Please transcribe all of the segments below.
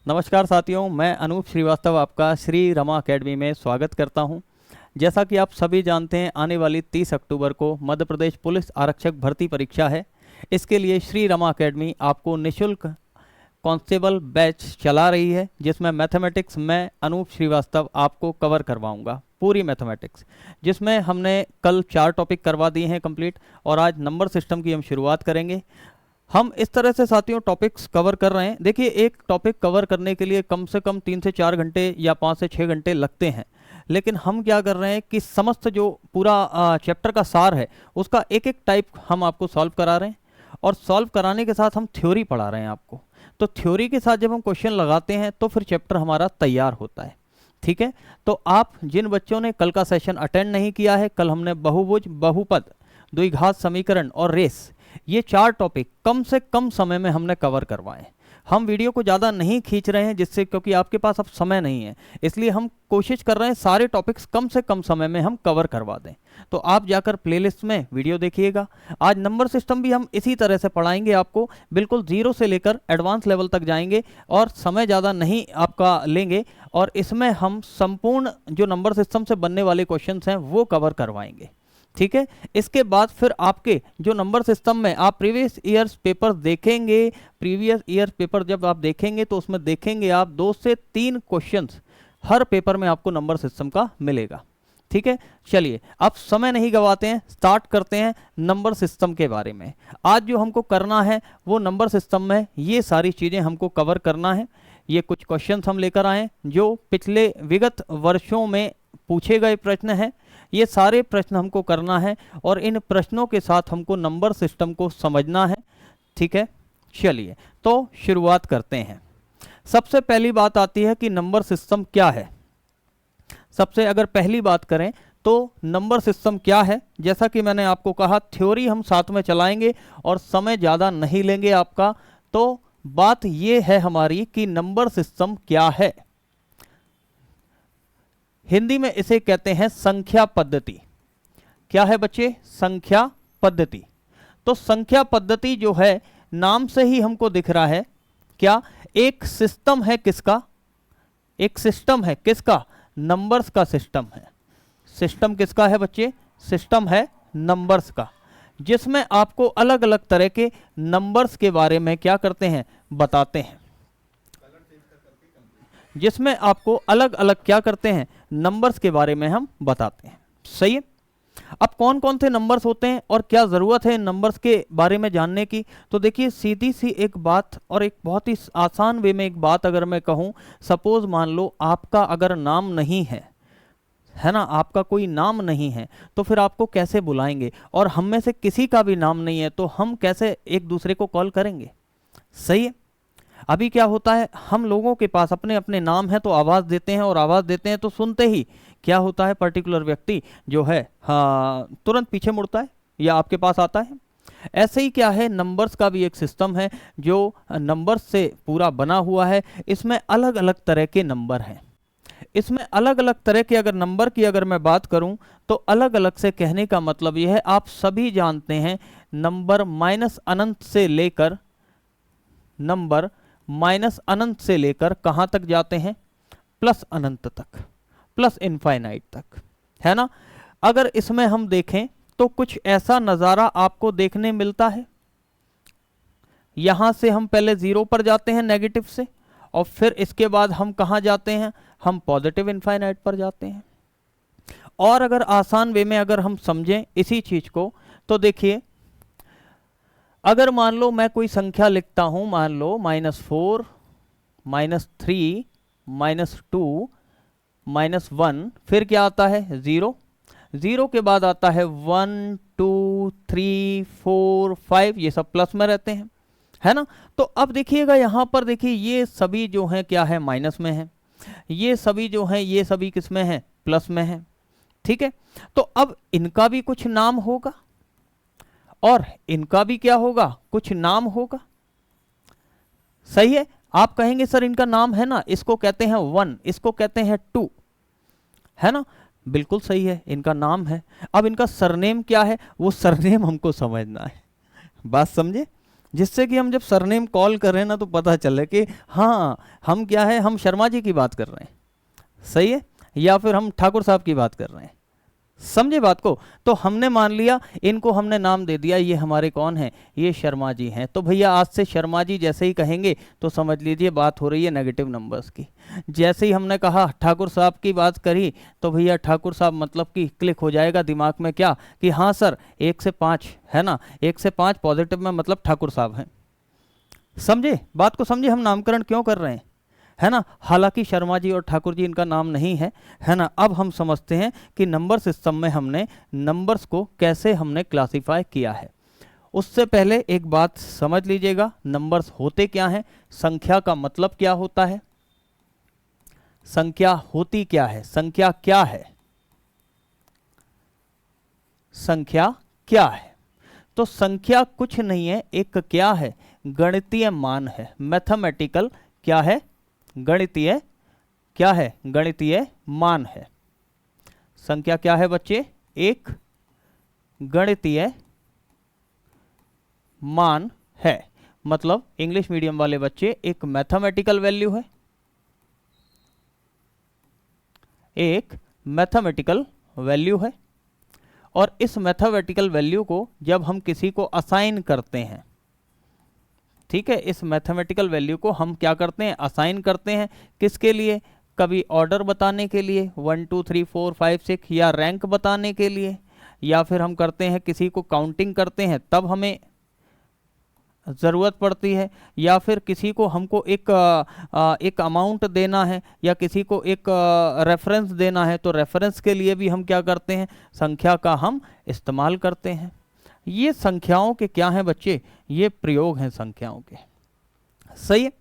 नमस्कार साथियों, मैं अनूप श्रीवास्तव आपका श्री रमा अकेडमी में स्वागत करता हूं। जैसा कि आप सभी जानते हैं, आने वाली 30 अक्टूबर को मध्य प्रदेश पुलिस आरक्षक भर्ती परीक्षा है। इसके लिए श्री रमा अकेडमी आपको निःशुल्क कांस्टेबल बैच चला रही है, जिसमें मैथमेटिक्स मैं अनूप श्रीवास्तव आपको कवर करवाऊंगा, पूरी मैथमेटिक्स, जिसमें हमने कल 4 टॉपिक करवा दिए हैं कंप्लीट, और आज नंबर सिस्टम की हम शुरुआत करेंगे। हम इस तरह से साथियों टॉपिक्स कवर कर रहे हैं। देखिए, एक टॉपिक कवर करने के लिए कम से कम 3 से 4 घंटे या 5 से 6 घंटे लगते हैं, लेकिन हम क्या कर रहे हैं कि समस्त जो पूरा चैप्टर का सार है उसका एक एक टाइप हम आपको सॉल्व करा रहे हैं, और सॉल्व कराने के साथ हम थ्योरी पढ़ा रहे हैं आपको। तो थ्योरी के साथ जब हम क्वेश्चन लगाते हैं तो फिर चैप्टर हमारा तैयार होता है। ठीक है, तो आप जिन बच्चों ने कल का सेशन अटेंड नहीं किया है, कल हमने बहुभुज, बहुपद, द्विघात समीकरण और रेस, ये 4 टॉपिक कम से कम समय में हमने कवर करवाए। हम वीडियो को ज़्यादा नहीं खींच रहे हैं, जिससे क्योंकि आपके पास अब समय नहीं है, इसलिए हम कोशिश कर रहे हैं सारे टॉपिक्स कम से कम समय में हम कवर करवा दें। तो आप जाकर प्लेलिस्ट में वीडियो देखिएगा। आज नंबर सिस्टम भी हम इसी तरह से पढ़ाएंगे आपको, बिल्कुल 0 से लेकर एडवांस लेवल तक जाएंगे, और समय ज़्यादा नहीं आपका लेंगे, और इसमें हम संपूर्ण जो नंबर सिस्टम से बनने वाले क्वेश्चंस हैं वो कवर करवाएंगे। ठीक है, इसके बाद फिर आपके जो नंबर सिस्टम में आप प्रीवियस ईयर्स पेपर देखेंगे, प्रीवियस ईयर पेपर जब आप देखेंगे तो उसमें देखेंगे आप 2 से 3 क्वेश्चंस हर पेपर में आपको नंबर सिस्टम का मिलेगा। ठीक है, चलिए अब समय नहीं गवाते हैं, स्टार्ट करते हैं नंबर सिस्टम के बारे में। आज जो हमको करना है वो नंबर सिस्टम में ये सारी चीज़ें हमको कवर करना है। ये कुछ क्वेश्चंस हम लेकर आए जो पिछले विगत वर्षों में पूछे गए प्रश्न हैं। ये सारे प्रश्न हमको करना है, और इन प्रश्नों के साथ हमको नंबर सिस्टम को समझना है। ठीक है, चलिए तो शुरुआत करते हैं। सबसे पहली बात आती है कि नंबर सिस्टम क्या है। सबसे अगर पहली बात करें तो नंबर सिस्टम क्या है, जैसा कि मैंने आपको कहा थ्योरी हम साथ में चलाएंगे और समय ज़्यादा नहीं लेंगे आपका। तो बात ये है हमारी कि नंबर सिस्टम क्या है। हिंदी में इसे कहते हैं संख्या पद्धति। क्या है बच्चे? संख्या पद्धति। तो संख्या पद्धति जो है, नाम से ही हमको दिख रहा है क्या, एक सिस्टम है। किसका? एक सिस्टम है। किसका? नंबर्स का सिस्टम है। सिस्टम किसका है बच्चे? सिस्टम है नंबर्स का, जिसमें आपको अलग अलग तरह के नंबर्स के बारे में क्या करते हैं, बताते हैं। जिसमें आपको अलग अलग क्या करते हैं, नंबर्स के बारे में हम बताते हैं। सही है। अब कौन कौन से नंबर्स होते हैं और क्या ज़रूरत है इन नंबर्स के बारे में जानने की, तो देखिए सीधी सी एक बात, और एक बहुत ही आसान वे में एक बात अगर मैं कहूँ, सपोज मान लो आपका अगर नाम नहीं है ना, आपका कोई नाम नहीं है, तो फिर आपको कैसे बुलाएंगे, और हम में से किसी का भी नाम नहीं है तो हम कैसे एक दूसरे को कॉल करेंगे। सही है। अभी क्या होता है, हम लोगों के पास अपने अपने नाम है तो आवाज़ देते हैं, और आवाज़ देते हैं तो सुनते ही क्या होता है, पर्टिकुलर व्यक्ति जो है हाँ तुरंत पीछे मुड़ता है या आपके पास आता है। ऐसे ही क्या है, नंबर्स का भी एक सिस्टम है जो नंबर्स से पूरा बना हुआ है। इसमें अलग अलग तरह के नंबर हैं। इसमें अलग अलग तरह के अगर नंबर की अगर मैं बात करूं तो अलग अलग से कहने का मतलब यह है, आप सभी जानते हैं नंबर माइनस अनंत से लेकर, नंबर माइनस अनंत से लेकर कहाँ तक जाते हैं, प्लस अनंत तक, प्लस इनफाइनाइट तक, है ना। अगर इसमें हम देखें तो कुछ ऐसा नज़ारा आपको देखने मिलता है। यहाँ से हम पहले 0 पर जाते हैं नेगेटिव से, और फिर इसके बाद हम कहाँ जाते हैं, हम पॉजिटिव इनफाइनाइट पर जाते हैं। और अगर आसान वे में अगर हम समझें इसी चीज़ को, तो देखिए अगर मान लो मैं कोई संख्या लिखता हूँ, मान लो -4, -3, -2, -1, फिर क्या आता है, 0। 0 के बाद आता है 1, 2, 3, 4, 5, ये सब प्लस में रहते हैं, है ना। तो अब देखिएगा यहाँ पर, देखिए ये सभी जो हैं क्या है, माइनस में है। ये सभी जो हैं ये सभी किस में है, प्लस में है। ठीक है, तो अब इनका भी कुछ नाम होगा और इनका भी क्या होगा, कुछ नाम होगा। सही है। आप कहेंगे सर इनका नाम है ना, इसको कहते हैं 1, इसको कहते हैं 2, है ना। बिल्कुल सही है, इनका नाम है। अब इनका सरनेम क्या है, वो सरनेम हमको समझना है। बात समझे। जिससे कि हम जब सरनेम कॉल कर रहे हैं ना तो पता चले कि हाँ हम क्या है, हम शर्मा जी की बात कर रहे हैं, सही है, या फिर हम ठाकुर साहब की बात कर रहे हैं। समझे बात को? तो हमने मान लिया, इनको हमने नाम दे दिया, ये हमारे कौन हैं, ये शर्मा जी हैं। तो भैया आज से शर्मा जी जैसे ही कहेंगे तो समझ लीजिए बात हो रही है नेगेटिव नंबर्स की। जैसे ही हमने कहा ठाकुर साहब की बात करी तो भैया ठाकुर साहब मतलब कि क्लिक हो जाएगा दिमाग में क्या कि हाँ सर 1 से 5 है ना, 1 से 5 पॉजिटिव में मतलब ठाकुर साहब हैं। समझे बात को? समझे हम नामकरण क्यों कर रहे हैं, है ना। हालांकि शर्मा जी और ठाकुर जी इनका नाम नहीं है, है ना। अब हम समझते हैं कि नंबर सिस्टम में हमने नंबर्स को कैसे हमने क्लासिफाई किया है। उससे पहले एक बात समझ लीजिएगा, नंबर्स होते क्या हैं, संख्या का मतलब क्या होता है, संख्या होती क्या है, संख्या क्या है, संख्या क्या है। तो संख्या कुछ नहीं है, एक क्या है, गणितीय मान है, मैथमेटिकल क्या है, गणितीय क्या है, गणितीय मान है। संख्या क्या है बच्चे, एक गणितीय मान है। मतलब इंग्लिश मीडियम वाले बच्चे एक मैथमेटिकल वैल्यू है, एक मैथमेटिकल वैल्यू है। और इस मैथमेटिकल वैल्यू को जब हम किसी को असाइन करते हैं, ठीक है, इस मैथमेटिकल वैल्यू को हम क्या करते हैं, असाइन करते हैं। किसके लिए, कभी ऑर्डर बताने के लिए 1 2 3 4 5 6, या रैंक बताने के लिए, या फिर हम करते हैं किसी को काउंटिंग करते हैं तब हमें ज़रूरत पड़ती है, या फिर किसी को हमको एक अमाउंट देना है, या किसी को एक रेफरेंस देना है, तो रेफरेंस के लिए भी हम क्या करते हैं, संख्या का हम इस्तेमाल करते हैं। ये संख्याओं के क्या हैं बच्चे, ये प्रयोग हैं संख्याओं के, सही है।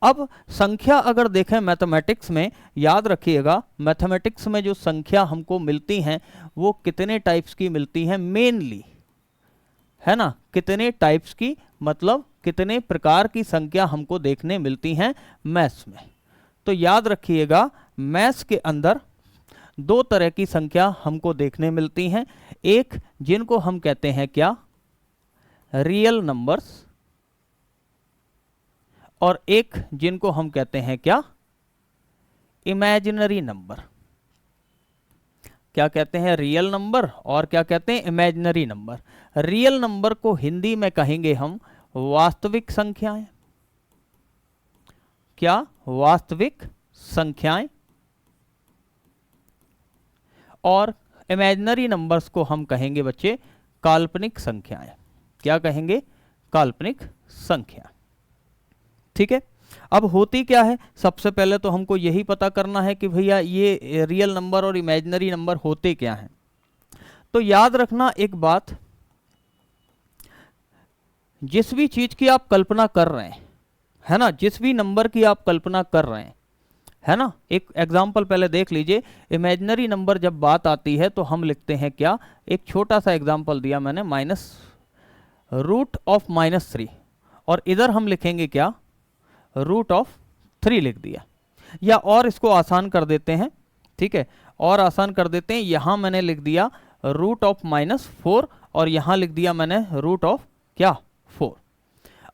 अब संख्या अगर देखें मैथमेटिक्स में, याद रखिएगा मैथमेटिक्स में जो संख्या हमको मिलती हैं वो कितने टाइप्स की मिलती हैं मेनली, है ना। कितने टाइप्स की मतलब कितने प्रकार की संख्या हमको देखने मिलती हैं मैथ्स में। तो याद रखिएगा मैथ्स के अंदर 2 तरह की संख्या हमको देखने मिलती हैं, एक जिनको हम कहते हैं क्या, रियल नंबर्स, और एक जिनको हम कहते हैं क्या, इमेजिनरी नंबर। क्या कहते हैं, रियल नंबर, और क्या कहते हैं, इमेजिनरी नंबर। रियल नंबर को हिंदी में कहेंगे हम वास्तविक संख्याएं, क्या, वास्तविक संख्याएं। और इमेजिनरी नंबर्स को हम कहेंगे बच्चे काल्पनिक संख्याएं। क्या कहेंगे, काल्पनिक संख्या, ठीक है। अब होती क्या है, सबसे पहले तो हमको यही पता करना है कि भैया ये रियल नंबर और इमेजिनरी नंबर होते क्या हैं। तो याद रखना एक बात, जिस भी चीज की आप कल्पना कर रहे हैं, है ना, जिस भी नंबर की आप कल्पना कर रहे हैं, है ना। एक एग्जाम्पल पहले देख लीजिए, इमेजिनरी नंबर जब बात आती है तो हम लिखते हैं क्या, एक छोटा सा एग्जाम्पल दिया मैंने, -√(-3), और इधर हम लिखेंगे क्या, √3 लिख दिया। या और इसको आसान कर देते हैं, ठीक है, और आसान कर देते हैं, यहां मैंने लिख दिया √(-4), और यहां लिख दिया मैंने √4।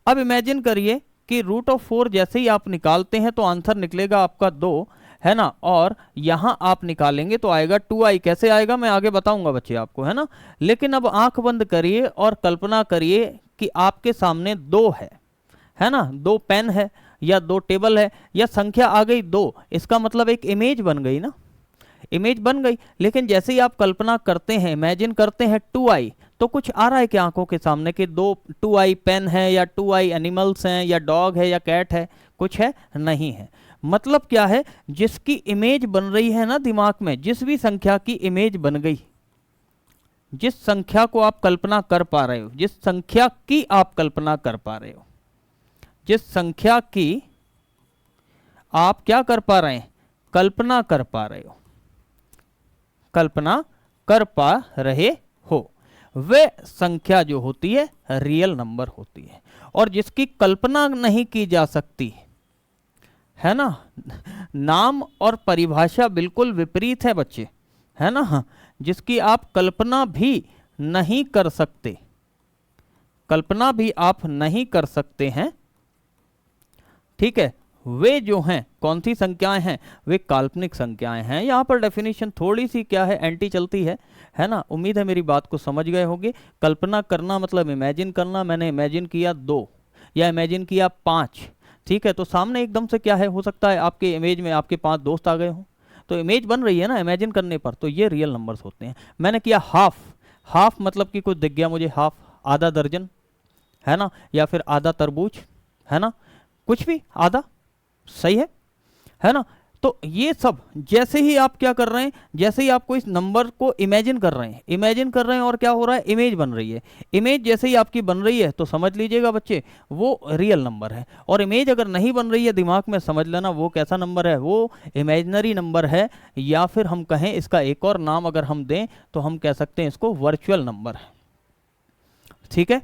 अब इमेजिन करिए कि √4 जैसे ही आप निकालते हैं तो आंसर निकलेगा आपका 2, है ना, और यहां आप निकालेंगे तो आएगा 2i। कैसे आएगा मैं आगे बताऊंगा बच्चे आपको, है ना। लेकिन अब आंख बंद करिए और कल्पना करिए कि आपके सामने 2 है ना, 2 पेन है, या 2 टेबल है, या संख्या आ गई 2, इसका मतलब एक इमेज बन गई ना, इमेज बन गई। लेकिन जैसे ही आप कल्पना करते हैं, इमेजिन करते हैं 2i, तो कुछ आ रहा है क्या आंखों के सामने कि 2i पेन है, या 2i एनिमल्स हैं, या डॉग है, या कैट है, कुछ है नहीं है। मतलब क्या है, जिसकी इमेज बन रही है ना दिमाग में, जिस भी संख्या की इमेज बन गई, जिस संख्या को आप कल्पना कर पा रहे हो, जिस संख्या की आप कल्पना कर पा रहे हो, जिस संख्या की आप क्या कर पा रहे हैं, कल्पना कर पा रहे हो, कल्पना कर पा रहे हो, वे संख्या जो होती है रियल नंबर होती है। और जिसकी कल्पना नहीं की जा सकती, है ना, नाम और परिभाषा बिल्कुल विपरीत है बच्चे, है ना। जिसकी आप कल्पना भी नहीं कर सकते, कल्पना भी आप नहीं कर सकते हैं, ठीक है, वे जो हैं कौन सी संख्याएं हैं, वे काल्पनिक संख्याएं हैं। यहाँ पर डेफिनेशन थोड़ी सी क्या है, एंटी चलती है ना। उम्मीद है मेरी बात को समझ गए होंगे। कल्पना करना मतलब इमेजिन करना। मैंने इमेजिन किया 2 या इमेजिन किया 5, ठीक है, तो सामने एकदम से क्या है, हो सकता है आपके इमेज में आपके 5 दोस्त आ गए हों, तो इमेज बन रही है ना इमेजिन करने पर, तो ये रियल नंबर्स होते हैं। मैंने किया हाफ मतलब कि कुछ दिख गया मुझे, हाफ आधा दर्जन, है ना, या फिर आधा तरबूज, है ना, कुछ भी आधा, सही है ना। तो ये सब जैसे ही आप क्या कर रहे हैं, जैसे ही आपको इस नंबर को इमेजिन कर रहे हैं और क्या हो रहा है, इमेज बन रही है। इमेज जैसे ही आपकी बन रही है तो समझ लीजिएगा बच्चे वो रियल नंबर है। और इमेज अगर नहीं बन रही है दिमाग में, समझ लेना वो कैसा नंबर है, वो इमेजिनरी नंबर है, या फिर हम कहें इसका एक और नाम अगर हम दें तो हम कह सकते हैं इसको वर्चुअल नंबर है, ठीक है।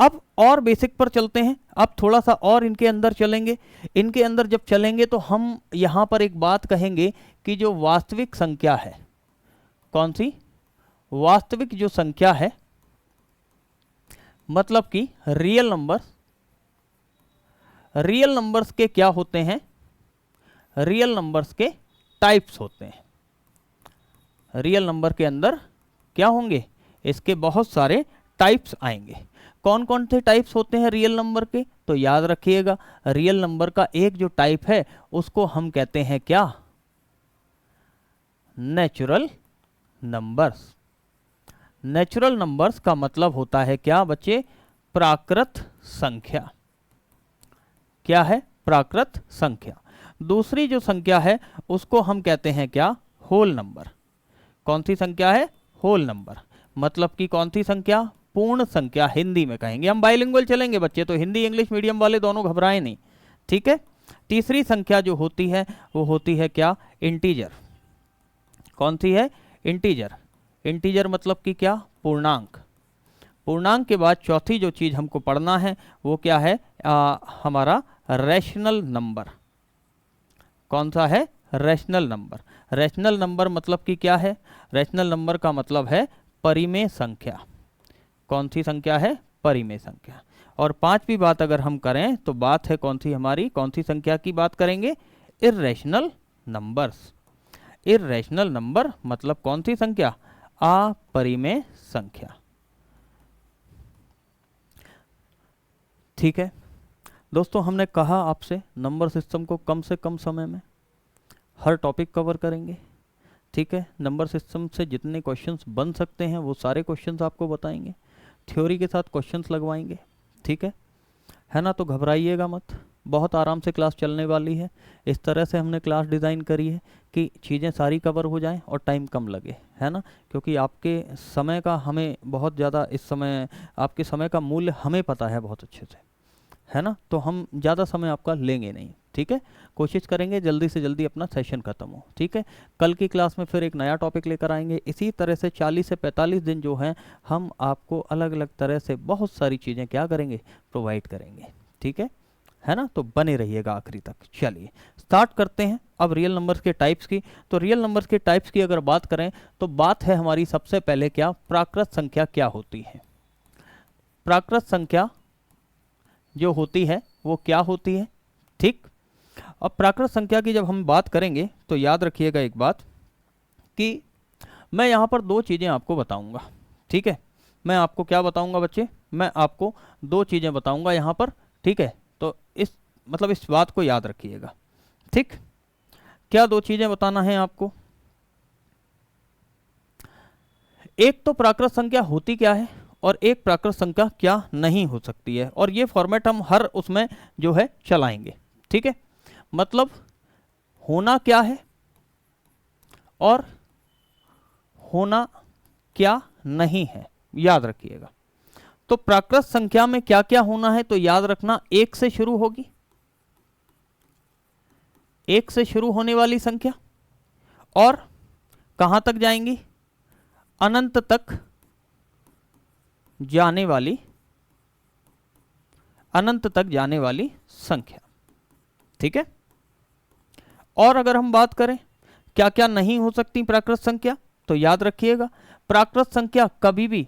अब और बेसिक पर चलते हैं, अब थोड़ा सा और इनके अंदर चलेंगे। इनके अंदर जब चलेंगे तो हम यहां पर एक बात कहेंगे कि जो वास्तविक संख्या है, कौन सी वास्तविक जो संख्या है, मतलब कि रियल नंबर्स के क्या होते हैं, रियल नंबर्स के टाइप्स होते हैं। रियल नंबर के अंदर क्या होंगे, इसके बहुत सारे टाइप्स आएंगे। कौन कौन से टाइप्स होते हैं रियल नंबर के, तो याद रखिएगा रियल नंबर का एक जो टाइप है उसको हम कहते हैं क्या, नेचुरल नंबर्स। नेचुरल नंबर्स का मतलब होता है क्या बच्चे, प्राकृत संख्या। क्या है, प्राकृत संख्या। दूसरी जो संख्या है उसको हम कहते हैं क्या, होल नंबर। कौन सी संख्या है, होल नंबर, मतलब कि कौन सी संख्या, पूर्ण संख्या। हिंदी में कहेंगे, हम बाइलिंगुअल चलेंगे बच्चे, तो हिंदी इंग्लिश मीडियम वाले दोनों घबराएं नहीं, ठीक है। तीसरी संख्या जो होती है वो होती है क्या, इंटीजर। कौन सी है, इंटीजर। इंटीजर मतलब कि क्या, पूर्णांक। पूर्णांक के बाद चौथी जो चीज हमको पढ़ना है वो क्या है, हमारा रैशनल नंबर। कौन सा है, रैशनल नंबर। रैशनल नंबर मतलब कि क्या है, रैशनल नंबर का मतलब है परिमेय संख्या। कौन सी संख्या है, परिमेय संख्या। और पांचवी बात अगर हम करें तो बात है कौन सी हमारी, कौन सी संख्या की बात करेंगे, इर्रेशनल नंबर्स। इर्रेशनल नंबर मतलब कौन सी संख्या, अपरिमेय संख्या, ठीक है। दोस्तों हमने कहा आपसे नंबर सिस्टम को कम से कम समय में हर टॉपिक कवर करेंगे, ठीक है। नंबर सिस्टम से जितने क्वेश्चंस बन सकते हैं वो सारे क्वेश्चंस आपको बताएंगे, थ्योरी के साथ क्वेश्चंस लगवाएंगे, ठीक है ना। तो घबराइएगा मत, बहुत आराम से क्लास चलने वाली है। इस तरह से हमने क्लास डिज़ाइन करी है कि चीज़ें सारी कवर हो जाएं और टाइम कम लगे, है ना, क्योंकि आपके समय का हमें बहुत ज़्यादा, इस समय आपके समय का मूल्य हमें पता है बहुत अच्छे से, है ना, तो हम ज़्यादा समय आपका लेंगे नहीं, ठीक है। कोशिश करेंगे जल्दी से जल्दी अपना सेशन खत्म हो, ठीक है। कल की क्लास में फिर एक नया टॉपिक लेकर आएंगे। इसी तरह से 40 से 45 दिन जो हैं हम आपको अलग अलग तरह से बहुत सारी चीज़ें क्या करेंगे, प्रोवाइड करेंगे, ठीक है ना। तो बने रहिएगा आखिरी तक। चलिए स्टार्ट करते हैं अब रियल नंबर्स के टाइप्स की। तो रियल नंबर्स के टाइप्स की अगर बात करें तो बात है हमारी सबसे पहले क्या, प्राकृत संख्या क्या होती है। प्राकृत संख्या जो होती है वो क्या होती है, ठीक। अब प्राकृत संख्या की जब हम बात करेंगे तो याद रखिएगा एक बात कि मैं यहाँ पर 2 चीज़ें आपको बताऊंगा, ठीक है। मैं आपको क्या बताऊंगा बच्चे, मैं आपको 2 चीज़ें बताऊंगा यहाँ पर, ठीक है। तो इस बात को याद रखिएगा, ठीक। क्या 2 चीज़ें बताना है आपको, एक तो प्राकृत संख्या होती क्या है और एक प्राकृत संख्या क्या नहीं हो सकती है, और ये फॉर्मेट हम हर उसमें जो है चलाएंगे, ठीक है। मतलब होना क्या है और होना क्या नहीं है, याद रखिएगा। तो प्राकृत संख्या में क्या क्या होना है, तो याद रखना 1 से शुरू होगी, 1 से शुरू होने वाली संख्या, और कहां तक जाएंगी, अनंत तक जाने वाली, अनंत तक जाने वाली संख्या, ठीक है। और अगर हम बात करें क्या क्या नहीं हो सकती प्राकृत संख्या, तो याद रखिएगा प्राकृत संख्या कभी भी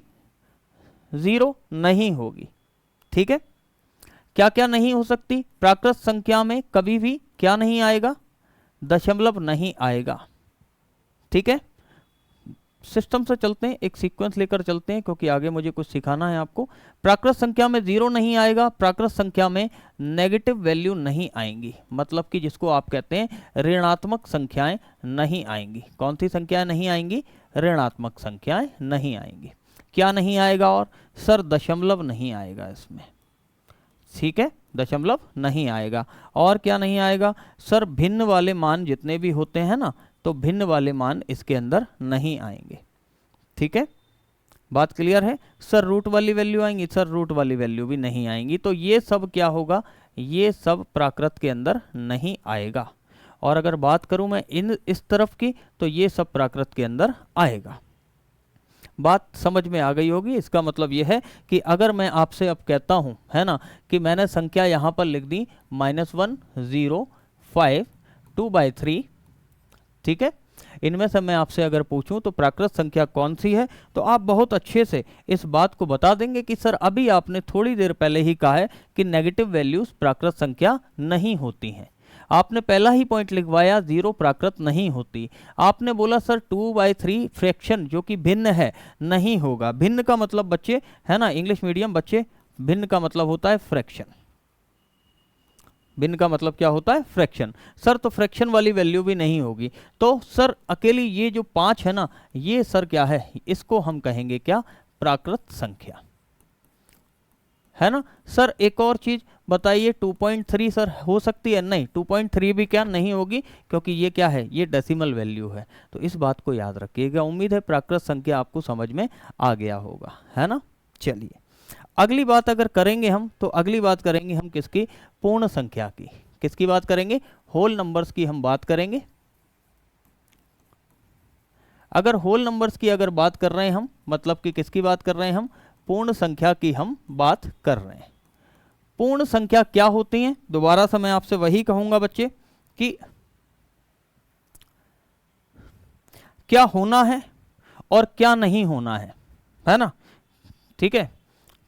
0 नहीं होगी, ठीक है। क्या क्या नहीं हो सकती? प्राकृत संख्या में कभी भी क्या नहीं आएगा? दशमलव नहीं आएगा। ठीक है, सिस्टम से चलते हैं, एक सीक्वेंस लेकर चलते हैं क्योंकि आगे मुझे कुछ सिखाना है आपको। प्राकृत संख्या में 0 नहीं आएगा, प्राकृत संख्या में नेगेटिव वैल्यू नहीं आएंगी, मतलब कि जिसको आप कहते हैं ऋणात्मक संख्याएं नहीं आएंगी। कौन सी संख्याएं नहीं आएंगी? ऋणात्मक संख्याएं नहीं आएंगी। क्या नहीं आएगा? और सर दशमलव नहीं आएगा इसमें। ठीक है, दशमलव नहीं आएगा। और क्या नहीं आएगा? सर भिन्न वाले मान जितने भी होते हैं ना, तो भिन्न वाले मान इसके अंदर नहीं आएंगे। ठीक है, बात क्लियर है? सर रूट वाली वैल्यू आएंगी? सर रूट वाली वैल्यू भी नहीं आएंगी। तो ये सब क्या होगा? ये सब प्राकृत के अंदर नहीं आएगा। और अगर बात करूं मैं इस तरफ की, तो ये सब प्राकृत के अंदर आएगा। बात समझ में आ गई होगी। इसका मतलब ये है कि अगर मैं आपसे अब कहता हूं, है ना, कि मैंने संख्या यहां पर लिख दी -1 0 5 2/3, ठीक है, इनमें से मैं आपसे अगर पूछूं तो प्राकृत संख्या कौन सी है, तो आप बहुत अच्छे से इस बात को बता देंगे कि सर अभी आपने थोड़ी देर पहले ही कहा है कि नेगेटिव वैल्यूज प्राकृत संख्या नहीं होती हैं। आपने पहला ही पॉइंट लिखवाया 0 प्राकृत नहीं होती। आपने बोला सर 2/3 फ्रैक्शन जो कि भिन्न है नहीं होगा। भिन्न का मतलब बच्चे, है ना, इंग्लिश मीडियम बच्चे, भिन्न का मतलब होता है फ्रैक्शन। भिन्न का मतलब क्या होता है? फ्रैक्शन। सर तो फ्रैक्शन वाली वैल्यू भी नहीं होगी। तो सर अकेली ये जो 5 है ना, ये सर क्या है? इसको हम कहेंगे क्या? प्राकृत संख्या, है ना। सर एक और चीज बताइए, 2.3 सर हो सकती है? नहीं, 2.3 भी क्या नहीं होगी, क्योंकि ये क्या है? ये डेसिमल वैल्यू है। तो इस बात को याद रखिएगा। उम्मीद है प्राकृत संख्या आपको समझ में आ गया होगा, है ना। चलिए अगली बात अगर करेंगे हम, तो अगली बात करेंगे हम किसकी? पूर्ण संख्या की। किसकी बात करेंगे? होल नंबर्स की हम बात करेंगे। अगर होल नंबर्स की अगर बात कर रहे हैं हम, मतलब कि किसकी बात कर रहे हैं हम? पूर्ण संख्या की हम बात कर रहे हैं। पूर्ण संख्या क्या होती हैं? दोबारा से मैं आपसे वही कहूंगा बच्चे कि क्या होना है और क्या नहीं होना है ना। ठीक है,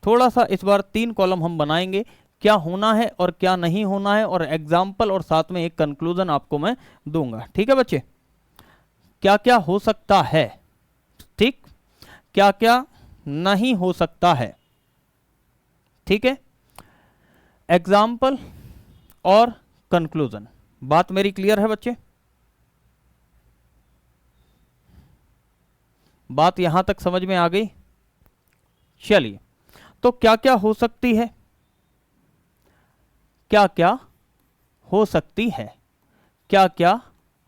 थोड़ा सा इस बार 3 कॉलम हम बनाएंगे, क्या होना है और क्या नहीं होना है, और एग्जाम्पल और साथ में एक कंक्लूजन आपको मैं दूंगा। ठीक है बच्चे, क्या क्या हो सकता है, ठीक, क्या क्या नहीं हो सकता है, ठीक है, एग्जाम्पल और कंक्लूजन। बात मेरी क्लियर है बच्चे? बात यहां तक समझ में आ गई? चलिए, तो क्या क्या हो सकती है, क्या क्या हो सकती है, क्या क्या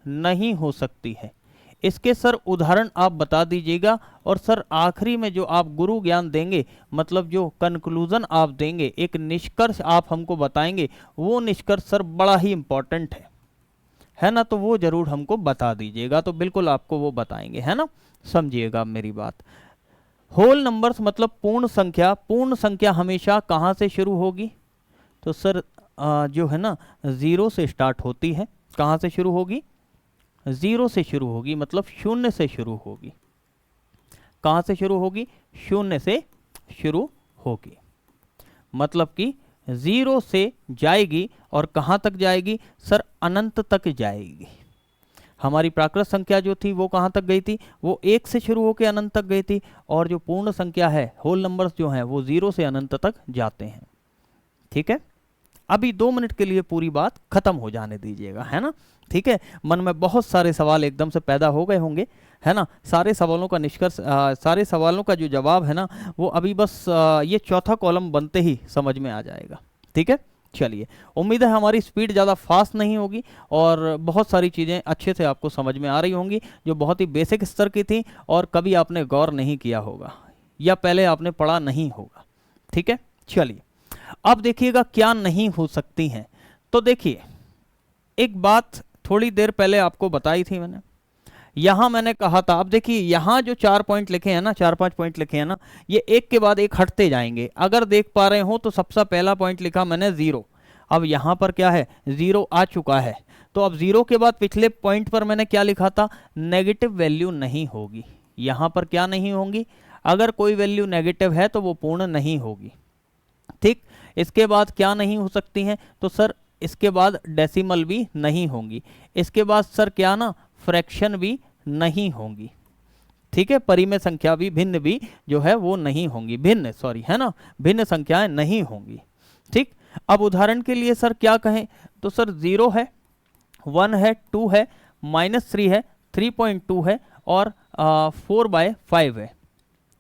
नहीं हो सकती है, इसके सर उदाहरण आप बता दीजिएगा। और सर आखिरी में जो आप गुरु ज्ञान देंगे, मतलब जो कंक्लूजन आप देंगे, एक निष्कर्ष आप हमको बताएंगे, वो निष्कर्ष सर बड़ा ही इंपॉर्टेंट है ना। तो वो जरूर हमको बता दीजिएगा, तो बिल्कुल आपको वो बताएंगे, है ना। समझिएगा मेरी बात। होल नंबर्स मतलब पूर्ण संख्या। पूर्ण संख्या हमेशा कहाँ से शुरू होगी? तो सर जो है ना 0 से स्टार्ट होती है। कहाँ से शुरू होगी? 0 से शुरू होगी, मतलब शून्य से शुरू होगी। कहाँ से शुरू होगी? शून्य से शुरू होगी, मतलब कि 0 से जाएगी और कहाँ तक जाएगी? सर अनंत तक जाएगी। हमारी प्राकृत संख्या जो थी वो कहाँ तक गई थी? वो 1 से शुरू होकर अनंत तक गई थी। और जो पूर्ण संख्या है, होल नंबर्स जो हैं, वो 0 से अनंत तक जाते हैं। ठीक है, अभी 2 मिनट के लिए पूरी बात खत्म हो जाने दीजिएगा, है ना। ठीक है, मन में बहुत सारे सवाल एकदम से पैदा हो गए होंगे, है ना। सारे सवालों का निष्कर्ष, सारे सवालों का जो जवाब है ना, वो अभी बस ये चौथा कॉलम बनते ही समझ में आ जाएगा। ठीक है, चलिए, उम्मीद है हमारी स्पीड ज़्यादा फास्ट नहीं होगी और बहुत सारी चीज़ें अच्छे से आपको समझ में आ रही होंगी, जो बहुत ही बेसिक स्तर की थी और कभी आपने गौर नहीं किया होगा या पहले आपने पढ़ा नहीं होगा। ठीक है, चलिए अब देखिएगा क्या नहीं हो सकती हैं। तो देखिए, एक बात थोड़ी देर पहले आपको बताई थी मैंने, यहां मैंने कहा था, अब देखिए यहां जो 4 पॉइंट लिखे हैं ना, 4-5 पॉइंट लिखे हैं ना, ये एक के बाद एक हटते जाएंगे। अगर देख पा रहे हो तो सबसे पहला पॉइंट लिखा मैंने 0। अब यहां पर क्या है? 0 आ चुका है। तो अब 0 के बाद पिछले पॉइंट पर मैंने क्या लिखा था? नेगेटिव वैल्यू नहीं होगी। यहां पर क्या नहीं होंगी? अगर कोई वैल्यू नेगेटिव है तो वो पूर्ण नहीं होगी। ठीक। इसके बाद क्या नहीं हो सकती हैं, तो सर इसके बाद डेसिमल भी नहीं होंगी। इसके बाद सर क्या ना, फ्रैक्शन भी नहीं होंगी। ठीक है, परिमेय संख्या भी, भिन्न भी जो है वो नहीं होंगी, भिन्न सॉरी है ना, भिन्न संख्याएं नहीं होंगी। ठीक। अब उदाहरण के लिए सर क्या कहें, तो सर 0 है, 1 है, 2 है, -3 है, 3.2 है और 4/5 है।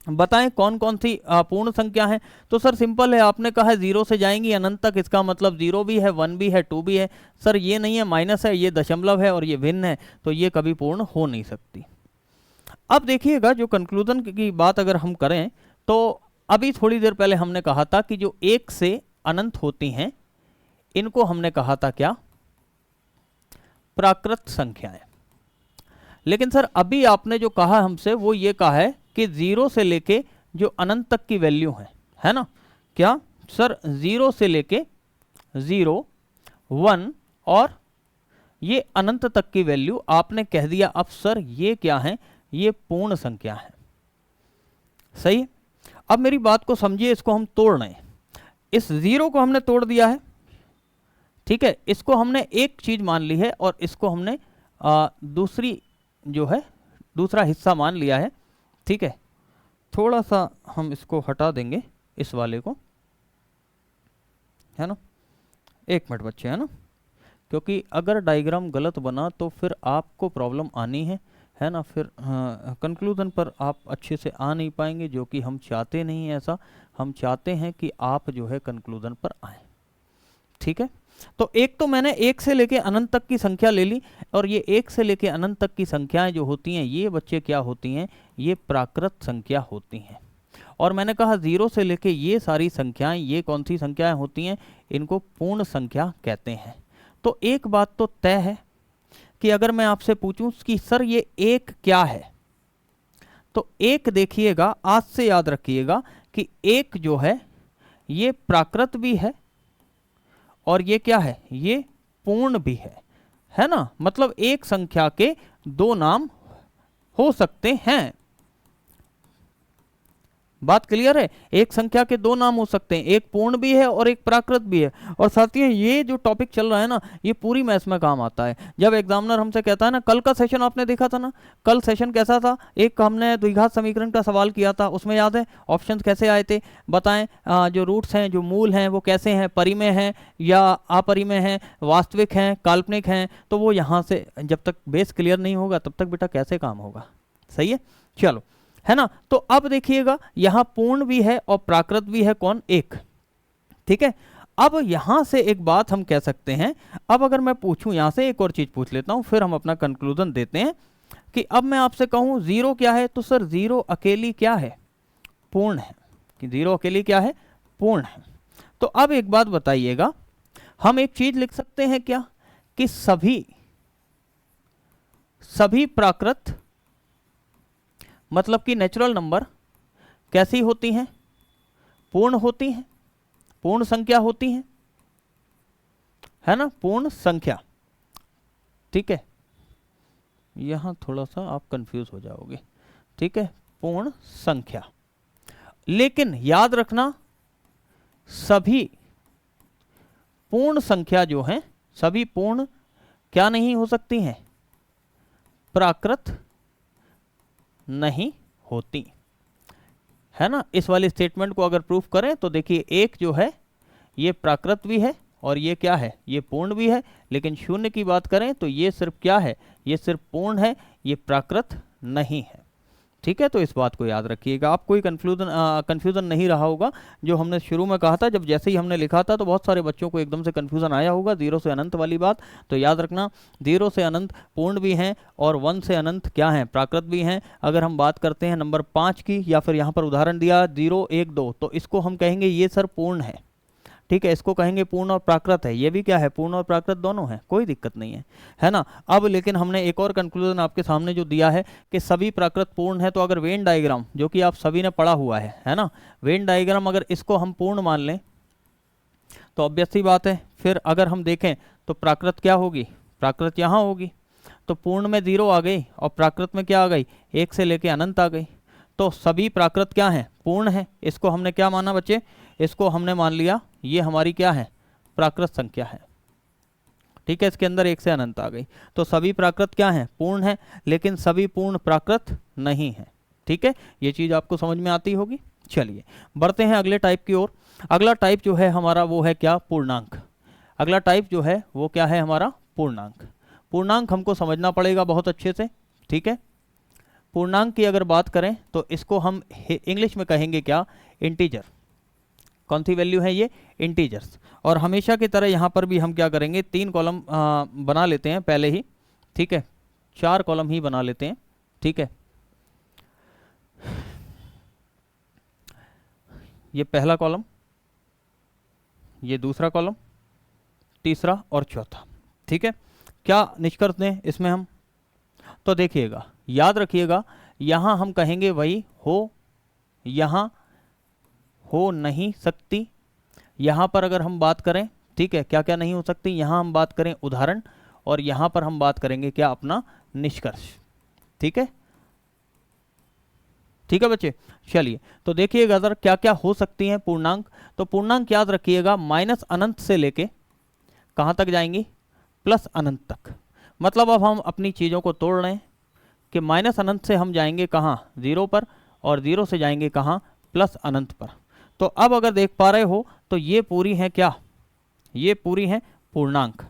बताएं कौन कौन सी पूर्ण संख्या है। तो सर सिंपल है, आपने कहा है 0 से जाएंगी अनंत तक, इसका मतलब 0 भी है, 1 भी है, 2 भी है। सर ये नहीं है, माइनस है, ये दशमलव है और ये भिन्न है, तो ये कभी पूर्ण हो नहीं सकती। अब देखिएगा, जो कंक्लूजन की बात अगर हम करें, तो अभी थोड़ी देर पहले हमने कहा था कि जो 1 से अनंत होती हैं, इनको हमने कहा था क्या, प्राकृत संख्याएं। लेकिन सर अभी आपने जो कहा हमसे वो ये कहा है कि 0 से लेके जो अनंत तक की वैल्यू है ना, क्या सर 0 से लेके 0, 1 और ये अनंत तक की वैल्यू आपने कह दिया। अब सर ये क्या है, ये पूर्ण संख्या है। सही। अब मेरी बात को समझिए, इसको हम तोड़ रहे हैं। इस 0 को हमने तोड़ दिया है, ठीक है, इसको हमने एक चीज मान ली है और इसको हमने दूसरी जो है दूसरा हिस्सा मान लिया है। ठीक है, थोड़ा सा हम इसको हटा देंगे इस वाले को, है ना, 1 मिनट बच्चे, है ना, क्योंकि अगर डायग्राम गलत बना तो फिर आपको प्रॉब्लम आनी है ना, फिर कंक्लूजन पर आप अच्छे से आ नहीं पाएंगे, जो कि हम चाहते नहीं हैं। ऐसा हम चाहते हैं कि आप जो है कंक्लूजन पर आए। ठीक है, तो एक तो मैंने 1 से लेके अनंत तक की संख्या ले ली, और ये 1 से लेके अनंत तक की संख्याएं जो होती हैं, ये बच्चे क्या होती हैं, ये प्राकृत संख्या होती हैं। और मैंने कहा 0 से लेके ये सारी संख्याएं, ये कौन सी संख्याएं होती हैं, इनको पूर्ण संख्या कहते हैं। तो एक बात तो तय है कि अगर मैं आपसे पूछूं कि सर ये 1 क्या है, तो 1 देखिएगा, आज से याद रखिएगा कि 1 जो है ये प्राकृत भी है और ये क्या है, ये पूर्ण भी है ना। मतलब एक संख्या के 2 नाम हो सकते हैं। बात क्लियर है, एक संख्या के 2 नाम हो सकते हैं, एक पूर्ण भी है और एक प्राकृत भी है। और साथियों ये जो टॉपिक चल रहा है ना, ये पूरी मैथ्स में काम आता है। जब एग्जामिनर हमसे कहता है ना, कल का सेशन आपने देखा था ना, कल सेशन कैसा था, एक हमने द्विघात समीकरण का सवाल किया था, उसमें याद है ऑप्शंस कैसे आए थे, बताएं। जो रूट्स हैं, जो मूल हैं, वो कैसे हैं, परिमेय हैं या अपरिमेय हैं, वास्तविक हैं, काल्पनिक हैं। तो वो यहाँ से जब तक बेस क्लियर नहीं होगा तब तक बेटा कैसे काम होगा। सही है, चलो, है ना। तो अब देखिएगा, यहां पूर्ण भी है और प्राकृत भी है, कौन, 1। ठीक है, अब यहां से एक बात हम कह सकते हैं। अब अगर मैं पूछूं, यहां से एक और चीज पूछ लेता हूं, फिर हम अपना कंक्लूजन देते हैं कि अब मैं आपसे कहूं 0 क्या है, तो सर 0 अकेली क्या है, पूर्ण है। कि 0 अकेली क्या है, पूर्ण है। तो अब एक बात बताइएगा, हम एक चीज लिख सकते हैं क्या, कि सभी प्राकृत मतलब कि नेचुरल नंबर कैसी होती हैं, पूर्ण होती हैं, पूर्ण संख्या होती हैं, है ना, पूर्ण संख्या। ठीक है, यहां थोड़ा सा आप कंफ्यूज हो जाओगे। ठीक है, पूर्ण संख्या। लेकिन याद रखना, सभी पूर्ण संख्या जो हैं, सभी पूर्ण क्या नहीं हो सकती हैं, प्राकृत नहीं होती, है ना। इस वाली स्टेटमेंट को अगर प्रूफ करें तो देखिए, 1 जो है ये प्राकृत भी है और ये क्या है, ये पूर्ण भी है। लेकिन 0 की बात करें तो ये सिर्फ क्या है, ये सिर्फ पूर्ण है, ये प्राकृत नहीं है। ठीक है, तो इस बात को याद रखिएगा। आप कोई कन्फ्यूज़न नहीं रहा होगा, जो हमने शुरू में कहा था, जब जैसे ही हमने लिखा था तो बहुत सारे बच्चों को एकदम से कन्फ्यूज़न आया होगा 0 से अनंत वाली बात। तो याद रखना, 0 से अनंत पूर्ण भी हैं और 1 से अनंत क्या हैं, प्राकृत भी हैं। अगर हम बात करते हैं नंबर 5 की, या फिर यहाँ पर उदाहरण दिया 0, 1, 2, तो इसको हम कहेंगे ये सर पूर्ण है। ठीक है, इसको कहेंगे पूर्ण और प्राकृत है। ये भी क्या है, पूर्ण और प्राकृत दोनों है, कोई दिक्कत नहीं है ना। अब लेकिन हमने एक और कंक्लूजन आपके सामने जो दिया है कि सभी प्राकृत पूर्ण है, तो अगर वेन डायग्राम, जो कि आप सभी ने पढ़ा हुआ है ना, वेन डायग्राम अगर इसको हम पूर्ण मान लें तो ऑब्वियस सी बात है, फिर अगर हम देखें तो प्राकृत क्या होगी, प्राकृत यहाँ होगी। तो पूर्ण में 0 आ गई और प्राकृत में क्या आ गई, 1 से लेके अनंत आ गई। तो सभी प्राकृत क्या हैं, पूर्ण हैं। इसको हमने क्या माना बच्चे, इसको हमने मान लिया ये हमारी क्या है, प्राकृत संख्या है। ठीक है, इसके अंदर 1 से अनंत आ गई। तो सभी प्राकृत क्या हैं, पूर्ण हैं, लेकिन सभी पूर्ण प्राकृत नहीं है। ठीक है, ये चीज आपको समझ में आती होगी। चलिए बढ़ते हैं अगले टाइप की ओर। अगला टाइप जो है हमारा वो है क्या, पूर्णांक। अगला टाइप जो है वो क्या है हमारा, पूर्णांक। पूर्णांक हमको समझना पड़ेगा बहुत अच्छे से। ठीक है, पूर्णांक की अगर बात करें तो इसको हम इंग्लिश में कहेंगे क्या, इंटीजर। कौन सी वैल्यू है ये, इंटीजर्स। और हमेशा की तरह यहाँ पर भी हम क्या करेंगे, 3 कॉलम बना लेते हैं पहले ही। ठीक है, 4 कॉलम ही बना लेते हैं। ठीक है, ये पहला कॉलम, ये दूसरा कॉलम, तीसरा और चौथा। ठीक है, क्या निष्कर्ष दें इसमें हम, तो देखिएगा याद रखिएगा, यहाँ हम कहेंगे वही हो, यहाँ हो नहीं सकती। यहाँ पर अगर हम बात करें, ठीक है, क्या क्या नहीं हो सकती, यहाँ हम बात करें उदाहरण, और यहाँ पर हम बात करेंगे क्या, अपना निष्कर्ष। ठीक है, ठीक है बच्चे। चलिए तो देखिएगा अगर क्या क्या हो सकती हैं पूर्णांक। तो पूर्णांक याद रखिएगा माइनस अनंत से लेके कहाँ तक जाएंगी, प्लस अनंत तक। मतलब अब हम अपनी चीज़ों को तोड़ रहे हैं कि माइनस अनंत से हम जाएंगे कहाँ, 0 पर, और 0 से जाएंगे कहाँ, प्लस अनंत पर। तो अब अगर देख पा रहे हो तो ये पूरी है क्या, ये पूरी है पूर्णांक।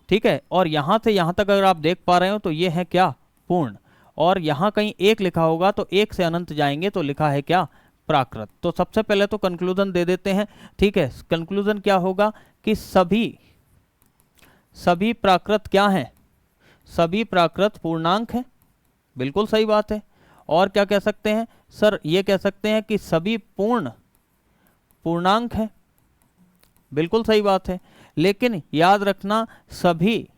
ठीक है, और यहाँ से यहाँ तक अगर आप देख पा रहे हो तो ये है क्या, पूर्ण। और यहाँ कहीं 1 लिखा होगा तो 1 से अनंत जाएंगे तो लिखा है क्या, प्राकृत। तो सबसे पहले तो कंक्लूजन दे देते हैं। ठीक है, कंक्लूजन क्या होगा कि सभी प्राकृत क्या हैं, सभी प्राकृत पूर्णांक हैं। बिल्कुल सही बात है। और क्या कह सकते हैं सर, ये कह सकते हैं कि सभी पूर्ण पूर्णांक हैं। बिल्कुल सही बात है। लेकिन याद रखना सभी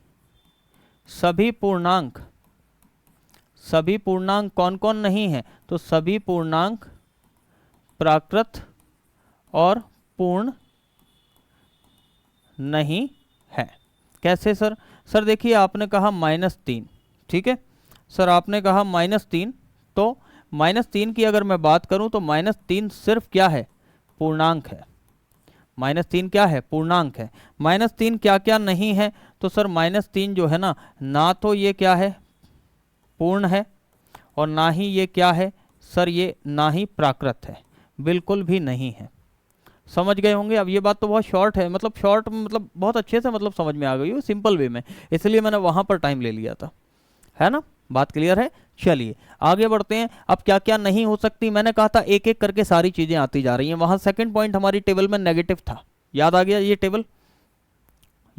पूर्णांक कौन कौन नहीं है, तो सभी पूर्णांक प्राकृत और पूर्ण नहीं है। कैसे सर, सर देखिए आपने कहा -3। ठीक है सर, आपने कहा -3, तो -3 की अगर मैं बात करूं तो -3 सिर्फ क्या है, पूर्णांक है। -3 क्या है, पूर्णांक है। -3 क्या क्या नहीं है, तो सर -3 जो है ना तो ये क्या है, पूर्ण है, और ना ही ये क्या है सर, ये ना ही प्राकृत है, बिल्कुल भी नहीं है। समझ गए होंगे। अब ये बात तो बहुत शॉर्ट है, मतलब शॉर्ट मतलब बहुत अच्छे से मतलब समझ में आ गई हो, सिंपल वे में, इसलिए मैंने वहाँ पर टाइम ले लिया था, है ना। बात क्लियर है। चलिए आगे बढ़ते हैं। अब क्या क्या नहीं हो सकती, मैंने कहा था एक एक करके सारी चीज़ें आती जा रही हैं। वहाँ सेकंड पॉइंट हमारी टेबल में नेगेटिव था, याद आ गया, ये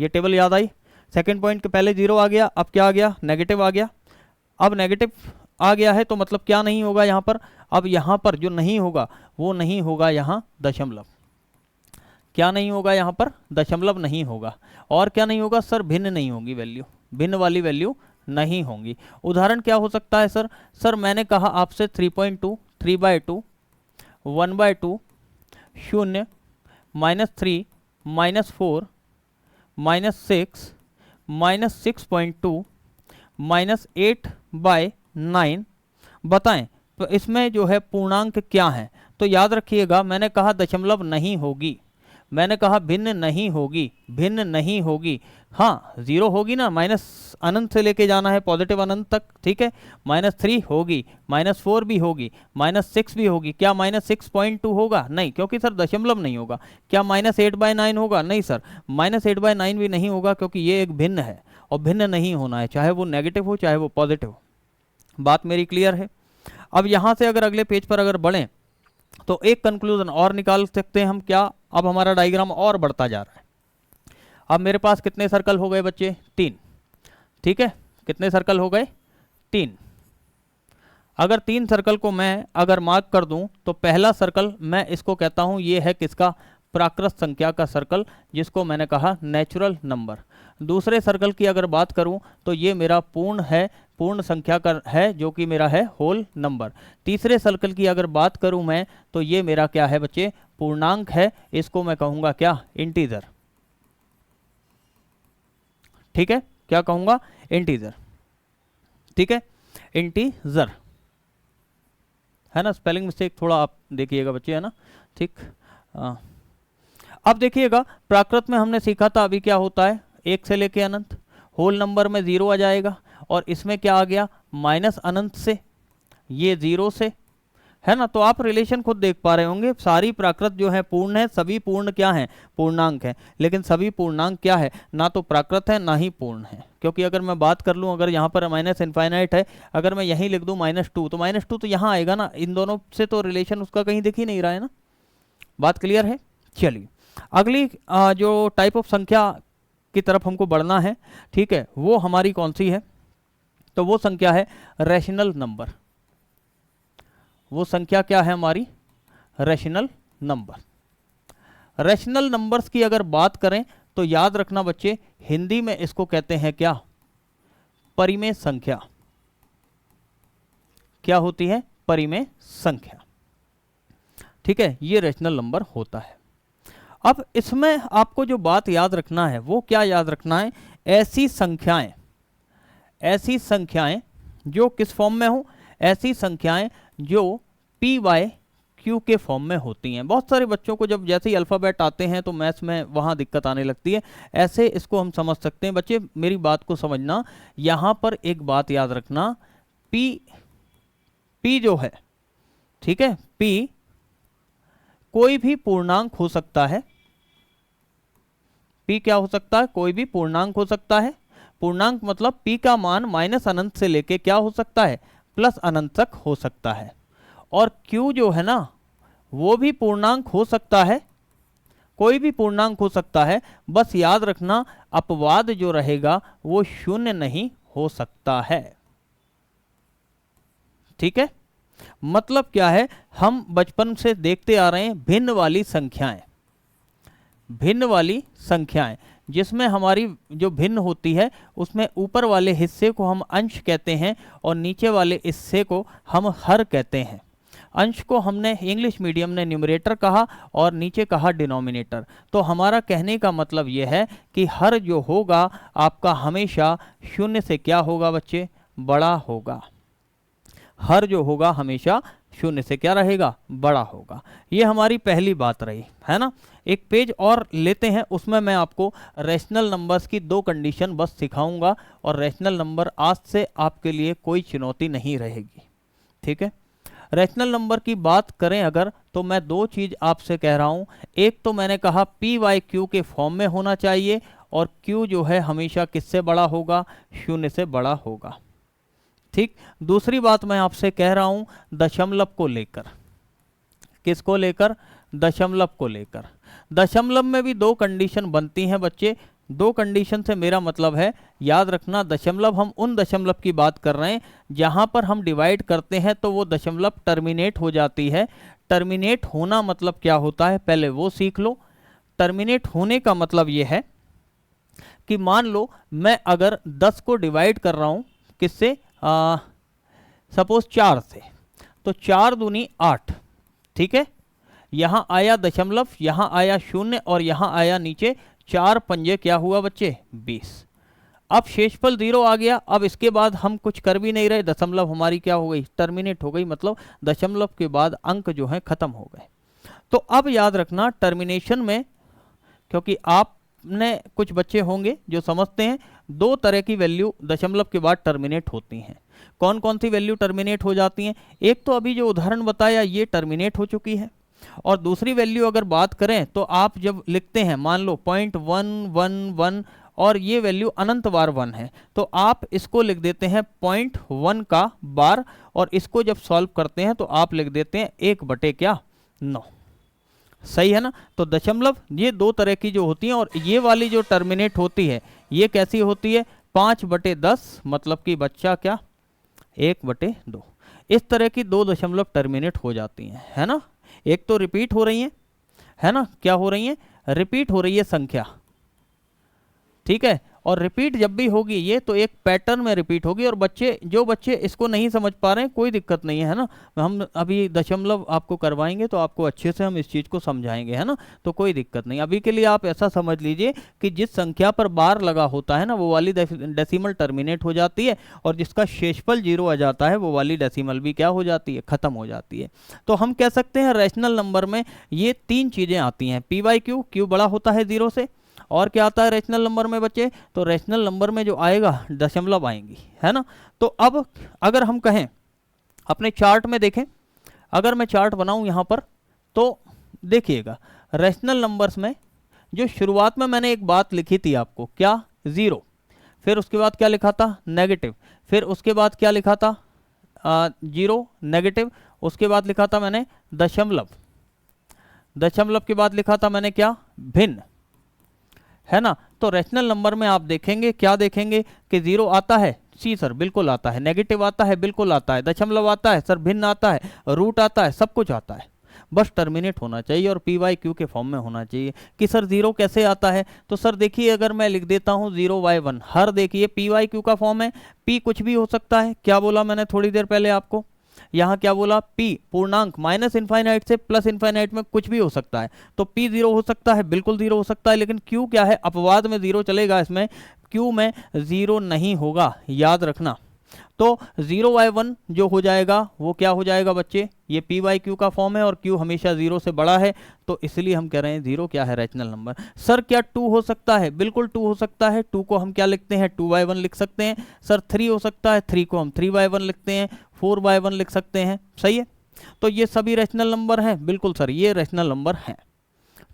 टेबल याद आई। सेकंड पॉइंट के पहले 0 आ गया, अब क्या आ गया, नेगेटिव आ गया। अब नेगेटिव आ गया है तो मतलब क्या नहीं होगा यहाँ पर, अब यहाँ पर जो नहीं होगा वो नहीं होगा यहाँ दशमलव। क्या नहीं होगा यहाँ पर, दशमलव नहीं होगा। और क्या नहीं होगा सर, भिन्न नहीं होगी वैल्यू, भिन्न वाली वैल्यू नहीं होंगी। उदाहरण क्या हो सकता है सर, सर मैंने कहा आपसे 3.2, 3/2, 1/2, 0, -3, -4, -6, -6.2, -8/9। बताएं तो इसमें जो है पूर्णांक क्या है। तो याद रखिएगा मैंने कहा दशमलव नहीं होगी, मैंने कहा भिन्न नहीं होगी, भिन्न नहीं होगी। हाँ 0 होगी ना, माइनस अनंत से लेके जाना है पॉजिटिव अनंत तक। ठीक है, -3 होगी, -4 भी होगी, -6 भी होगी। क्या -6.2 होगा, नहीं, क्योंकि सर दशमलव नहीं होगा। क्या -8/9 होगा, नहीं सर, -8/9 भी नहीं होगा, क्योंकि ये एक भिन्न है और भिन्न नहीं होना है, चाहे वो नेगेटिव हो चाहे वो पॉजिटिव हो। बात मेरी क्लियर है। अब यहाँ से अगर अगले पेज पर अगर बढ़ें तो एक कंक्लूजन और निकाल सकते हैं हम। क्या, अब हमारा डायग्राम और बढ़ता जा रहा है। अब मेरे पास कितने सर्कल हो गए बच्चे, 3। ठीक है, कितने सर्कल हो गए, 3। अगर 3 सर्कल को मैं अगर मार्क कर दूं तो पहला सर्कल मैं इसको कहता हूं, ये है किसका, प्राकृत संख्या का सर्कल, जिसको मैंने कहा नेचुरल नंबर। दूसरे सर्कल की अगर बात करूं तो ये मेरा पूर्ण है, पूर्ण संख्या का है, जो कि मेरा है होल नंबर। तीसरे सर्कल की अगर बात करूं मैं तो ये मेरा क्या है बच्चे, पूर्णांक है, इसको मैं कहूँगा क्या, इंटीजर। ठीक है, क्या कहूँगा, इंटीजर। ठीक है, इंटीजर। है ना, स्पेलिंग मिस्टेक थोड़ा आप देखिएगा बच्चे, है ना, ठीक। अब देखिएगा प्राकृत में हमने सीखा था अभी क्या होता है, 1 से लेके अनंत, होल नंबर में 0 आ जाएगा, और इसमें क्या आ गया माइनस अनंत से, ये 0 से, है ना। तो आप रिलेशन खुद देख पा रहे होंगे, सारी प्राकृत जो है पूर्ण है, सभी पूर्ण क्या है, पूर्णांक है, लेकिन सभी पूर्णांक क्या है, ना तो प्राकृत है ना ही पूर्ण है। क्योंकि अगर मैं बात कर लूँ, अगर यहाँ पर माइनस इनफाइनाइट है, अगर मैं यहीं लिख दूँ -2, तो -2 तो यहाँ आएगा ना, इन दोनों से तो रिलेशन उसका कहीं दिख ही नहीं रहा है ना। बात क्लियर है। चलिए अगली जो टाइप ऑफ संख्या की तरफ हमको बढ़ना है, ठीक है, वो हमारी कौन सी है, तो वो संख्या है रैशनल नंबर। वो संख्या क्या है हमारी, रैशनल नंबर। रैशनल नंबर्स की अगर बात करें तो याद रखना बच्चे, हिंदी में इसको कहते हैं क्या, परिमेय संख्या। क्या होती है, परिमेय संख्या, ठीक है, ये रैशनल नंबर होता है। अब इसमें आपको जो बात याद रखना है वो क्या याद रखना है, ऐसी संख्याएं जो किस फॉर्म में हो, ऐसी संख्याएं जो पी वाई क्यू के फॉर्म में होती हैं। बहुत सारे बच्चों को जब जैसे ही अल्फ़ाबेट आते हैं तो मैथ्स में वहाँ दिक्कत आने लगती है। ऐसे इसको हम समझ सकते हैं बच्चे, मेरी बात को समझना, यहाँ पर एक बात याद रखना, पी जो है, ठीक है, पी कोई भी पूर्णांक हो सकता है। पी क्या हो सकता है, कोई भी पूर्णांक हो सकता है। पूर्णांक मतलब पी का मान माइनस अनंत से लेके क्या हो सकता है, प्लस अनंत तक हो सकता है। और Q जो है ना, वो भी पूर्णांक हो सकता है, कोई भी पूर्णांक हो सकता है। बस याद रखना अपवाद जो रहेगा वो शून्य नहीं हो सकता है, ठीक है। मतलब क्या है, हम बचपन से देखते आ रहे हैं भिन्न वाली संख्याएं, जिसमें हमारी जो भिन्न होती है उसमें ऊपर वाले हिस्से को हम अंश कहते हैं और नीचे वाले हिस्से को हम हर कहते हैं। अंश को हमने इंग्लिश मीडियम ने न्यूमरेटर कहा और नीचे कहा डिनोमिनेटर। तो हमारा कहने का मतलब यह है कि हर जो होगा आपका हमेशा शून्य से क्या होगा बच्चे, बड़ा होगा। हर जो होगा हमेशा शून्य से क्या रहेगा, बड़ा होगा। ये हमारी पहली बात रही, है ना। एक पेज और लेते हैं, उसमें मैं आपको रैशनल नंबर्स की 2 कंडीशन बस सिखाऊंगा, और रैशनल नंबर आज से आपके लिए कोई चुनौती नहीं रहेगी, ठीक है। रैशनल नंबर की बात करें अगर, तो मैं 2 चीज़ आपसे कह रहा हूँ। एक तो मैंने कहा पी वाई क्यू के फॉर्म में होना चाहिए, और क्यू जो है हमेशा किससे बड़ा होगा, शून्य से बड़ा होगा, ठीक। दूसरी बात मैं आपसे कह रहा हूं दशमलव को लेकर। किसको लेकर, दशमलव को लेकर। दशमलव में भी 2 कंडीशन बनती हैं बच्चे। 2 कंडीशन से मेरा मतलब है, याद रखना, दशमलव हम उन दशमलव की बात कर रहे हैं जहां पर हम डिवाइड करते हैं तो वो दशमलव टर्मिनेट हो जाती है। टर्मिनेट होना मतलब क्या होता है, पहले वो सीख लो। टर्मिनेट होने का मतलब ये है कि मान लो मैं अगर 10 को डिवाइड कर रहा हूं किससे, सपोज 4 से, तो 4 दूनी 8, ठीक है। यहाँ आया दशमलव, यहाँ आया शून्य, और यहाँ आया नीचे 4 पंजे क्या हुआ बच्चे, 20। अब शेषफल 0 आ गया। अब इसके बाद हम कुछ कर भी नहीं रहे, दशमलव हमारी क्या हो गई, टर्मिनेट हो गई, मतलब दशमलव के बाद अंक जो है खत्म हो गए। तो अब याद रखना टर्मिनेशन में, क्योंकि आपने कुछ बच्चे होंगे जो समझते हैं 2 तरह की वैल्यू दशमलव के बाद टर्मिनेट होती हैं। कौन कौन सी वैल्यू टर्मिनेट हो जाती हैं, एक तो अभी जो उदाहरण बताया ये टर्मिनेट हो चुकी है, और दूसरी वैल्यू अगर बात करें तो आप जब लिखते हैं मान लो 0.111 और ये वैल्यू अनंत बार 1 है, तो आप इसको लिख देते हैं 0.1 का बार, और इसको जब सॉल्व करते हैं तो आप लिख देते हैं 1/9। सही है ना। तो दशमलव ये 2 तरह की जो होती हैं, और ये वाली जो टर्मिनेट होती है ये कैसी होती है, 5/10, मतलब कि बच्चा क्या, 1/2। इस तरह की 2 दशमलव टर्मिनेट हो जाती हैं, है ना। एक तो रिपीट हो रही है ना, क्या हो रही है, रिपीट हो रही है संख्या, ठीक है। और रिपीट जब भी होगी ये तो एक पैटर्न में रिपीट होगी। और जो बच्चे इसको नहीं समझ पा रहे हैं कोई दिक्कत नहीं है ना, हम अभी दशमलव आपको करवाएंगे तो आपको अच्छे से हम इस चीज़ को समझाएंगे, है ना, तो कोई दिक्कत नहीं। अभी के लिए आप ऐसा समझ लीजिए कि जिस संख्या पर बार लगा होता है ना वो वाली डेसिमल टर्मिनेट हो जाती है, और जिसका शेषफल 0 आ जाता है वो वाली डेसिमल भी क्या हो जाती है, खत्म हो जाती है। तो हम कह सकते हैं रैशनल नंबर में ये 3 चीज़ें आती हैं, पी बाई क्यू, क्यू बड़ा होता है 0 से, और क्या आता है रैशनल नंबर में बच्चे, तो रैशनल नंबर में जो आएगा दशमलव आएंगी, है ना। तो अब अगर हम कहें अपने चार्ट में देखें, अगर मैं चार्ट बनाऊं यहाँ पर तो देखिएगा रैशनल नंबर्स में जो शुरुआत में मैंने एक बात लिखी थी आपको, क्या, 0, फिर उसके बाद क्या लिखा था, नेगेटिव, फिर उसके बाद क्या लिखा था, 0 नेगेटिव, उसके बाद लिखा था मैंने दशमलव, दशमलव के बाद लिखा था मैंने क्या, भिन्न, है ना। तो रैशनल नंबर में आप देखेंगे, क्या देखेंगे कि 0 आता है, सी सर बिल्कुल आता है, नेगेटिव आता है बिल्कुल आता है, दशमलव आता है सर, भिन्न आता है, रूट आता है, सब कुछ आता है, बस टर्मिनेट होना चाहिए और पी वाई क्यू के फॉर्म में होना चाहिए। कि सर 0 कैसे आता है, तो सर देखिए अगर मैं लिख देता हूँ 0y1, हर देखिए पी वाई क्यू का फॉर्म है, पी कुछ भी हो सकता है, क्या बोला मैंने थोड़ी देर पहले आपको, यहाँ क्या बोला, p पूर्णांक माइनस इनफाइनाइट से प्लस इनफाइनाइट में कुछ भी हो सकता है, तो p 0 हो सकता है, बिल्कुल 0 हो सकता है, लेकिन q क्या है, अपवाद में 0 चलेगा, इसमें q में 0 नहीं होगा, याद रखना। तो 0y1 जो हो जाएगा वो क्या हो जाएगा बच्चे, ये पी वाई क्यू का फॉर्म है और q हमेशा 0 से बड़ा है, तो इसलिए हम कह रहे हैं 0 क्या है, रैशनल नंबर। सर क्या 2 हो सकता है, बिल्कुल 2 हो सकता है, 2 को हम क्या लिखते हैं, 2y1 लिख सकते हैं। सर 3 हो सकता है, 3 को हम 3y1 लिखते हैं, 4y1 लिख सकते हैं, सही है। तो ये सभी रैशनल नंबर हैं, बिल्कुल सर ये रैशनल नंबर हैं,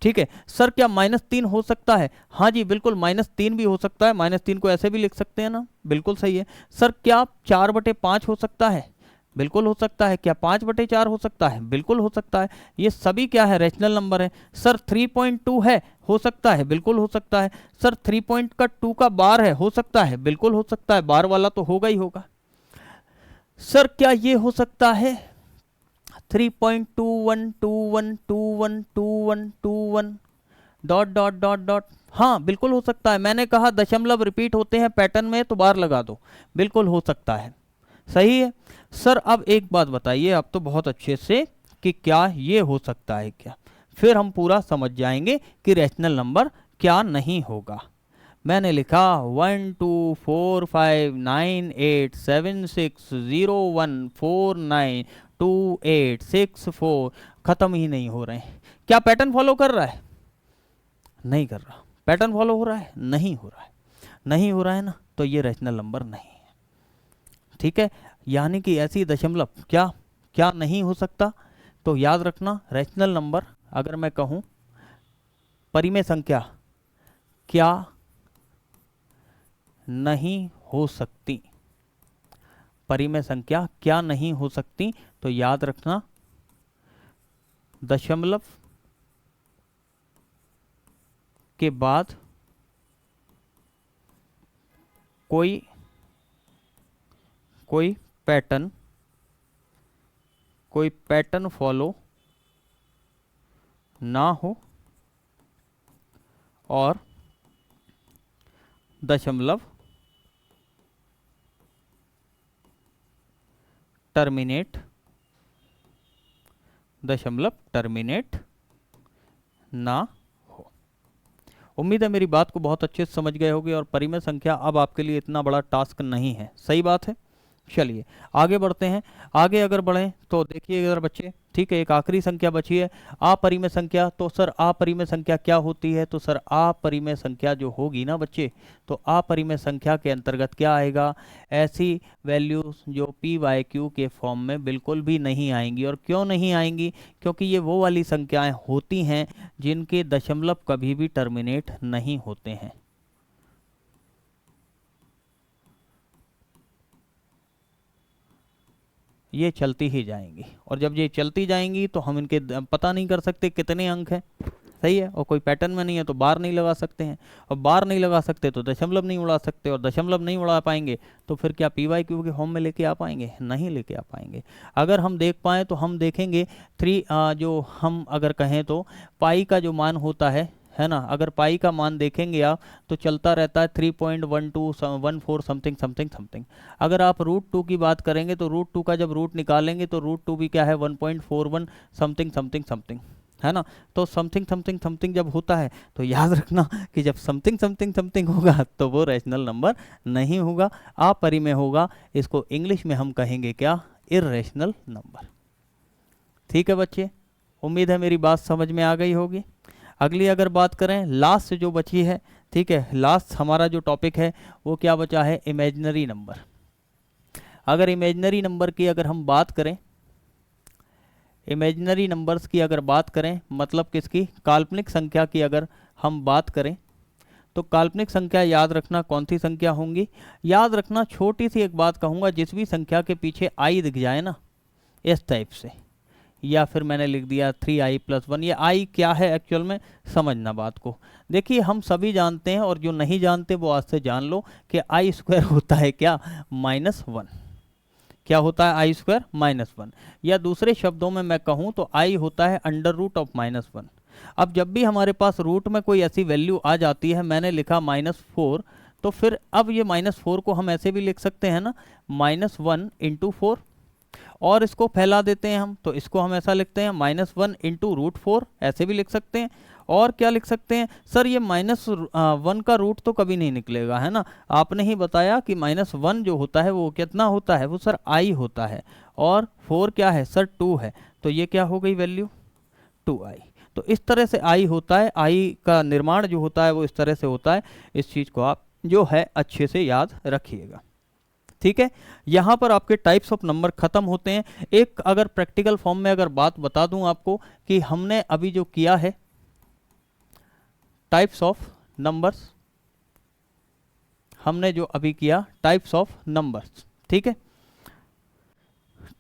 ठीक है। सर क्या -3 हो सकता है, हाँ जी बिल्कुल -3 भी हो सकता है, -3 को ऐसे भी लिख सकते हैं ना, बिल्कुल सही है। सर क्या 4/5 हो सकता है, बिल्कुल हो सकता है। क्या 5/4 हो सकता है, बिल्कुल हो सकता है। ये सभी क्या है, रैशनल नंबर है। सर 3.2 है, हो सकता है, बिल्कुल हो सकता है। सर 3.2 का बार है, हो सकता है, बिल्कुल हो सकता है, बार वाला तो होगा ही होगा। सर क्या ये हो सकता है 3.2121212121 डॉट डॉट डॉट डॉट, हाँ बिल्कुल हो सकता है। मैंने कहा दशमलव रिपीट होते हैं पैटर्न में तो बार लगा दो, बिल्कुल हो सकता है, सही है। सर अब एक बात बताइए आप तो बहुत अच्छे से कि क्या ये हो सकता है क्या, फिर हम पूरा समझ जाएंगे कि रैशनल नंबर क्या नहीं होगा। मैंने लिखा 1 2 4 5 9 8 7 6 0 1 4 9 2 8 6 4, खत्म ही नहीं हो रहे हैं। क्या पैटर्न फॉलो कर रहा है, नहीं कर रहा। पैटर्न फॉलो हो रहा है, नहीं हो रहा है, नहीं हो रहा है ना, तो ये रैशनल नंबर नहीं है, ठीक है। यानी कि ऐसी दशमलव क्या क्या नहीं हो सकता, तो याद रखना रैशनल नंबर अगर मैं कहूँ परिमेय संख्या क्या नहीं हो सकती, परिमेय संख्या क्या नहीं हो सकती, तो याद रखना दशमलव के बाद कोई पैटर्न फॉलो ना हो और दशमलव टर्मिनेट ना हो। उम्मीद है मेरी बात को बहुत अच्छे से समझ गए होंगे और परिमेय संख्या अब आपके लिए इतना बड़ा टास्क नहीं है, सही बात है। चलिए आगे बढ़ते हैं। आगे अगर बढ़ें तो देखिए अगर बच्चे, ठीक है, एक आखिरी संख्या बची है अपरिमेय संख्या। तो सर अपरिमेय संख्या क्या होती है, तो सर अपरिमेय संख्या जो होगी ना बच्चे, तो अपरिमेय संख्या के अंतर्गत क्या आएगा, ऐसी वैल्यूज जो पी वाई क्यू के फॉर्म में बिल्कुल भी नहीं आएंगी। और क्यों नहीं आएंगी, क्योंकि ये वो वाली संख्याएं होती हैं जिनके दशमलव कभी भी टर्मिनेट नहीं होते हैं। ये चलती ही जाएंगी, और जब ये चलती जाएंगी तो हम इनके पता नहीं कर सकते कितने अंक हैं, सही है। और कोई पैटर्न में नहीं है तो बार नहीं लगा सकते हैं, और बार नहीं लगा सकते तो दशमलव नहीं उड़ा सकते, और दशमलव नहीं उड़ा पाएंगे तो फिर क्या पी वाई क्यू के फॉर्म में लेके आ पाएंगे, नहीं लेके आ पाएंगे। अगर हम देख पाएँ तो हम देखेंगे जो हम अगर कहें तो पाई का जो मान होता है है ना, अगर पाई का मान देखेंगे आप तो चलता रहता है 3.1214 समथिंग समथिंग समथिंग। अगर आप √2 की बात करेंगे तो √2 का जब रूट निकालेंगे तो √2 भी क्या है 1.41 समथिंग समथिंग समथिंग, है ना। तो समथिंग समथिंग समथिंग जब होता है तो याद रखना कि जब समथिंग समथिंग समथिंग होगा तो वो रैशनल नंबर नहीं होगा, अपरिमेय होगा। इसको इंग्लिश में हम कहेंगे क्या, इर्रेशनल नंबर। ठीक है बच्चे, उम्मीद है मेरी बात समझ में आ गई होगी। अगली अगर बात करें लास्ट जो बची है, ठीक है, लास्ट हमारा जो टॉपिक है वो क्या बचा है, इमेजिनरी नंबर। अगर इमेजिनरी नंबर की अगर हम बात करें, इमेजिनरी नंबर्स की अगर बात करें मतलब किसकी, काल्पनिक संख्या की अगर हम बात करें तो काल्पनिक संख्या याद रखना कौन सी संख्या होंगी, याद रखना छोटी सी एक बात कहूँगा, जिस भी संख्या के पीछे आई दिख जाए ना इस टाइप से, या फिर मैंने लिख दिया 3i+1, ये आई क्या है एक्चुअल में समझना बात को। देखिए हम सभी जानते हैं और जो नहीं जानते वो आज से जान लो कि i² होता है क्या, -1। क्या होता है i² -1, या दूसरे शब्दों में मैं कहूँ तो i होता है √(-1). अब जब भी हमारे पास रूट में कोई ऐसी वैल्यू आ जाती है, मैंने लिखा -4, तो फिर अब ये -4 को हम ऐसे भी लिख सकते हैं ना, -1 × 4, और इसको फैला देते हैं हम तो इसको हम ऐसा लिखते हैं -1 × √4, ऐसे भी लिख सकते हैं। और क्या लिख सकते हैं, सर ये -1 का रूट तो कभी नहीं निकलेगा, है ना, आपने ही बताया कि -1 जो होता है वो कितना होता है, वो सर i होता है, और 4 क्या है सर 2 है, तो ये क्या हो गई वैल्यू 2i। तो इस तरह से i होता है, i का निर्माण जो होता है वो इस तरह से होता है। इस चीज़ को आप जो है अच्छे से याद रखिएगा। ठीक है, यहाँ पर आपके टाइप्स ऑफ नंबर खत्म होते हैं। एक अगर प्रैक्टिकल फॉर्म में अगर बात बता दूं आपको कि हमने अभी जो किया है टाइप्स ऑफ नंबर्स, हमने जो अभी किया टाइप्स ऑफ नंबर्स, ठीक है,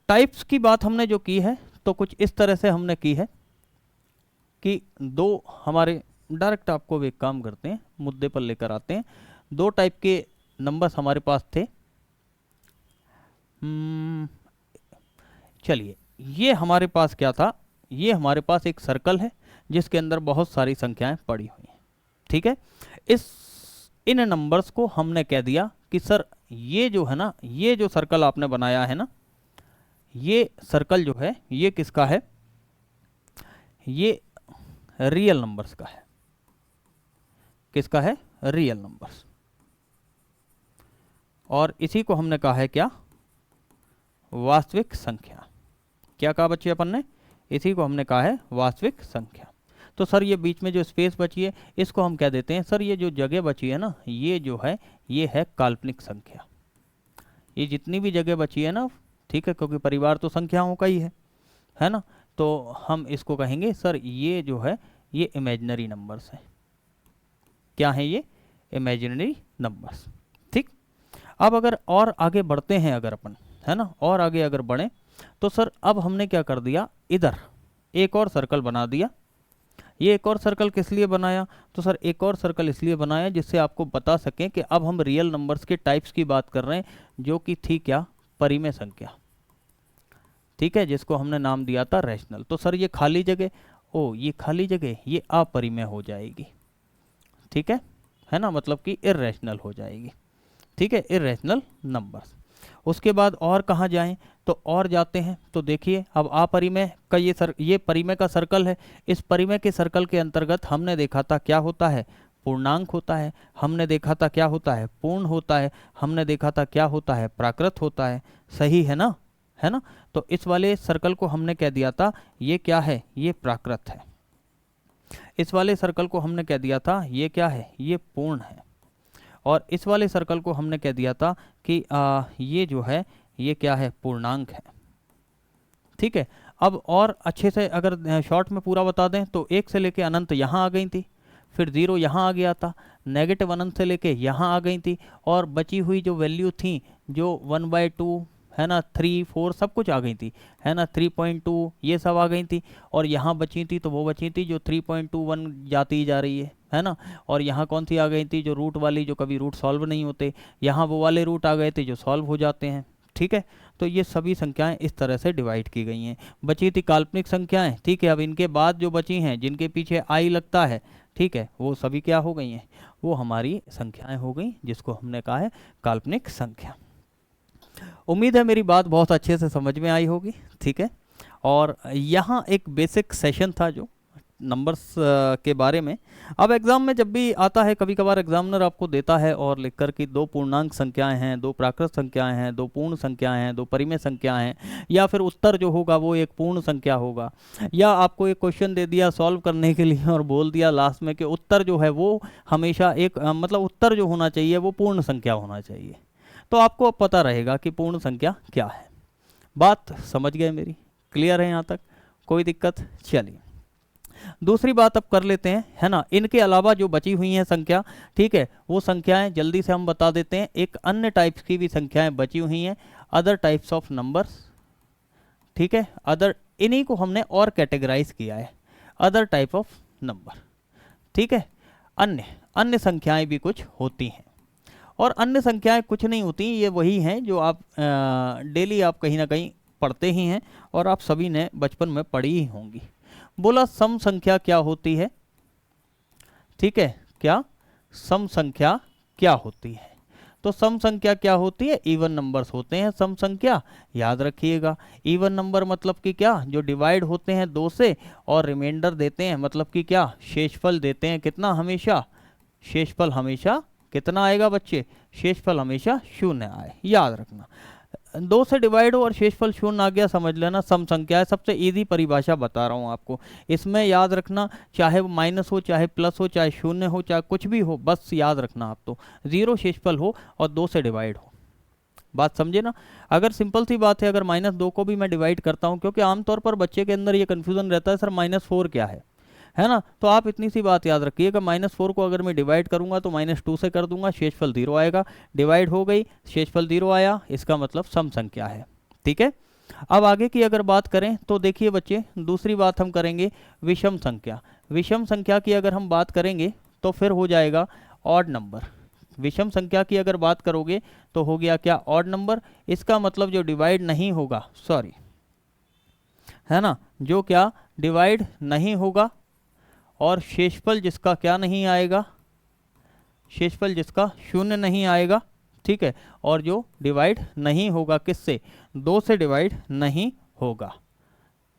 टाइप्स की बात हमने जो की है तो कुछ इस तरह से हमने की है कि दो हमारे, डायरेक्ट आपको एक काम करते हैं मुद्दे पर लेकर आते हैं, दो टाइप के नंबर्स हमारे पास थे। चलिए, ये हमारे पास क्या था, ये हमारे पास एक सर्कल है जिसके अंदर बहुत सारी संख्याएं पड़ी हुई हैं। ठीक है, इन नंबर्स को हमने कह दिया कि सर ये जो है ना, ये जो सर्कल आपने बनाया है ना, ये सर्कल जो है ये किसका है, ये रियल नंबर्स का है। किसका है, रियल नंबर्स। और इसी को हमने कहा है क्या, वास्तविक संख्या। क्या कहा बच्चे अपन ने, इसी को हमने कहा है वास्तविक संख्या। तो सर ये बीच में जो स्पेस बची है इसको हम कह देते हैं, सर ये जो जगह बची है ना, ये जो है ये है काल्पनिक संख्या। ये जितनी भी जगह बची है ना, ठीक है, क्योंकि परिवार तो संख्याओं का ही है ना, तो हम इसको कहेंगे सर ये जो है ये इमेजिनरी नंबर्स है। क्या है ये, इमेजिनरी नंबर्स। ठीक, अब अगर और आगे बढ़ते हैं अगर अपन, है ना, और आगे अगर बढ़ें तो सर अब हमने क्या कर दिया, इधर एक और सर्कल बना दिया। ये एक और सर्कल किस लिए बनाया, तो सर एक और सर्कल इसलिए बनाया जिससे आपको बता सकें कि अब हम रियल नंबर्स के टाइप्स की बात कर रहे हैं, जो कि थी क्या, परिमेय संख्या। ठीक है, जिसको हमने नाम दिया था रैशनल। तो सर ये खाली जगह, ओ ये खाली जगह ये अपरिमेय हो जाएगी। ठीक है ना, मतलब कि इर्रेशनल हो जाएगी। ठीक है, इर्रेशनल नंबर्स। उसके बाद और कहाँ जाएं, तो और जाते हैं तो देखिए अब अपरिमेय का ये परिमेय का सर्कल है। इस परिमेय के सर्कल के अंतर्गत हमने देखा था क्या होता है, पूर्णांक होता है, हमने देखा था क्या होता है, पूर्ण होता है, हमने देखा था क्या होता है, प्राकृत होता है। सही है ना, है ना। तो इस वाले सर्कल को हमने कह दिया था ये क्या है, ये प्राकृत है। इस वाले सर्कल को हमने कह दिया था ये क्या है, ये पूर्ण है। और इस वाले सर्कल को हमने कह दिया था कि ये जो है ये क्या है, पूर्णांक है। ठीक है, अब और अच्छे से अगर शॉर्ट में पूरा बता दें तो 1 से लेके अनंत यहाँ आ गई थी, फिर 0 यहाँ आ गया था, नेगेटिव अनंत से लेके यहाँ आ गई थी, और बची हुई जो वैल्यू थी जो 1/2 है ना, 3, 4 सब कुछ आ गई थी, है ना, 3.2 ये सब आ गई थी। और यहाँ बची थी तो वो बची थी जो 3.21 जाती जा रही है ना। और यहाँ कौन सी आ गई थी, जो रूट वाली, जो कभी रूट सॉल्व नहीं होते, यहाँ वो वाले रूट आ गए थे जो सॉल्व हो जाते हैं। ठीक है। तो ये सभी संख्याएं इस तरह से डिवाइड की गई हैं। बची थी काल्पनिक संख्याएं, ठीक है। अब इनके बाद जो बची हैं जिनके पीछे आई लगता है, ठीक है, वो सभी क्या हो गई हैं, वो हमारी संख्याएं हो गई, जिसको हमने कहा है काल्पनिक संख्या। उम्मीद है मेरी बात बहुत अच्छे से समझ में आई होगी, ठीक है। और यहाँ एक बेसिक सेशन था जो नंबर्स के बारे में। अब एग्ज़ाम में जब भी आता है, कभी कभार एग्जामिनर आपको देता है और लिख कर कि 2 पूर्णांक संख्याएं हैं, 2 प्राकृत संख्याएं हैं, 2 पूर्ण संख्याएं हैं, 2 परिमेय संख्याएं हैं, या फिर उत्तर जो होगा वो एक पूर्ण संख्या होगा, या आपको एक क्वेश्चन दे दिया सॉल्व करने के लिए और बोल दिया लास्ट में कि उत्तर जो है वो हमेशा एक मतलब उत्तर जो होना चाहिए वो पूर्ण संख्या होना चाहिए। तो आपको अब पता रहेगा कि पूर्ण संख्या क्या है। बात समझ गए मेरी? क्लियर है यहाँ तक? कोई दिक्कत? चलिए दूसरी बात अब कर लेते हैं, है ना। इनके अलावा जो बची हुई हैं संख्या, ठीक है, वो संख्याएं जल्दी से हम बता देते हैं। एक अन्य टाइप्स की भी संख्याएं बची हुई हैं, अदर टाइप्स ऑफ नंबर्स, ठीक है। अदर, इन्हीं को हमने और कैटेगराइज किया है, अदर टाइप ऑफ नंबर, ठीक है। अन्य संख्याएं भी कुछ होती हैं, और अन्य संख्याएं कुछ नहीं होती, ये वही हैं जो आप डेली आप कहीं ना कहीं पढ़ते ही हैं और आप सभी ने बचपन में पढ़ी ही होंगी। बोला सम संख्या क्या होती है, ठीक है, क्या सम संख्या क्या होती है? तो सम संख्या क्या होती है? इवन नंबर्स होते हैं सम संख्या, याद रखिएगा। इवन नंबर मतलब कि क्या, जो डिवाइड होते हैं 2 से और रिमाइंडर देते हैं, मतलब कि क्या, शेषफल देते हैं। कितना? हमेशा शेषफल हमेशा कितना आएगा बच्चे? शेषफल हमेशा 0 आए, याद रखना। 2 से डिवाइड हो और शेषफल 0 आ गया, समझ लेना सम संख्या है। सबसे इजी परिभाषा बता रहा हूँ आपको, इसमें याद रखना, चाहे वो माइनस हो, चाहे प्लस हो, चाहे 0 हो, चाहे कुछ भी हो, बस याद रखना आप तो 0 शेषफल हो और 2 से डिवाइड हो। बात समझे ना? अगर सिंपल सी बात है, अगर -2 को भी मैं डिवाइड करता हूँ, क्योंकि आमतौर पर बच्चे के अंदर ये कन्फ्यूजन रहता है सर -4 क्या है ना। तो आप इतनी सी बात याद रखिएगा, -4 को अगर मैं डिवाइड करूंगा तो -2 से कर दूंगा, शेषफल 0 आएगा। डिवाइड हो गई, शेषफल 0 आया, इसका मतलब सम संख्या है, ठीक है। अब आगे की अगर बात करें तो देखिए बच्चे, दूसरी बात हम करेंगे विषम संख्या। विषम संख्या की अगर हम बात करेंगे तो फिर हो जाएगा ऑड नंबर। विषम संख्या की अगर बात करोगे तो हो गया क्या? Odd number. इसका मतलब जो डिवाइड नहीं होगा, सॉरी, है ना, जो क्या डिवाइड नहीं होगा, और शेषफल जिसका क्या नहीं आएगा, शेषफल जिसका 0 नहीं आएगा, ठीक है। और जो डिवाइड नहीं होगा किससे? 2 से डिवाइड नहीं होगा,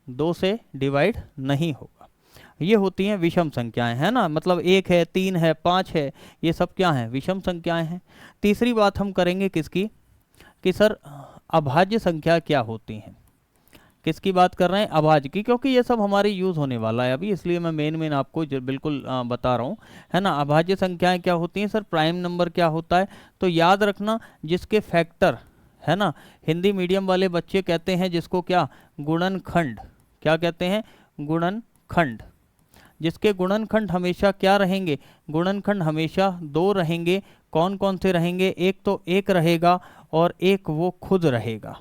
2 से डिवाइड नहीं होगा। ये होती हैं विषम संख्याएं, है ना। मतलब 1 है, 3 है, 5 है, ये सब क्या हैं? विषम संख्याएं हैं। तीसरी बात हम करेंगे किसकी, कि सर अभाज्य संख्या क्या होती हैं। किसकी बात कर रहे हैं? अभाज्य की, क्योंकि ये सब हमारे यूज़ होने वाला है अभी, इसलिए मैं मेन आपको बिल्कुल बता रहा हूँ, है ना। अभाज्य संख्याएं क्या होती हैं सर? प्राइम नंबर क्या होता है? तो याद रखना, जिसके फैक्टर, है ना, हिंदी मीडियम वाले बच्चे कहते हैं जिसको क्या? गुणनखंड। क्या कहते हैं? गुणनखंड। जिसके गुणनखंड हमेशा क्या रहेंगे? गुणनखंड हमेशा 2 रहेंगे। कौन कौन से रहेंगे? एक तो 1 रहेगा और एक वो खुद रहेगा।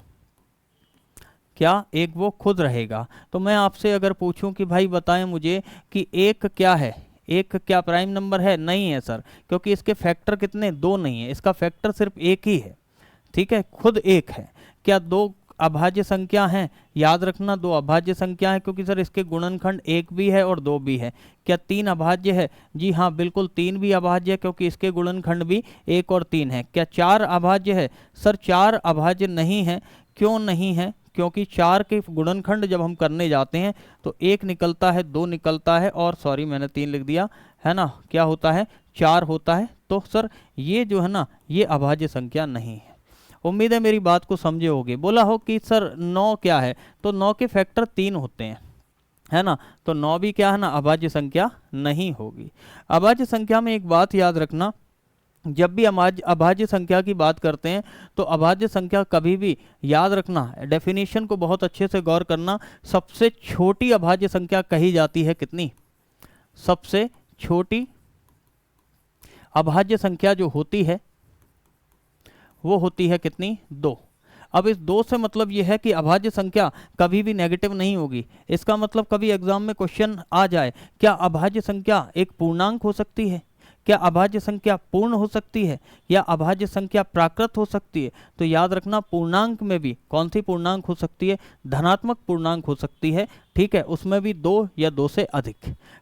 क्या? एक वो खुद रहेगा। तो मैं आपसे अगर पूछूं कि भाई बताएं मुझे कि 1 क्या है? 1 क्या प्राइम नंबर है? नहीं है सर, क्योंकि इसके फैक्टर कितने? 2 नहीं है, इसका फैक्टर सिर्फ 1 ही है, ठीक है, खुद 1 है। क्या 2 अभाज्य संख्या हैं? याद रखना 2 अभाज्य संख्या है, क्योंकि सर इसके गुणनखंड 1 भी है और 2 भी है। क्या 3 अभाज्य है? जी हाँ, बिल्कुल 3 भी अभाज्य है, क्योंकि इसके गुणनखंड भी 1 और 3 है। क्या 4 अभाज्य है? सर 4 अभाज्य नहीं है। क्यों नहीं है? क्योंकि 4 के गुणनखंड जब हम करने जाते हैं तो 1 निकलता है, 2 निकलता है, और सॉरी मैंने 3 लिख दिया, है ना, क्या होता है? 4 होता है। तो सर ये जो है ना, ये अभाज्य संख्या नहीं है। उम्मीद है मेरी बात को समझे होगे। बोला हो कि सर 9 क्या है? तो 9 के फैक्टर 3 होते हैं, है ना, तो 9 भी क्या है ना, अभाज्य संख्या नहीं होगी। अभाज्य संख्या में एक बात याद रखना, जब भी अभाज्य संख्या की बात करते हैं तो अभाज्य संख्या कभी भी याद रखना, डेफिनेशन को बहुत अच्छे से गौर करना, सबसे छोटी अभाज्य संख्या कही जाती है कितनी? सबसे छोटी अभाज्य संख्या जो होती है वो होती है कितनी? 2। अब इस 2 से मतलब ये है कि अभाज्य संख्या कभी भी नेगेटिव नहीं होगी। इसका मतलब कभी एग्जाम में क्वेश्चन आ जाए, क्या अभाज्य संख्या एक पूर्णांक हो सकती है? क्या अभाज्य संख्या पूर्ण हो सकती है या अभाज्य संख्या प्राकृत हो सकती है? तो याद रखना पूर्णांक में भी कौन सी पूर्णांक हो सकती है? धनात्मक पूर्णांक हो सकती है, ठीक है, उसमें भी 2 या 2 से अधिक,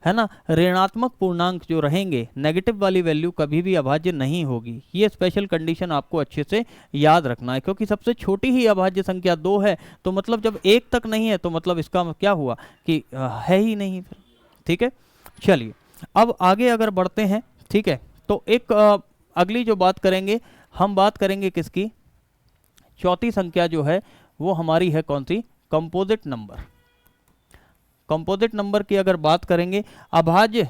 है ना। ऋणात्मक पूर्णांक जो रहेंगे, नेगेटिव वाली वैल्यू कभी भी अभाज्य नहीं होगी। ये स्पेशल कंडीशन आपको अच्छे से याद रखना है, क्योंकि सबसे छोटी ही अभाज्य संख्या 2 है, तो मतलब जब 1 तक नहीं है तो मतलब इसका क्या हुआ कि है ही नहीं फिर, ठीक है। चलिए अब आगे अगर बढ़ते हैं, ठीक है, तो एक अगली जो बात करेंगे, हम बात करेंगे किसकी? चौथी संख्या जो है वो हमारी है कौन सी? Composite number. कंपोजिट नंबर की अगर बात करेंगे, अभाज्य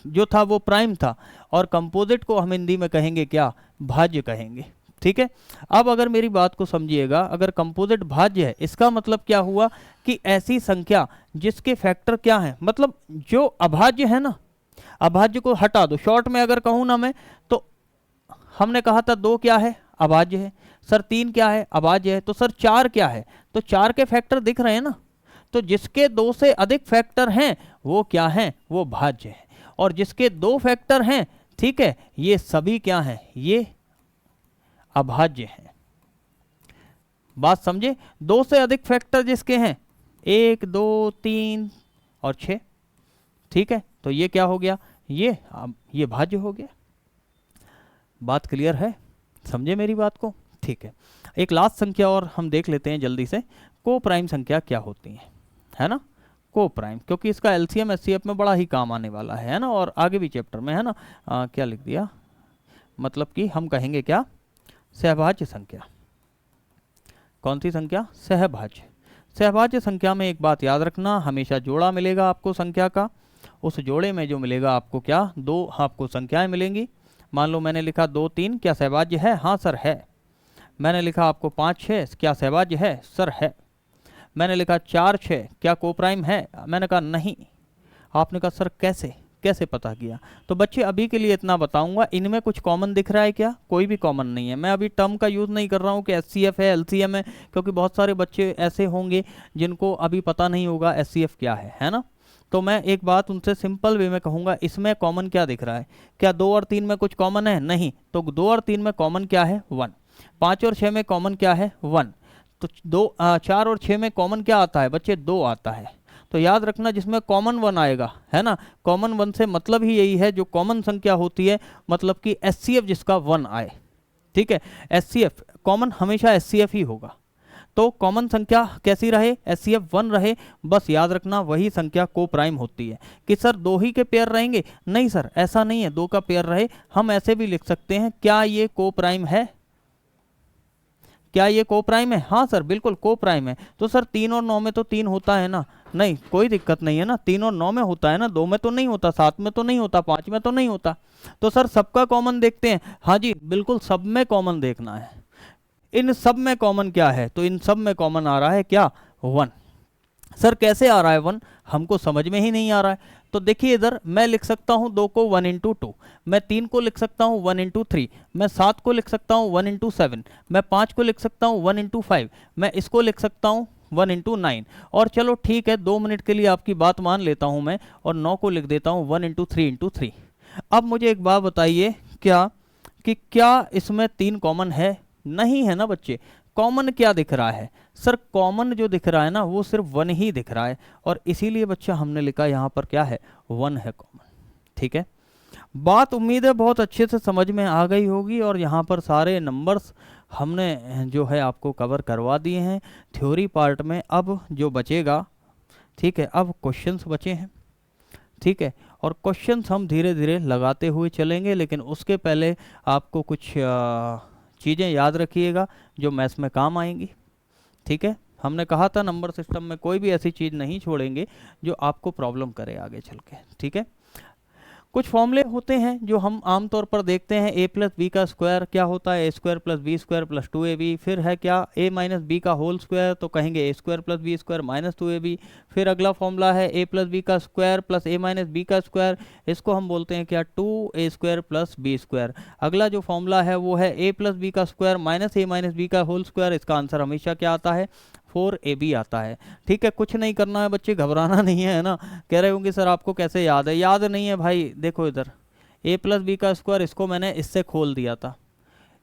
जो था वो प्राइम था, और कंपोजिट को हम हिंदी में कहेंगे क्या? भाज्य कहेंगे, ठीक है। अब अगर मेरी बात को समझिएगा, अगर कंपोजिट भाज्य है, इसका मतलब क्या हुआ कि ऐसी संख्या जिसके फैक्टर क्या है, मतलब जो अभाज्य है ना, अभाज्य को हटा दो, शॉर्ट में अगर कहूँ ना मैं, तो हमने कहा था 2 क्या है? अभाज्य है। सर 3 क्या है? अभाज्य है। तो सर 4 क्या है? तो 4 के फैक्टर दिख रहे हैं ना, तो जिसके 2 से अधिक फैक्टर हैं वो क्या हैं? वो भाज्य है। और जिसके 2 फैक्टर हैं, ठीक है, ये सभी क्या हैं? ये अभाज्य हैं। बात समझे? 2 से अधिक फैक्टर जिसके हैं 1, 2, 3 और 6, ठीक है, तो ये क्या हो गया? ये भाज्य हो गया। बात क्लियर है? समझे मेरी बात को? ठीक है, एक लास्ट संख्या और हम देख लेते हैं जल्दी से। को प्राइम संख्या क्या होती है ना? को प्राइम, क्योंकि इसका एलसीएम एचसीएफ में बड़ा ही काम आने वाला है ना, और आगे भी चैप्टर में, है ना। क्या लिख दिया? मतलब कि हम कहेंगे क्या? सहभाज्य संख्या। कौन सी संख्या? सहभाज्य। सहभाज्य संख्या में एक बात याद रखना, हमेशा जोड़ा मिलेगा आपको संख्या का। उस जोड़े में जो मिलेगा आपको क्या? 2 आपको संख्याएं मिलेंगी। मान लो मैंने लिखा 2, 3, क्या सहभाज्य है? हाँ सर है। मैंने लिखा आपको 5, 6, क्या सहभाज्य है? सर है। मैंने लिखा 4, 6, क्या को प्राइम है? मैंने कहा नहीं। आपने कहा सर कैसे पता किया? तो बच्चे अभी के लिए इतना बताऊंगा, इनमें कुछ कॉमन दिख रहा है क्या? कोई भी कॉमन नहीं है। मैं अभी टर्म का यूज़ नहीं कर रहा हूँ कि एचसीएफ है, एलसीएम है, क्योंकि बहुत सारे बच्चे ऐसे होंगे जिनको अभी पता नहीं होगा एचसीएफ क्या है ना। तो मैं एक बात उनसे सिंपल वे में कहूँगा, इसमें कॉमन क्या दिख रहा है? क्या 2 और 3 में कुछ कॉमन है? नहीं। तो 2 और 3 में कॉमन क्या है? 1। 5 और 6 में कॉमन क्या है? 1। तो 4 और 6 में कॉमन क्या आता है बच्चे? 2 आता है। तो याद रखना, जिसमें कॉमन 1 आएगा, है ना, कॉमन 1 से मतलब ही यही है, जो कॉमन संख्या होती है, मतलब कि एचसीएफ जिसका 1 आए, ठीक है। एचसीएफ कॉमन हमेशा एचसीएफ ही होगा। तो कॉमन संख्या कैसी रहे? एचसीएफ 1 रहे। बस याद रखना वही संख्या को प्राइम होती है। कि सर 2 ही के पेयर रहेंगे? नहीं सर, ऐसा नहीं है 2 का पेयर रहे। हम ऐसे भी लिख सकते हैं, क्या ये को प्राइम है? क्या ये को प्राइम है? हाँ सर बिल्कुल को प्राइम है। तो सर 3 और 9 में तो 3 होता है ना? नहीं, कोई दिक्कत नहीं है ना, 3 और 9 में होता है ना, 2 में तो नहीं होता, 7 में तो नहीं होता, 5 में तो नहीं होता। तो सर सबका कॉमन देखते हैं। हाँ जी बिल्कुल, सब में कॉमन देखना है। इन सब में कॉमन क्या है? तो इन सब में कॉमन आ रहा है क्या? 1। सर कैसे आ रहा है 1? हमको समझ में ही नहीं आ रहा है। तो देखिए इधर मैं लिख सकता हूँ 2 को 1 इंटू 2, मैं 3 को लिख सकता हूँ 1 इंटू 3, मैं 7 को लिख सकता हूँ 1 इंटू 7, मैं 5 को लिख सकता हूँ 1 इंटू 5, मैं इसको लिख सकता हूँ 1 इंटू 9। और चलो ठीक है, 2 मिनट के लिए आपकी बात मान लेता हूँ मैं, और 9 को लिख देता हूँ 1 इंटू 3 इंटू 3। अब मुझे एक बात बताइए, क्या इसमें 3 कॉमन है? नहीं है ना बच्चे। कॉमन क्या दिख रहा है? सर कॉमन जो दिख रहा है ना, वो सिर्फ 1 ही दिख रहा है, और इसीलिए बच्चा हमने लिखा यहाँ पर क्या है? 1 है कॉमन, ठीक है। बात उम्मीद है बहुत अच्छे से समझ में आ गई होगी, और यहाँ पर सारे नंबर्स हमने जो है आपको कवर करवा दिए हैं थ्योरी पार्ट में। अब जो बचेगा, ठीक है, अब क्वेश्चंस बचे हैं, ठीक है, और क्वेश्चंस हम धीरे धीरे लगाते हुए चलेंगे, लेकिन उसके पहले आपको कुछ चीज़ें याद रखिएगा जो मैथ्स में काम आएंगी, ठीक है। हमने कहा था नंबर सिस्टम में कोई भी ऐसी चीज़ नहीं छोड़ेंगे जो आपको प्रॉब्लम करे आगे चल के, ठीक है। कुछ फॉर्मूले होते हैं जो हम आमतौर पर देखते हैं। a प्लस बी का स्क्वायर क्या होता है? A square plus B square plus 2ab। फिर है क्या? a माइनस बी का होल स्क्वायर, तो कहेंगे A square plus B square minus 2ab। फिर अगला फॉर्मूला है a प्लस बी का square plus a minus B का स्क्वायर, इसको हम बोलते हैं क्या? 2a square plus B square. अगला जो फॉर्मूला है वो है a प्लस बी का square minus a minus B का होल स्क्वायर, इसका आंसर हमेशा क्या आता है? 4ab आता है, ठीक है। कुछ नहीं करना है बच्चे, घबराना नहीं है ना। कह रहे होंगे सर आपको कैसे याद है? याद नहीं है भाई, देखो इधर ए प्लस बी का स्क्वायर इसको मैंने इससे खोल दिया था,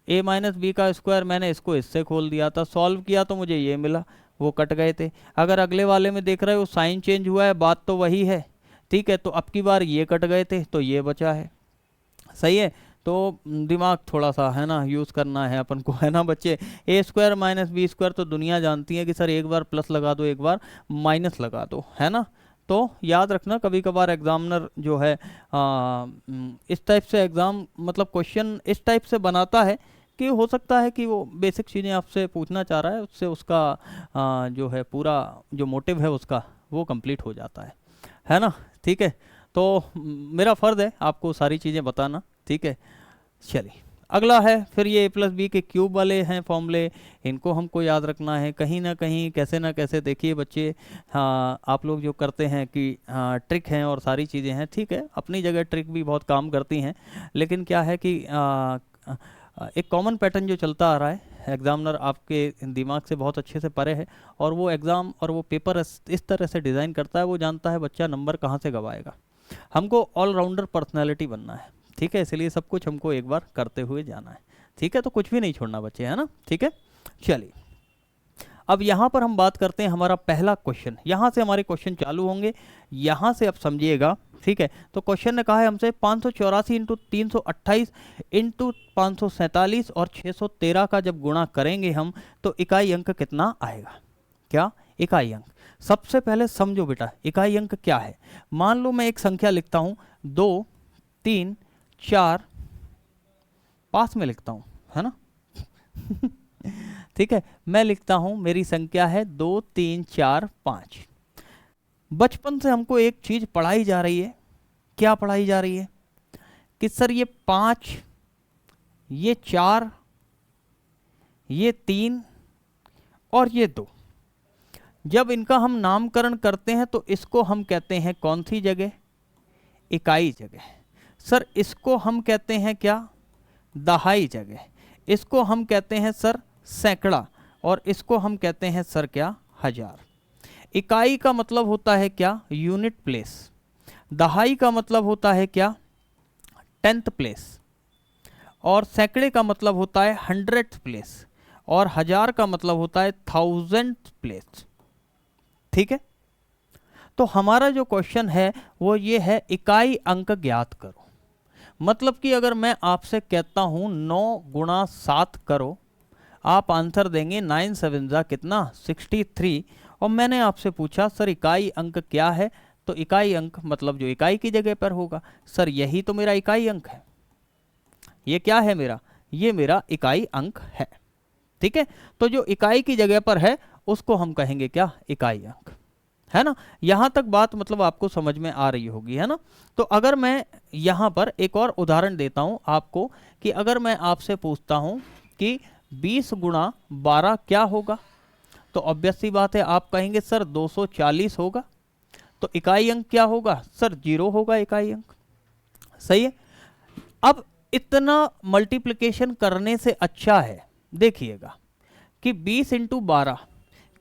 ए माइनस बी का स्क्वायर मैंने इसको इससे खोल दिया था, सॉल्व किया तो मुझे ये मिला, वो कट गए थे। अगर अगले वाले में देख रहे हो साइन चेंज हुआ है, बात तो वही है, ठीक है। तो अब की बार ये कट गए थे तो ये बचा है, सही है। तो दिमाग थोड़ा सा है ना यूज़ करना है अपन को, है ना बच्चे। ए स्क्वायर माइनस बी स्क्वायर तो दुनिया जानती है कि सर एक बार प्लस लगा दो एक बार माइनस लगा दो, है ना। तो याद रखना कभी कभार एग्जामिनर जो है इस टाइप से एग्ज़ाम मतलब क्वेश्चन इस टाइप से बनाता है कि हो सकता है कि वो बेसिक चीज़ें आपसे पूछना चाह रहा है, उससे उसका जो है पूरा जो मोटिव है उसका वो कंप्लीट हो जाता है ना, ठीक है। तो मेरा फ़र्ज़ है आपको सारी चीज़ें बताना, ठीक है। चलिए अगला है फिर ये ए प्लस बी के क्यूब वाले हैं फॉर्मूले, इनको हमको याद रखना है कहीं ना कहीं कैसे ना कैसे। देखिए बच्चे, हाँ आप लोग जो करते हैं कि हाँ ट्रिक हैं और सारी चीज़ें हैं, ठीक है, अपनी जगह ट्रिक भी बहुत काम करती हैं, लेकिन क्या है कि एक कॉमन पैटर्न जो चलता आ रहा है, एग्जामिनर आपके दिमाग से बहुत अच्छे से परे है और वो एग्ज़ाम और वो पेपर इस तरह से डिज़ाइन करता है, वो जानता है बच्चा नंबर कहाँ से गवाएगा। हमको ऑलराउंडर पर्सनैलिटी बनना है, ठीक है, इसलिए सब कुछ हमको एक बार करते हुए जाना है, ठीक है। तो कुछ भी नहीं छोड़ना बच्चे, है ना, ठीक है। चलिए अब यहाँ पर हम बात करते हैं हमारा पहला क्वेश्चन, यहाँ से हमारे क्वेश्चन चालू होंगे, यहाँ से आप समझिएगा, ठीक है। तो क्वेश्चन ने कहा है हमसे 584 इंटू 328 इंटू 547 और 613 का जब गुणा करेंगे हम तो इकाई अंक कितना आएगा। क्या इकाई अंक, सबसे पहले समझो बेटा इकाई अंक क्या है। मान लो मैं एक संख्या लिखता हूँ 2 3 4, पास में लिखता हूँ, है ना ठीक है, मैं लिखता हूं मेरी संख्या है 2 3 4 5। बचपन से हमको एक चीज पढ़ाई जा रही है, क्या पढ़ाई जा रही है कि सर ये 5, ये 4, ये 3 और ये 2, जब इनका हम नामकरण करते हैं तो इसको हम कहते हैं कौन सी जगह, इकाई जगह। सर इसको हम कहते हैं क्या, दहाई जगह। इसको हम कहते हैं सर सैकड़ा, और इसको हम कहते हैं सर क्या, हजार। इकाई का मतलब होता है क्या, यूनिट प्लेस। दहाई का मतलब होता है क्या, 10th प्लेस। और सैकड़े का मतलब होता है 100th प्लेस। और हजार का मतलब होता है 1000th प्लेस, ठीक है। तो हमारा जो क्वेश्चन है वो ये है इकाई अंक ज्ञात करो। मतलब कि अगर मैं आपसे कहता हूं 9 गुणा 7 करो, आप आंसर देंगे 9 7 जा कितना 63। और मैंने आपसे पूछा सर इकाई अंक क्या है, तो इकाई अंक मतलब जो इकाई की जगह पर होगा। सर यही तो मेरा इकाई अंक है, ये क्या है मेरा, ये मेरा इकाई अंक है, ठीक है। तो जो इकाई की जगह पर है उसको हम कहेंगे क्या, इकाई अंक, है ना। यहां तक बात मतलब आपको समझ में आ रही होगी, है ना। तो अगर मैं यहां पर एक और उदाहरण देता हूं आपको कि अगर मैं आपसे पूछता हूं कि 20 गुणा 12 क्या होगा, तो ऑब्वियस सी बात है आप कहेंगे सर 240 होगा। तो इकाई अंक क्या होगा, सर 0 होगा इकाई अंक, सही है। अब इतना मल्टीप्लिकेशन करने से अच्छा है, देखिएगा कि 20 इंटू 12,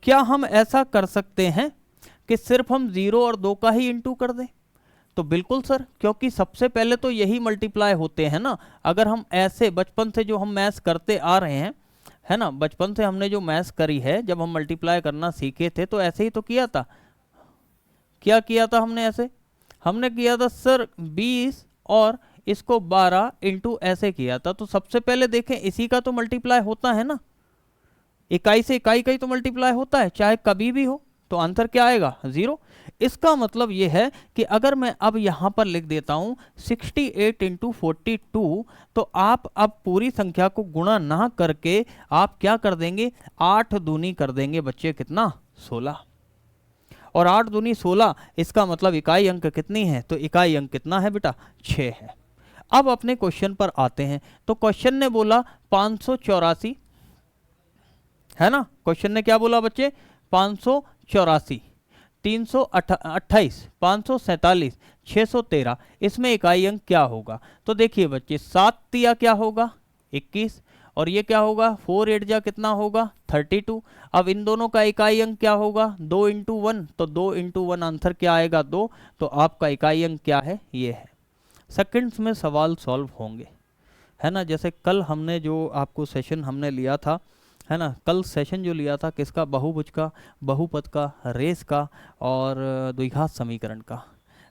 क्या हम ऐसा कर सकते हैं कि सिर्फ हम 0 और 2 का ही इंटू कर दें। तो बिल्कुल सर, क्योंकि सबसे पहले तो यही मल्टीप्लाई होते हैं ना। अगर हम ऐसे बचपन से जो हम मैथ्स करते आ रहे हैं, है ना, बचपन से हमने जो मैथ्स करी है, जब हम मल्टीप्लाई करना सीखे थे तो ऐसे ही तो किया था। क्या किया था हमने, ऐसे हमने किया था सर 20 और इसको 12 इंटू ऐसे किया था। तो सबसे पहले देखें इसी का तो मल्टीप्लाई होता है ना, इकाई से इकाई का ही तो मल्टीप्लाई होता है, चाहे कभी भी हो। तो आंसर क्या आएगा, 0। इसका मतलब ये है कि अगर मैं अब यहाँ पर लिख देता हूँ 68 इंटू 42, तो आप अब पूरी संख्या को गुणा ना करके आप क्या कर देंगे, 8 दूनी कर देंगे बच्चे, कितना 16। और 8 दूनी 16, इसका मतलब इकाई अंक कितनी है, तो इकाई अंक कितना है बेटा, 6 है। अब अपने क्वेश्चन पर आते हैं। तो क्वेश्चन ने बोला 584, है ना, क्वेश्चन ने क्या बोला बच्चे, 584, 328, 547, 613, इसमें इकाई अंक क्या होगा। तो देखिए बच्चे 7 तिया क्या होगा 21, और ये क्या होगा 4 8 जा कितना होगा 32। अब इन दोनों का इकाई अंक क्या होगा, 2 इंटू 1, तो 2 इंटू 1 आंसर क्या आएगा 2। तो आपका इकाई अंक क्या है, ये है। सेकंड्स में सवाल सॉल्व होंगे, है ना। जैसे कल हमने जो आपको सेशन हमने लिया था, है ना, कल सेशन जो लिया था किसका, बहुभुज का, बहुपद का, रेस का और द्विघात समीकरण का,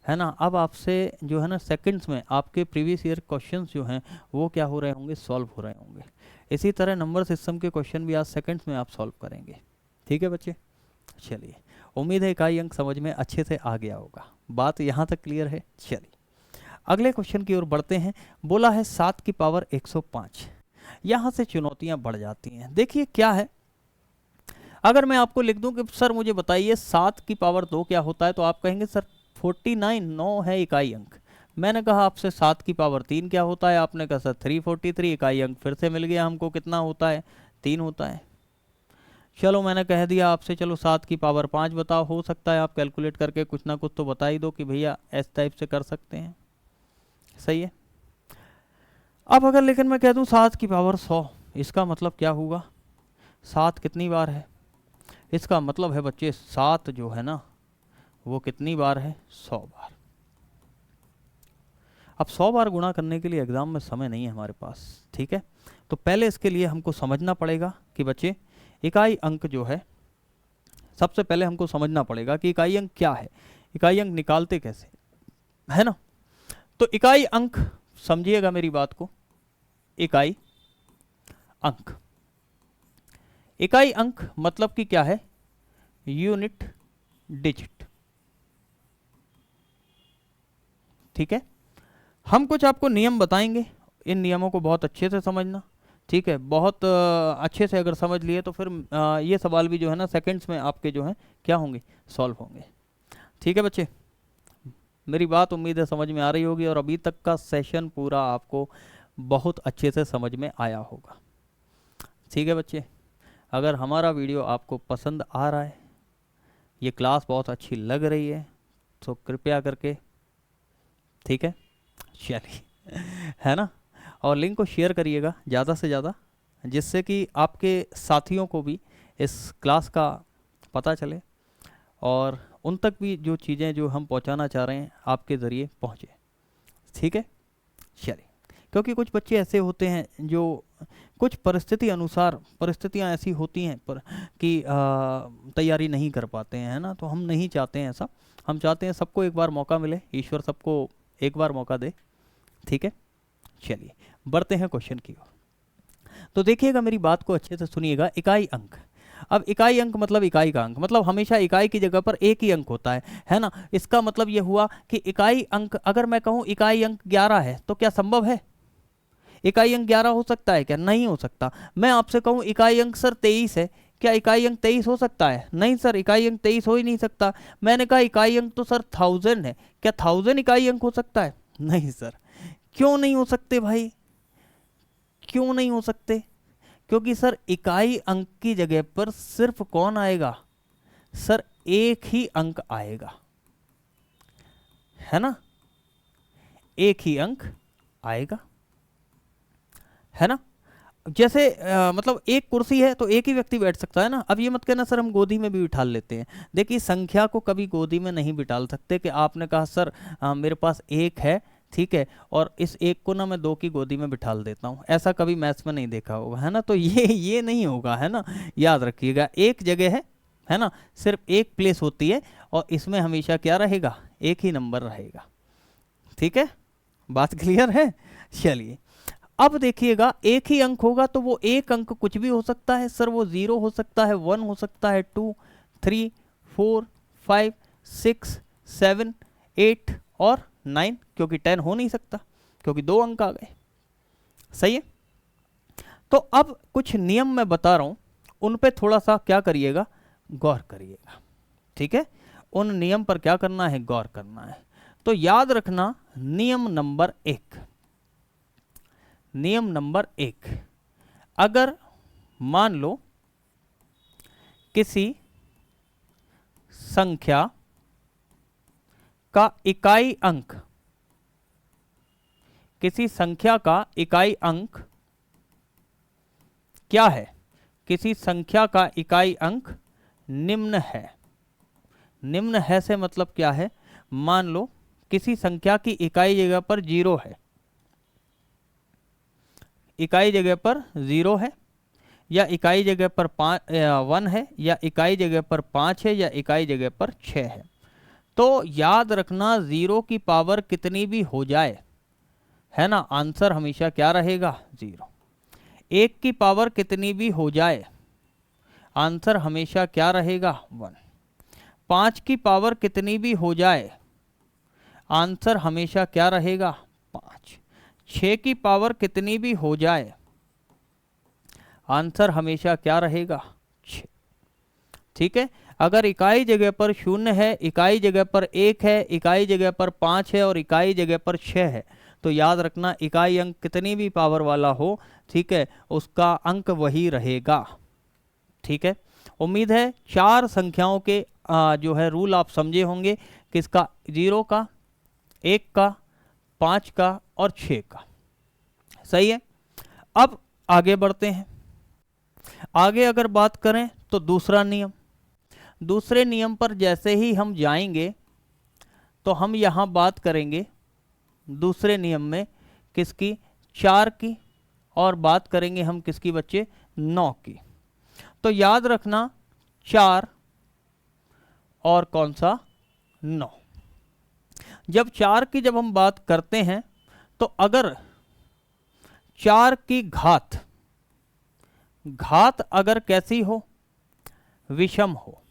है ना। अब आपसे जो है ना सेकंड्स में आपके प्रीवियस ईयर क्वेश्चंस जो हैं वो क्या हो रहे होंगे, सॉल्व हो रहे होंगे। इसी तरह नंबर सिस्टम के क्वेश्चन भी आज सेकंड्स में आप सॉल्व करेंगे। ठीक है बच्चे, चलिए, उम्मीद है इकाई अंक समझ में अच्छे से आ गया होगा। बात यहाँ तक क्लियर है। चलिए अगले क्वेश्चन की ओर बढ़ते हैं। बोला है 7 की पावर 105। यहाँ से चुनौतियाँ बढ़ जाती हैं। देखिए क्या है, अगर मैं आपको लिख दूं कि सर मुझे बताइए 7 की पावर 2 क्या होता है, तो आप कहेंगे सर 49, 9 है इकाई अंक। मैंने कहा आपसे 7 की पावर 3 क्या होता है, आपने कहा सर 343 इकाई अंक फिर से मिल गया हमको, कितना होता है, 3 होता है। चलो मैंने कह दिया आपसे, चलो 7 की पावर 5 बताओ। हो सकता है आप कैलकुलेट करके कुछ ना कुछ तो बता ही दो कि भैया इस टाइप से कर सकते हैं, सही है। अब अगर लेकिन मैं कह दूं 7 की पावर 100, इसका मतलब क्या हुआ, 7 कितनी बार है, इसका मतलब है बच्चे 7 जो है ना वो कितनी बार है, 100 बार। अब 100 बार गुणा करने के लिए एग्जाम में समय नहीं है हमारे पास, ठीक है। तो पहले इसके लिए हमको समझना पड़ेगा कि बच्चे इकाई अंक जो है, सबसे पहले हमको समझना पड़ेगा कि इकाई अंक क्या है, इकाई अंक निकालते कैसे, है ना। तो इकाई अंक समझिएगा मेरी बात को, इकाई अंक, इकाई अंक मतलब कि क्या है, यूनिट डिजिट, ठीक है। हम कुछ आपको नियम बताएंगे, इन नियमों को बहुत अच्छे से समझना, ठीक है। बहुत अच्छे से अगर समझ लिए तो फिर ये सवाल भी जो है ना सेकंड्स में आपके जो हैं क्या होंगे, सॉल्व होंगे। ठीक है बच्चे, मेरी बात उम्मीद है समझ में आ रही होगी और अभी तक का सेशन पूरा आपको बहुत अच्छे से समझ में आया होगा। ठीक है बच्चे, अगर हमारा वीडियो आपको पसंद आ रहा है, ये क्लास बहुत अच्छी लग रही है, तो कृपया करके, ठीक है, चलिए, है ना, और लिंक को शेयर करिएगा ज़्यादा से ज़्यादा, जिससे कि आपके साथियों को भी इस क्लास का पता चले और उन तक भी जो चीज़ें जो हम पहुंचाना चाह रहे हैं आपके ज़रिए पहुंचे। ठीक है, चलिए, क्योंकि कुछ बच्चे ऐसे होते हैं जो कुछ परिस्थिति अनुसार, परिस्थितियां ऐसी होती हैं पर कि तैयारी नहीं कर पाते हैं, है ना। तो हम नहीं चाहते हैं ऐसा, हम चाहते हैं सबको एक बार मौका मिले, ईश्वर सबको एक बार मौका दे। ठीक है, चलिए बढ़ते हैं क्वेश्चन की ओर। तो देखिएगा मेरी बात को अच्छे से सुनिएगा, इकाई अंक। अब इकाई अंक मतलब इकाई का अंक, मतलब हमेशा इकाई की जगह पर एक ही अंक होता है ना। इसका मतलब यह हुआ कि इकाई अंक, अगर मैं कहूँ इकाई अंक 11 है तो क्या संभव है, इकाई अंक 11 हो सकता है क्या, नहीं हो सकता। मैं आपसे कहूँ इकाई अंक सर 23 है, क्या इकाई अंक 23 हो सकता है, नहीं सर, इकाई अंक 23 हो ही नहीं सकता। मैंने कहा इकाई अंक तो सर 1000 है, क्या 1000 इकाई अंक हो सकता है, नहीं सर। क्यों नहीं हो सकते भाई, क्यों नहीं हो सकते, क्योंकि सर इकाई अंक की जगह पर सिर्फ कौन आएगा, सर एक ही अंक आएगा, है ना, एक ही अंक आएगा, है ना। जैसे मतलब एक कुर्सी है तो एक ही व्यक्ति बैठ सकता है ना। अब ये मत कहना सर हम गोदी में भी बिठा लेते हैं, देखिए संख्या को कभी गोदी में नहीं बिठाल सकते कि आपने कहा सर मेरे पास एक है, ठीक है, और इस एक को ना मैं 2 की गोदी में बिठाल देता हूँ, ऐसा कभी मैथ्स में नहीं देखा होगा, है ना। तो ये नहीं होगा, है ना, याद रखिएगा, एक जगह है ना, सिर्फ एक प्लेस होती है और इसमें हमेशा क्या रहेगा, एक ही नंबर रहेगा। ठीक है, बात क्लियर है। चलिए अब देखिएगा, एक ही अंक होगा तो वो एक अंक कुछ भी हो सकता है सर, वो 0 हो सकता है, 1 हो सकता है, 2, 3, 4, 5, 6, 7, 8 और 9, क्योंकि 10 हो नहीं सकता क्योंकि 2 अंक आ गए, सही है। तो अब कुछ नियम मैं बता रहा हूं, उन पे थोड़ा सा क्या करिएगा, गौर करिएगा, ठीक है। उन नियम पर क्या करना है, गौर करना है। तो याद रखना नियम नंबर 1, नियम नंबर 1, अगर मान लो किसी संख्या का इकाई अंक, किसी संख्या का इकाई अंक क्या है, किसी संख्या का इकाई अंक निम्न है, निम्न है से मतलब क्या है, मान लो किसी संख्या की इकाई जगह पर 0 है, इकाई जगह पर 0 है, या इकाई जगह पर 1 है, या इकाई जगह पर 5 है, या इकाई जगह पर 6 है, तो याद रखना 0 की पावर कितनी भी हो जाए, है ना, आंसर हमेशा क्या रहेगा 0। 1 की पावर कितनी भी हो जाए, आंसर हमेशा क्या रहेगा 1। 5 की पावर कितनी भी हो जाए, आंसर हमेशा क्या रहेगा 5। 6 की पावर कितनी भी हो जाए, आंसर हमेशा क्या रहेगा 6। ठीक है, अगर इकाई जगह पर 0 है, इकाई जगह पर 1 है, इकाई जगह पर 5 है और इकाई जगह पर 6 है, तो याद रखना इकाई अंक कितनी भी पावर वाला हो, ठीक है, उसका अंक वही रहेगा। ठीक है, उम्मीद है 4 संख्याओं के जो है रूल आप समझे होंगे, किसका, 0 का, 1 का, 5 का और 6 का। सही है, अब आगे बढ़ते हैं। आगे अगर बात करें तो दूसरा नियम, दूसरे नियम पर जैसे ही हम जाएंगे तो हम यहाँ बात करेंगे दूसरे नियम में किसकी, 4 की, और बात करेंगे हम किसकी बच्चे, 9 की। तो याद रखना 4 और कौन सा 9। जब 4 की जब हम बात करते हैं तो अगर 4 की घात अगर कैसी हो, विषम हो,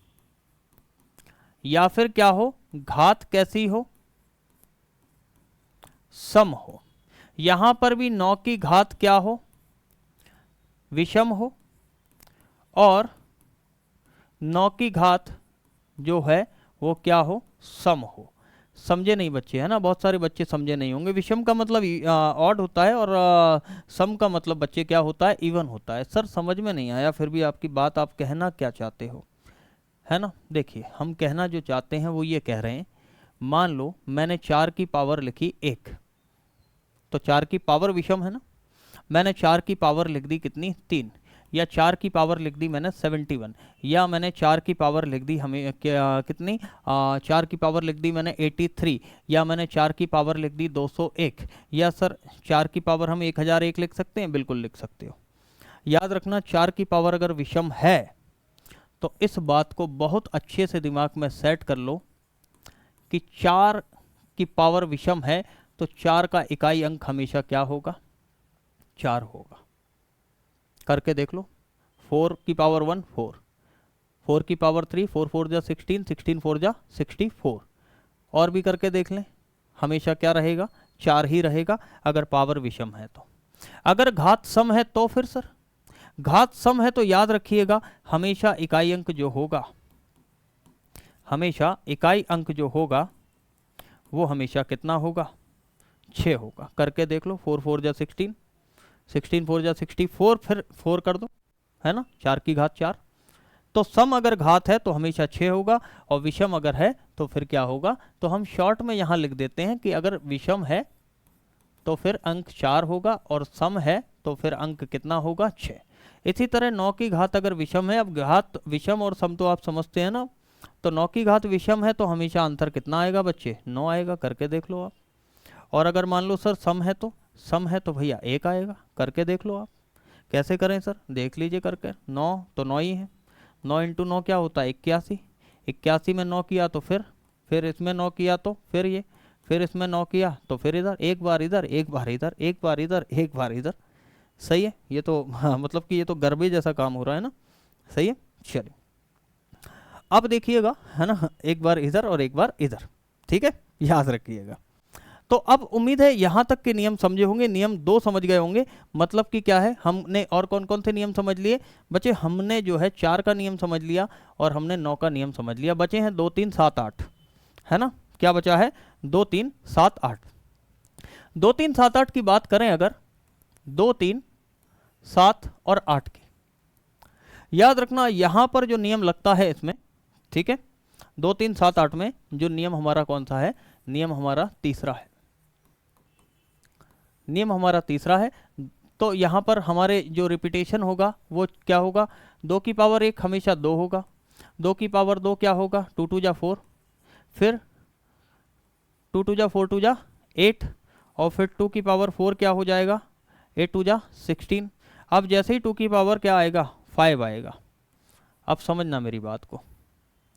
या फिर क्या हो, घात कैसी हो, सम हो। यहां पर भी 9 की घात क्या हो, विषम हो, और 9 की घात जो है वो क्या हो, सम हो। समझे नहीं बच्चे, है ना, बहुत सारे बच्चे समझे नहीं होंगे। विषम का मतलब ऑड होता है और सम का मतलब बच्चे क्या होता है, इवन होता है। सर समझ में नहीं आया, फिर भी आपकी बात आप कहना क्या चाहते हो, है ना। देखिए हम कहना जो चाहते हैं वो ये कह रहे हैं, मान लो मैंने 4 की पावर लिखी 1, तो 4 की पावर विषम है ना, मैंने 4 की पावर लिख दी कितनी 3, या 4 की पावर लिख दी मैंने 71, या मैंने 4 की पावर लिख दी हमें कितनी 4 की पावर लिख दी मैंने 83, या मैंने 4 की पावर लिख दी 201, या सर 4 की पावर हम 1001 लिख सकते हैं, बिल्कुल लिख सकते हो। याद रखना 4 की पावर अगर विषम है तो इस बात को बहुत अच्छे से दिमाग में सेट कर लो कि 4 की पावर विषम है तो 4 का इकाई अंक हमेशा क्या होगा, 4 होगा। करके देख लो, 4 की पावर 1 4, 4 की पावर 3 4 4 जा 16, 16 4 जा 64, और भी करके देख लें, हमेशा क्या रहेगा 4 ही रहेगा अगर पावर विषम है तो। अगर घात सम है तो फिर सर, घात सम है तो याद रखिएगा हमेशा इकाई अंक जो होगा, हमेशा इकाई अंक जो होगा वो हमेशा कितना होगा, 6 होगा। करके देख लो, 4 4 जा 16, 16 4 जा 64, फिर 4 कर दो, है ना, 4 की घात 4। तो सम अगर घात है तो हमेशा 6 होगा, और विषम अगर है तो फिर क्या होगा। तो हम शॉर्ट में यहाँ लिख देते हैं कि अगर विषम है तो फिर अंक 4 होगा, और सम है तो फिर अंक कितना होगा 6। इसी तरह 9 की घात अगर विषम है, अब घात विषम और सम तो आप समझते हैं ना, तो 9 की घात विषम है तो हमेशा आंसर कितना आएगा बच्चे, 9 आएगा। करके देख लो आप। और अगर मान लो सर सम है तो भैया 1 आएगा। करके देख लो आप। कैसे करें सर, देख लीजिए करके, 9 तो 9 ही है, 9 इंटू 9 क्या होता है 81, 81 में 9 किया तो फिर इसमें 9 किया तो फिर ये, फिर इसमें 9 किया तो फिर इधर, एक बार इधर, एक बार इधर, एक बार इधर, एक बार इधर। सही है, ये तो हाँ, मतलब कि ये तो गरबे जैसा काम हो रहा है ना। सही है, चलिए अब देखिएगा, है ना, एक बार इधर और एक बार इधर, ठीक है, याद रखिएगा। तो अब उम्मीद है यहाँ तक के नियम समझे होंगे, नियम 2 समझ गए होंगे। मतलब कि क्या है, हमने और कौन कौन से नियम समझ लिए बच्चे, हमने जो है 4 का नियम समझ लिया और हमने 9 का नियम समझ लिया। बचे हैं 2 3 7 8, है ना, क्या बचा है 2 3 7 8। 2 3 7 8 की बात करें अगर, 2 3 7 और 8 की, याद रखना यहाँ पर जो नियम लगता है इसमें, ठीक है, 2 3 7 8 में जो नियम हमारा कौन सा है, नियम हमारा तीसरा है, नियम हमारा तीसरा है। तो यहाँ पर हमारे जो रिपीटेशन होगा वो क्या होगा, 2 की पावर 1 हमेशा 2 होगा, 2 की पावर 2 क्या होगा, 2 2 जा 4, फिर 2 टू जा 4 टू जा 8 और फिर 2 की पावर 4 क्या हो जाएगा 8 टू जा 16। अब जैसे ही 2 की पावर क्या आएगा 5 आएगा। अब समझना मेरी बात को,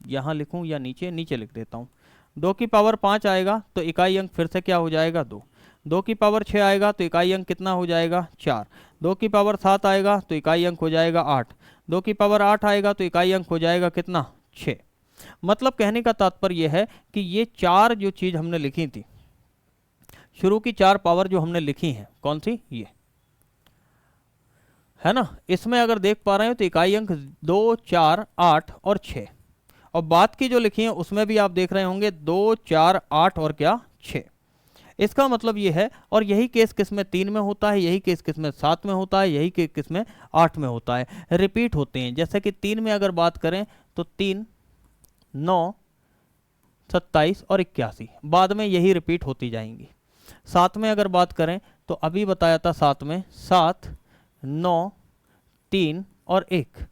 यहाँ लिखूँ या नीचे, नीचे लिख देता हूँ। 2 की पावर 5 आएगा तो इकाई अंक फिर से क्या हो जाएगा 2। 2 की पावर 6 आएगा तो इकाई अंक कितना हो जाएगा 4। 2 की पावर 7 आएगा तो इकाई अंक हो जाएगा 8। 2 की पावर 8 आएगा तो इकाई अंक हो जाएगा कितना 6। मतलब कहने का तात्पर्य यह है कि ये 4 जो चीज़ हमने लिखी थी, शुरू की 4 पावर जो हमने लिखी हैं, कौन सी, ये है ना, इसमें अगर देख पा रहे हो तो इकाई अंक 2, 4, 8 और 6, और बाद की जो लिखी है उसमें भी आप देख रहे होंगे 2, 4, 8 और क्या 6। इसका मतलब ये है, और यही केस किस में 3 में होता है, यही केस किस में 7 में होता है, यही केस किस में 8 में होता है, रिपीट होते हैं। जैसे कि 3 में अगर बात करें तो 3, 9, 27 और 81, बाद में यही रिपीट होती जाएंगी। 7 में अगर बात करें तो अभी बताया था 7 में 7, 9, 3 और 1,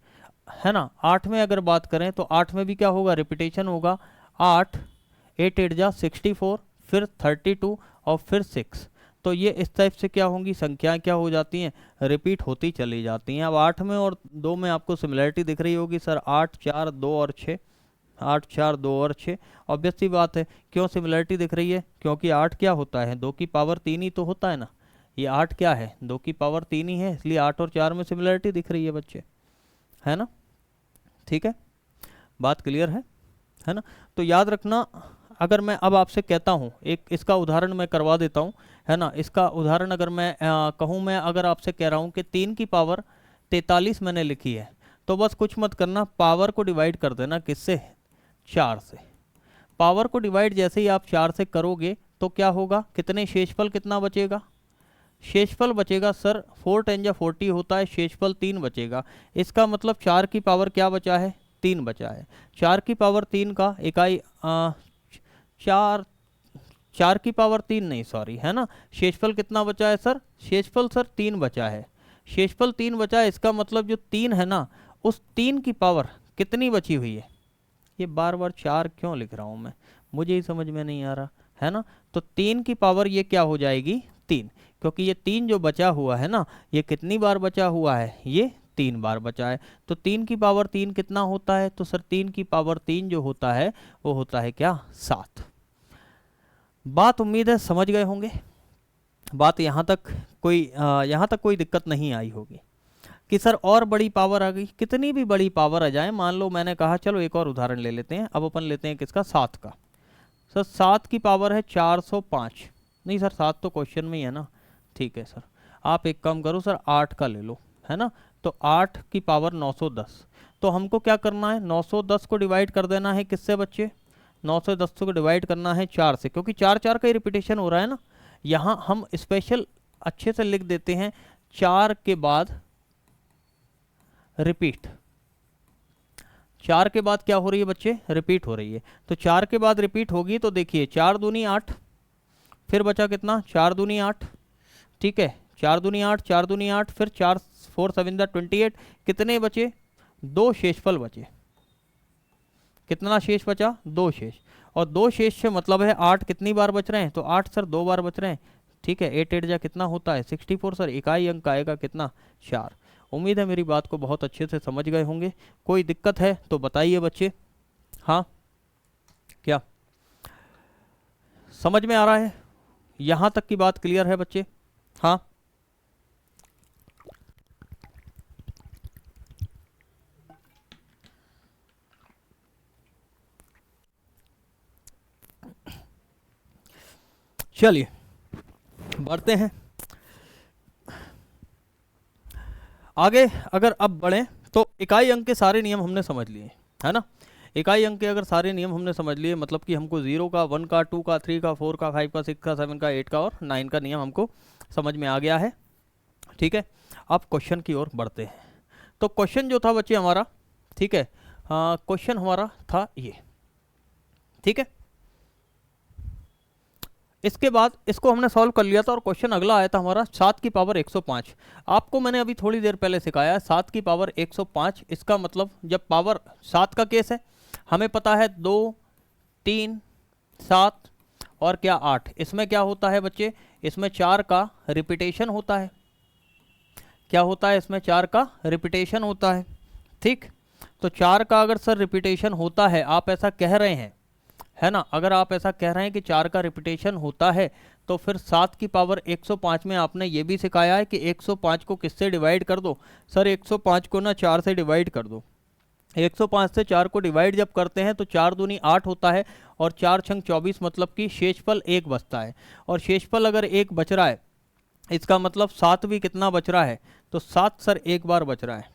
है ना। 8 में अगर बात करें तो 8 में भी क्या होगा, रिपीटेशन होगा। 8, 8 8 जा 64, फिर 32 और फिर 6। तो ये इस टाइप से क्या होंगी, संख्याएं क्या हो जाती हैं, रिपीट होती चली जाती हैं। अब 8 में और 2 में आपको सिमिलरिटी दिख रही होगी, सर 8, 4, 2 और 6, 8, 4, 2 और 6। ऑब्वियस सी बात है, क्यों सिमिलरिटी दिख रही है, क्योंकि 8 क्या होता है, 2 की पावर 3 ही तो होता है ना। ये 8 क्या है, 2 की पावर 3 ही है, इसलिए 8 और 4 में सिमिलरिटी दिख रही है बच्चे, है ना। ठीक है, बात क्लियर है ना। तो याद रखना, अगर मैं अब आपसे कहता हूँ, एक इसका उदाहरण मैं करवा देता हूँ, है ना। इसका उदाहरण अगर मैं कहूँ, मैं अगर आपसे कह रहा हूँ कि 3 की पावर 43 मैंने लिखी है, तो बस कुछ मत करना, पावर को डिवाइड कर देना किससे, 4 से। पावर को डिवाइड जैसे ही आप 4 से करोगे तो क्या होगा, कितने शेषफल कितना बचेगा, शेषफल बचेगा सर 4 10 जा 40 होता है, शेषफल 3 बचेगा। इसका मतलब 4 की पावर क्या बचा है, 3 बचा है। 4 की पावर 3 का इकाई 4 की पावर 3 नहीं, सॉरी, है ना। शेषफल कितना बचा है सर, शेषफल सर 3 बचा है, शेषफल 3 बचा है। इसका मतलब जो 3 है ना, उस 3 की पावर कितनी बची हुई है। ये बार बार 4 क्यों लिख रहा हूँ मैं, मुझे ही समझ में नहीं आ रहा, है ना। तो 3 की पावर ये क्या हो जाएगी 3, क्योंकि ये 3 जो बचा हुआ है ना, ये कितनी बार बचा हुआ है, ये 3 बार बचा है। तो 3 की पावर 3 कितना होता है, तो सर 3 की पावर 3 जो होता है वो होता है क्या, 7। बात उम्मीद है समझ गए होंगे, बात यहाँ तक कोई दिक्कत नहीं आई होगी कि सर और बड़ी पावर आ गई। कितनी भी बड़ी पावर आ जाए, मान लो मैंने कहा चलो एक और उदाहरण ले लेते हैं, अब अपन लेते हैं किसका, 7 का। सर 7 की पावर है 405, नहीं सर 7 तो क्वेश्चन में ही है ना, ठीक है सर। आप एक काम करो सर 8 का ले लो, है ना। तो 8 की पावर 910, तो हमको क्या करना है, 910 को डिवाइड कर देना है किससे बच्चे, 910 को डिवाइड करना है 4 से, क्योंकि 4 4 का ही रिपीटेशन हो रहा है ना। यहाँ हम स्पेशल अच्छे से लिख देते हैं, 4 के बाद रिपीट, 4 के बाद क्या हो रही है बच्चे, रिपीट हो रही है। तो 4 के बाद रिपीट होगी तो देखिए 4 दूनी 8, फिर बचा कितना, 4 दूनी 8, ठीक है, 4 दूनी 8, 4 दूनी 8, फिर 4 4 7 28, कितने बचे, 2 शेषफल बचे। कितना शेष बचा, 2 शेष, और 2 शेष से मतलब है 8 कितनी बार बच रहे हैं, तो 8 सर 2 बार बच रहे हैं, ठीक है। 8 8 जा कितना होता है 64 सर, इकाई अंक आएगा कितना, 4। उम्मीद है मेरी बात को बहुत अच्छे से समझ गए होंगे। कोई दिक्कत है तो बताइए बच्चे, हाँ क्या समझ में आ रहा है, यहाँ तक की बात क्लियर है बच्चे, हाँ। चलिए बढ़ते हैं आगे। अगर अब बढ़ें तो इकाई अंक के सारे नियम हमने समझ लिए, है ना। इकाई अंक के अगर सारे नियम हमने समझ लिए, मतलब कि हमको 0 का, 1 का, 2 का, 3 का, 4 का, 5 का, 6 का, 7 का, 8 का और 9 का नियम हमको समझ में आ गया है, ठीक है। अब क्वेश्चन की ओर बढ़ते हैं। तो क्वेश्चन जो था बच्चे हमारा, ठीक है, क्वेश्चन हमारा था ये, ठीक है। इसके बाद इसको हमने सॉल्व कर लिया था और क्वेश्चन अगला आया था हमारा 7 की पावर 105। आपको मैंने अभी थोड़ी देर पहले सिखाया 7 की पावर 105। इसका मतलब जब पावर 7 का केस है, हमें पता है 2, 3, 7 और क्या 8। इसमें क्या होता है बच्चे, इसमें 4 का रिपीटेशन होता है। क्या होता है इसमें, 4 का रिपीटेशन होता है। ठीक, तो 4 का अगर सर रिपीटेशन होता है, आप ऐसा कह रहे हैं, है ना, अगर आप ऐसा कह रहे हैं कि 4 का रिपीटेशन होता है, तो फिर 7 की पावर 105 में आपने ये भी सिखाया है कि 105 को किससे डिवाइड कर दो। सर 105 को ना 4 से डिवाइड कर दो। 105 से 4 को डिवाइड जब करते हैं तो 4 दूनी 8 होता है और 4 छंग 24, मतलब कि शेषफल 1 बचता है। और शेषफल अगर 1 बच रहा है, इसका मतलब 7 भी कितना बच रहा है, तो 7 सर एक बार बच रहा है।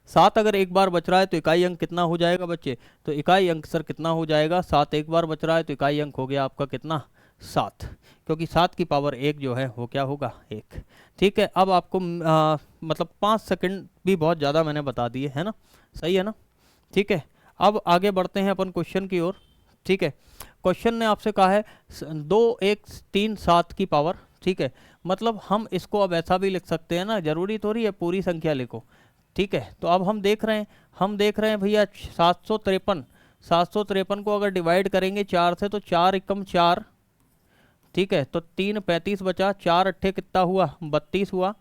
7 अगर एक बार बच रहा है तो इकाई अंक कितना हो जाएगा बच्चे, तो इकाई अंक सर कितना हो जाएगा, 7 एक बार बच रहा है तो इकाई अंक हो गया आपका कितना, 7, क्योंकि 7 की पावर 1 जो है वो क्या होगा, 1। ठीक है, अब आपको मतलब 5 सेकंड भी बहुत ज़्यादा मैंने बता दिए, है ना, सही है ना। ठीक है, अब आगे बढ़ते हैं अपन क्वेश्चन की ओर। ठीक है, क्वेश्चन ने आपसे कहा है 2 1 3 7 की पावर। ठीक है, मतलब हम इसको अब ऐसा भी लिख सकते हैं ना, जरूरी थोड़ी है पूरी संख्या लिखो। ठीक है, तो अब हम देख रहे हैं भैया 753 को अगर डिवाइड करेंगे 4 से तो 4 एकम 4। ठीक है, तो 3 35 बचा, 4 अट्ठे कितना हुआ, 32 हुआ,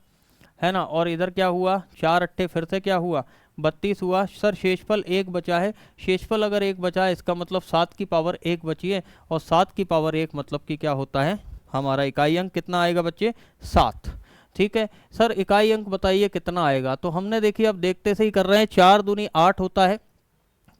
है ना, और इधर क्या हुआ, 4 अट्ठे फिर से क्या हुआ, 32 हुआ। सर शेषफल 1 बचा है, शेषफल अगर 1 बचा है इसका मतलब 7 की पावर 1 बची है, और 7 की पावर 1 मतलब कि क्या होता है, हमारा इकाई अंक कितना आएगा बच्चे, 7। ठीक है, सर इकाई अंक बताइए कितना आएगा, तो हमने देखिए अब देखते से ही कर रहे हैं, 4 दूनी 8 होता है।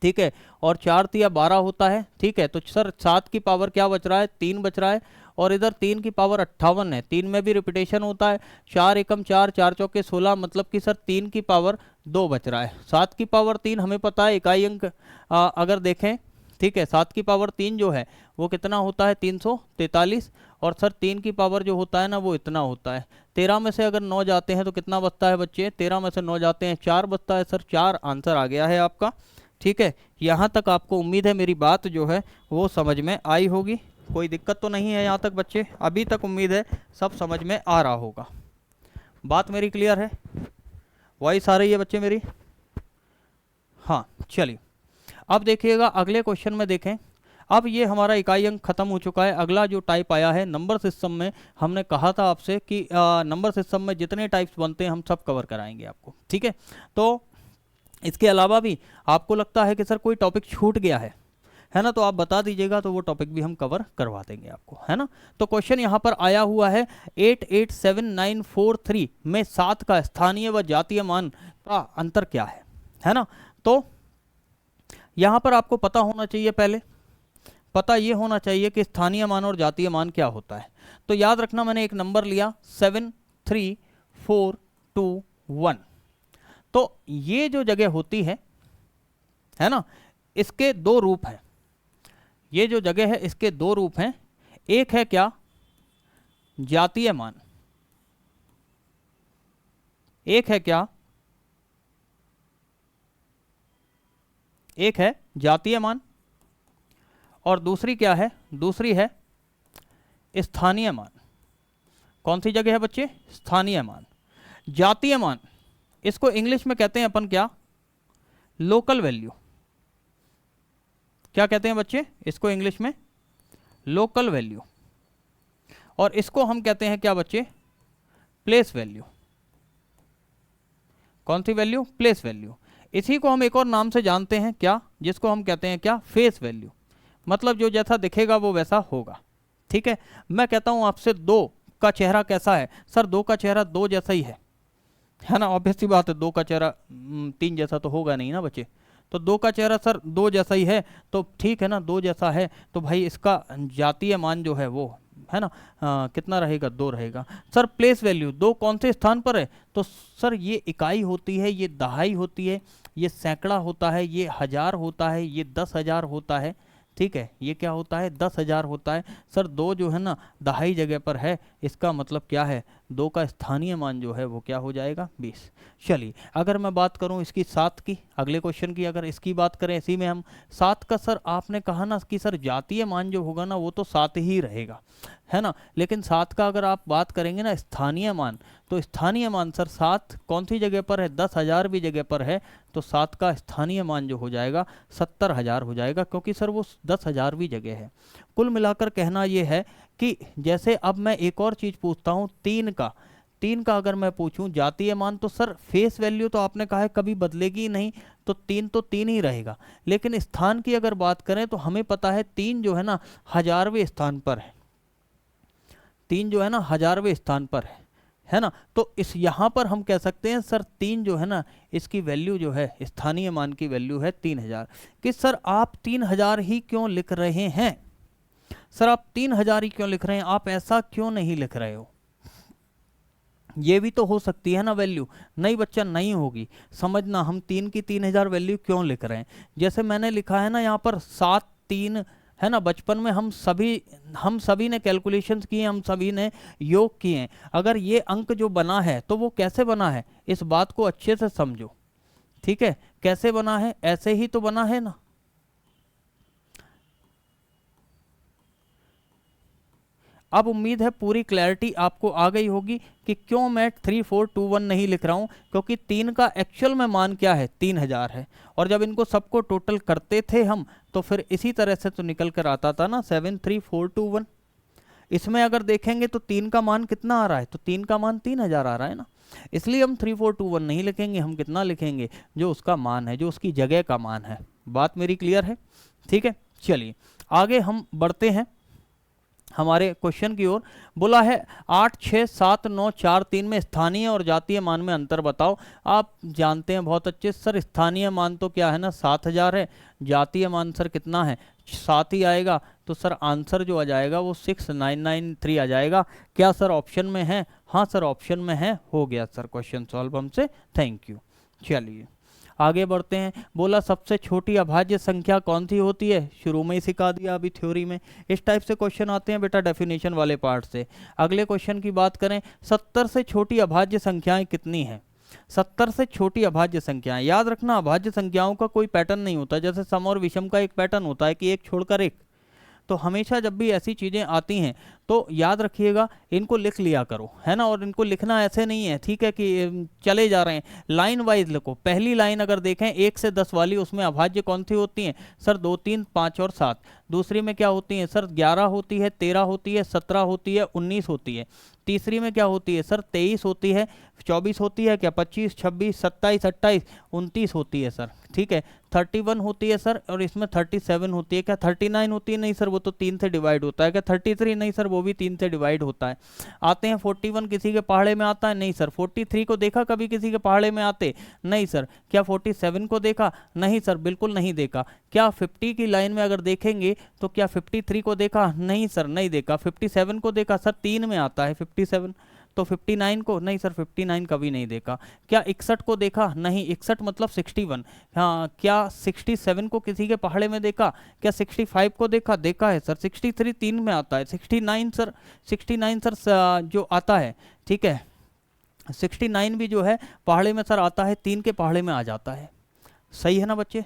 ठीक है, और 4 तिया 12 होता है। ठीक है, तो सर 7 की पावर क्या बच रहा है, 3 बच रहा है, और इधर 3 की पावर 58 है, 3 में भी रिपीटेशन होता है, 4 एकम 4, 4 चौके 16, मतलब कि सर 3 की पावर 2 बच रहा है। 7 की पावर 3 हमें पता है इकाई अंक अगर देखें, ठीक है, 7 की पावर 3 जो है वो कितना होता है, 343, और सर 3 की पावर जो होता है ना वो इतना होता है। 13 में से अगर 9 जाते हैं तो कितना बचता है बच्चे, 13 में से 9 जाते हैं 4 बचता है। सर 4 आंसर आ गया है आपका। ठीक है, यहाँ तक आपको उम्मीद है मेरी बात जो है वो समझ में आई होगी, कोई दिक्कत तो नहीं है यहाँ तक बच्चे, अभी तक उम्मीद है सब समझ में आ रहा होगा। बात मेरी क्लियर है, वॉइस आ रही है बच्चे मेरी, हाँ चलिए। अब देखिएगा अगले क्वेश्चन में देखें, अब ये हमारा इकाई अंक खत्म हो चुका है। अगला जो टाइप आया है नंबर सिस्टम में, हमने कहा था आपसे कि नंबर सिस्टम में जितने टाइप्स बनते हैं हम सब कवर कराएंगे आपको। ठीक है, तो इसके अलावा भी आपको लगता है कि सर कोई टॉपिक छूट गया है ना, तो आप बता दीजिएगा, तो वो टॉपिक भी हम कवर करवा देंगे आपको, है ना। तो क्वेश्चन यहाँ पर आया हुआ है 887943 में 7 का स्थानीय व जातीय मान का अंतर क्या है ना। तो यहाँ पर आपको पता होना चाहिए, पहले पता ये होना चाहिए कि स्थानीय मान और जातीय मान क्या होता है। तो याद रखना, मैंने एक नंबर लिया 73421, तो ये जो जगह होती है ना, इसके 2 रूप हैं। ये जो जगह है इसके 2 रूप हैं, एक है क्या, जातीय मान, एक है क्या, एक है जातीय मान, और दूसरी क्या है, दूसरी है स्थानीय मान। कौन सी जगह है बच्चे, स्थानीय मान। जातीय मान इसको इंग्लिश में कहते हैं अपन क्या, लोकल वैल्यू। क्या कहते हैं बच्चे इसको इंग्लिश में, लोकल वैल्यू। और इसको हम कहते हैं क्या बच्चे, प्लेस वैल्यू। कौन सी वैल्यू, प्लेस वैल्यू। इसी को हम एक और नाम से जानते हैं क्या, जिसको हम कहते हैं क्या, फेस वैल्यू। मतलब जो जैसा दिखेगा वो वैसा होगा। ठीक है, मैं कहता हूं आपसे 2 का चेहरा कैसा है, सर 2 का चेहरा 2 जैसा ही है ना, ऑब्वियस सी बात है, 2 का चेहरा 3 जैसा तो होगा नहीं ना बच्चे। तो 2 का चेहरा सर 2 जैसा ही है, तो ठीक है ना, 2 जैसा है तो भाई इसका जातीय मान जो है वो है ना कितना रहेगा, 2 रहेगा। सर प्लेस वैल्यू 2 कौन से स्थान पर है, तो सर ये इकाई होती है, ये दहाई होती है, ये सैकड़ा होता है, ये हजार होता है, ये 10,000 होता है। ठीक है, ये क्या होता है, 10,000 होता है। सर 2 जो है ना दहाई जगह पर है, इसका मतलब क्या है, 2 का स्थानीय मान जो है वो क्या हो जाएगा, 20। चलिए अगर मैं बात करूं इसकी 7 की, अगले क्वेश्चन की अगर इसकी बात करें, इसी में हम 7 का, सर आपने कहा ना कि सर जातीय मान जो होगा ना वो तो 7 ही रहेगा, है ना, लेकिन 7 का अगर आप बात करेंगे ना स्थानीय मान, तो स्थानीय मान सर 7 कौन सी जगह पर है, 10,000 भी जगह पर है, तो 7 का स्थानीय मान जो हो जाएगा 70,000 हो जाएगा, क्योंकि सर वो 10,000 भी जगह है। कुल मिलाकर कहना ये है कि जैसे अब मैं एक और चीज़ पूछता हूँ, 3 का अगर मैं पूछूं जातीय मान, तो सर फेस वैल्यू तो आपने कहा है कभी बदलेगी ही नहीं, तो 3 ही रहेगा। लेकिन स्थान की अगर बात करें तो हमें पता है 3 जो है ना 1000वें स्थान पर है, 3 जो है ना 1000वें स्थान पर है ना। तो इस यहाँ पर हम कह सकते हैं सर 3 जो है ना इसकी वैल्यू जो है, स्थानीय मान की वैल्यू है 3000। कि सर आप 3000 ही क्यों लिख रहे हैं, सर आप 3000 ही क्यों लिख रहे हैं, आप ऐसा क्यों नहीं लिख रहे हो, ये भी तो हो सकती है ना वैल्यू। नहीं बच्चा नहीं होगी, समझना हम 3 की 3000 वैल्यू क्यों लिख रहे हैं। जैसे मैंने लिखा है ना यहाँ पर 7 3 है ना, बचपन में हम सभी ने कैलकुलेशंस किए, हम सभी ने योग किए। अगर ये अंक जो बना है तो वो कैसे बना है, इस बात को अच्छे से समझो, ठीक है। कैसे बना है, ऐसे ही तो बना है ना। अब उम्मीद है पूरी क्लैरिटी आपको आ गई होगी कि क्यों मैं 3421 नहीं लिख रहा हूं, क्योंकि 3 का एक्चुअल में मान क्या है 3000 है, और जब इनको सबको टोटल करते थे हम तो फिर इसी तरह से तो निकल कर आता था ना 73421। इसमें अगर देखेंगे तो 3 का मान कितना आ रहा है, तो 3 का मान 3000 आ रहा है ना, इसलिए हम 3421 नहीं लिखेंगे, हम कितना लिखेंगे, जो उसका मान है, जो उसकी जगह का मान है। बात मेरी क्लियर है, ठीक है। चलिए आगे हम बढ़ते हैं हमारे क्वेश्चन की ओर। बोला है 8 6 7 9 4 3 में स्थानीय और जातीय मान में अंतर बताओ। आप जानते हैं बहुत अच्छे सर, स्थानीय मान तो क्या है ना 7000 है, जातीय मान सर कितना है 7 ही आएगा, तो सर आंसर जो आ जाएगा वो 6993 आ जाएगा। क्या सर ऑप्शन में है, हाँ सर ऑप्शन में है, हो गया सर क्वेश्चन सॉल्व हमसे, थैंक यू। चलिए आगे बढ़ते हैं। बोला सबसे छोटी अभाज्य संख्या कौन सी होती है, शुरू में ही सिखा दिया अभी थ्योरी में। इस टाइप से क्वेश्चन आते हैं बेटा डेफिनेशन वाले पार्ट से। अगले क्वेश्चन की बात करें, 70 से छोटी अभाज्य संख्याएं कितनी हैं। 70 से छोटी अभाज्य संख्याएं, याद रखना अभाज्य संख्याओं का कोई पैटर्न नहीं होता, जैसे सम और विषम का एक पैटर्न होता है कि एक छोड़कर एक। तो हमेशा जब भी ऐसी चीज़ें आती हैं तो याद रखिएगा, इनको लिख लिया करो, है ना। और इनको लिखना ऐसे नहीं है, ठीक है, कि चले जा रहे हैं, लाइन वाइज लिखो। पहली लाइन अगर देखें 1 से 10 वाली, उसमें अभाज्य कौन सी होती हैं सर, 2 3 5 और 7। दूसरी में क्या होती हैं सर, 11 होती है, 13 होती है, 17 होती है, 19 होती है। तीसरी में क्या होती है सर, 23 होती है, 24 होती है, क्या 25 26 27 28 29 होती है सर, ठीक है। 31 होती है सर, और इसमें 37 होती है, क्या 39 होती है, नहीं सर वो तो 3 से डिवाइड होता है। क्या 33, नहीं सर वो भी 3 से डिवाइड होता है। आते हैं 41, किसी के पहाड़े में आता है, नहीं सर। 43 को देखा कभी किसी के पहाड़े में आते, नहीं सर। क्या 47 को देखा, नहीं सर बिल्कुल नहीं देखा। क्या 50 की लाइन में अगर देखेंगे तो क्या 53 को देखा, नहीं सर नहीं देखा। 57 को देखा सर, 3 में आता है 57। तो 59 को, नहीं सर 59 कभी नहीं देखा। क्या 61 को देखा, नहीं 61 मतलब 61। हाँ, क्या 67 को किसी के पहाड़े में देखा, क्या 65 को देखा, देखा है सर। 63 3 में आता है। 69 सर, 69 सर जो आता है, ठीक है, 69 भी जो है पहाड़े में सर आता है, 3 के पहाड़े में आ जाता है। सही है ना बच्चे,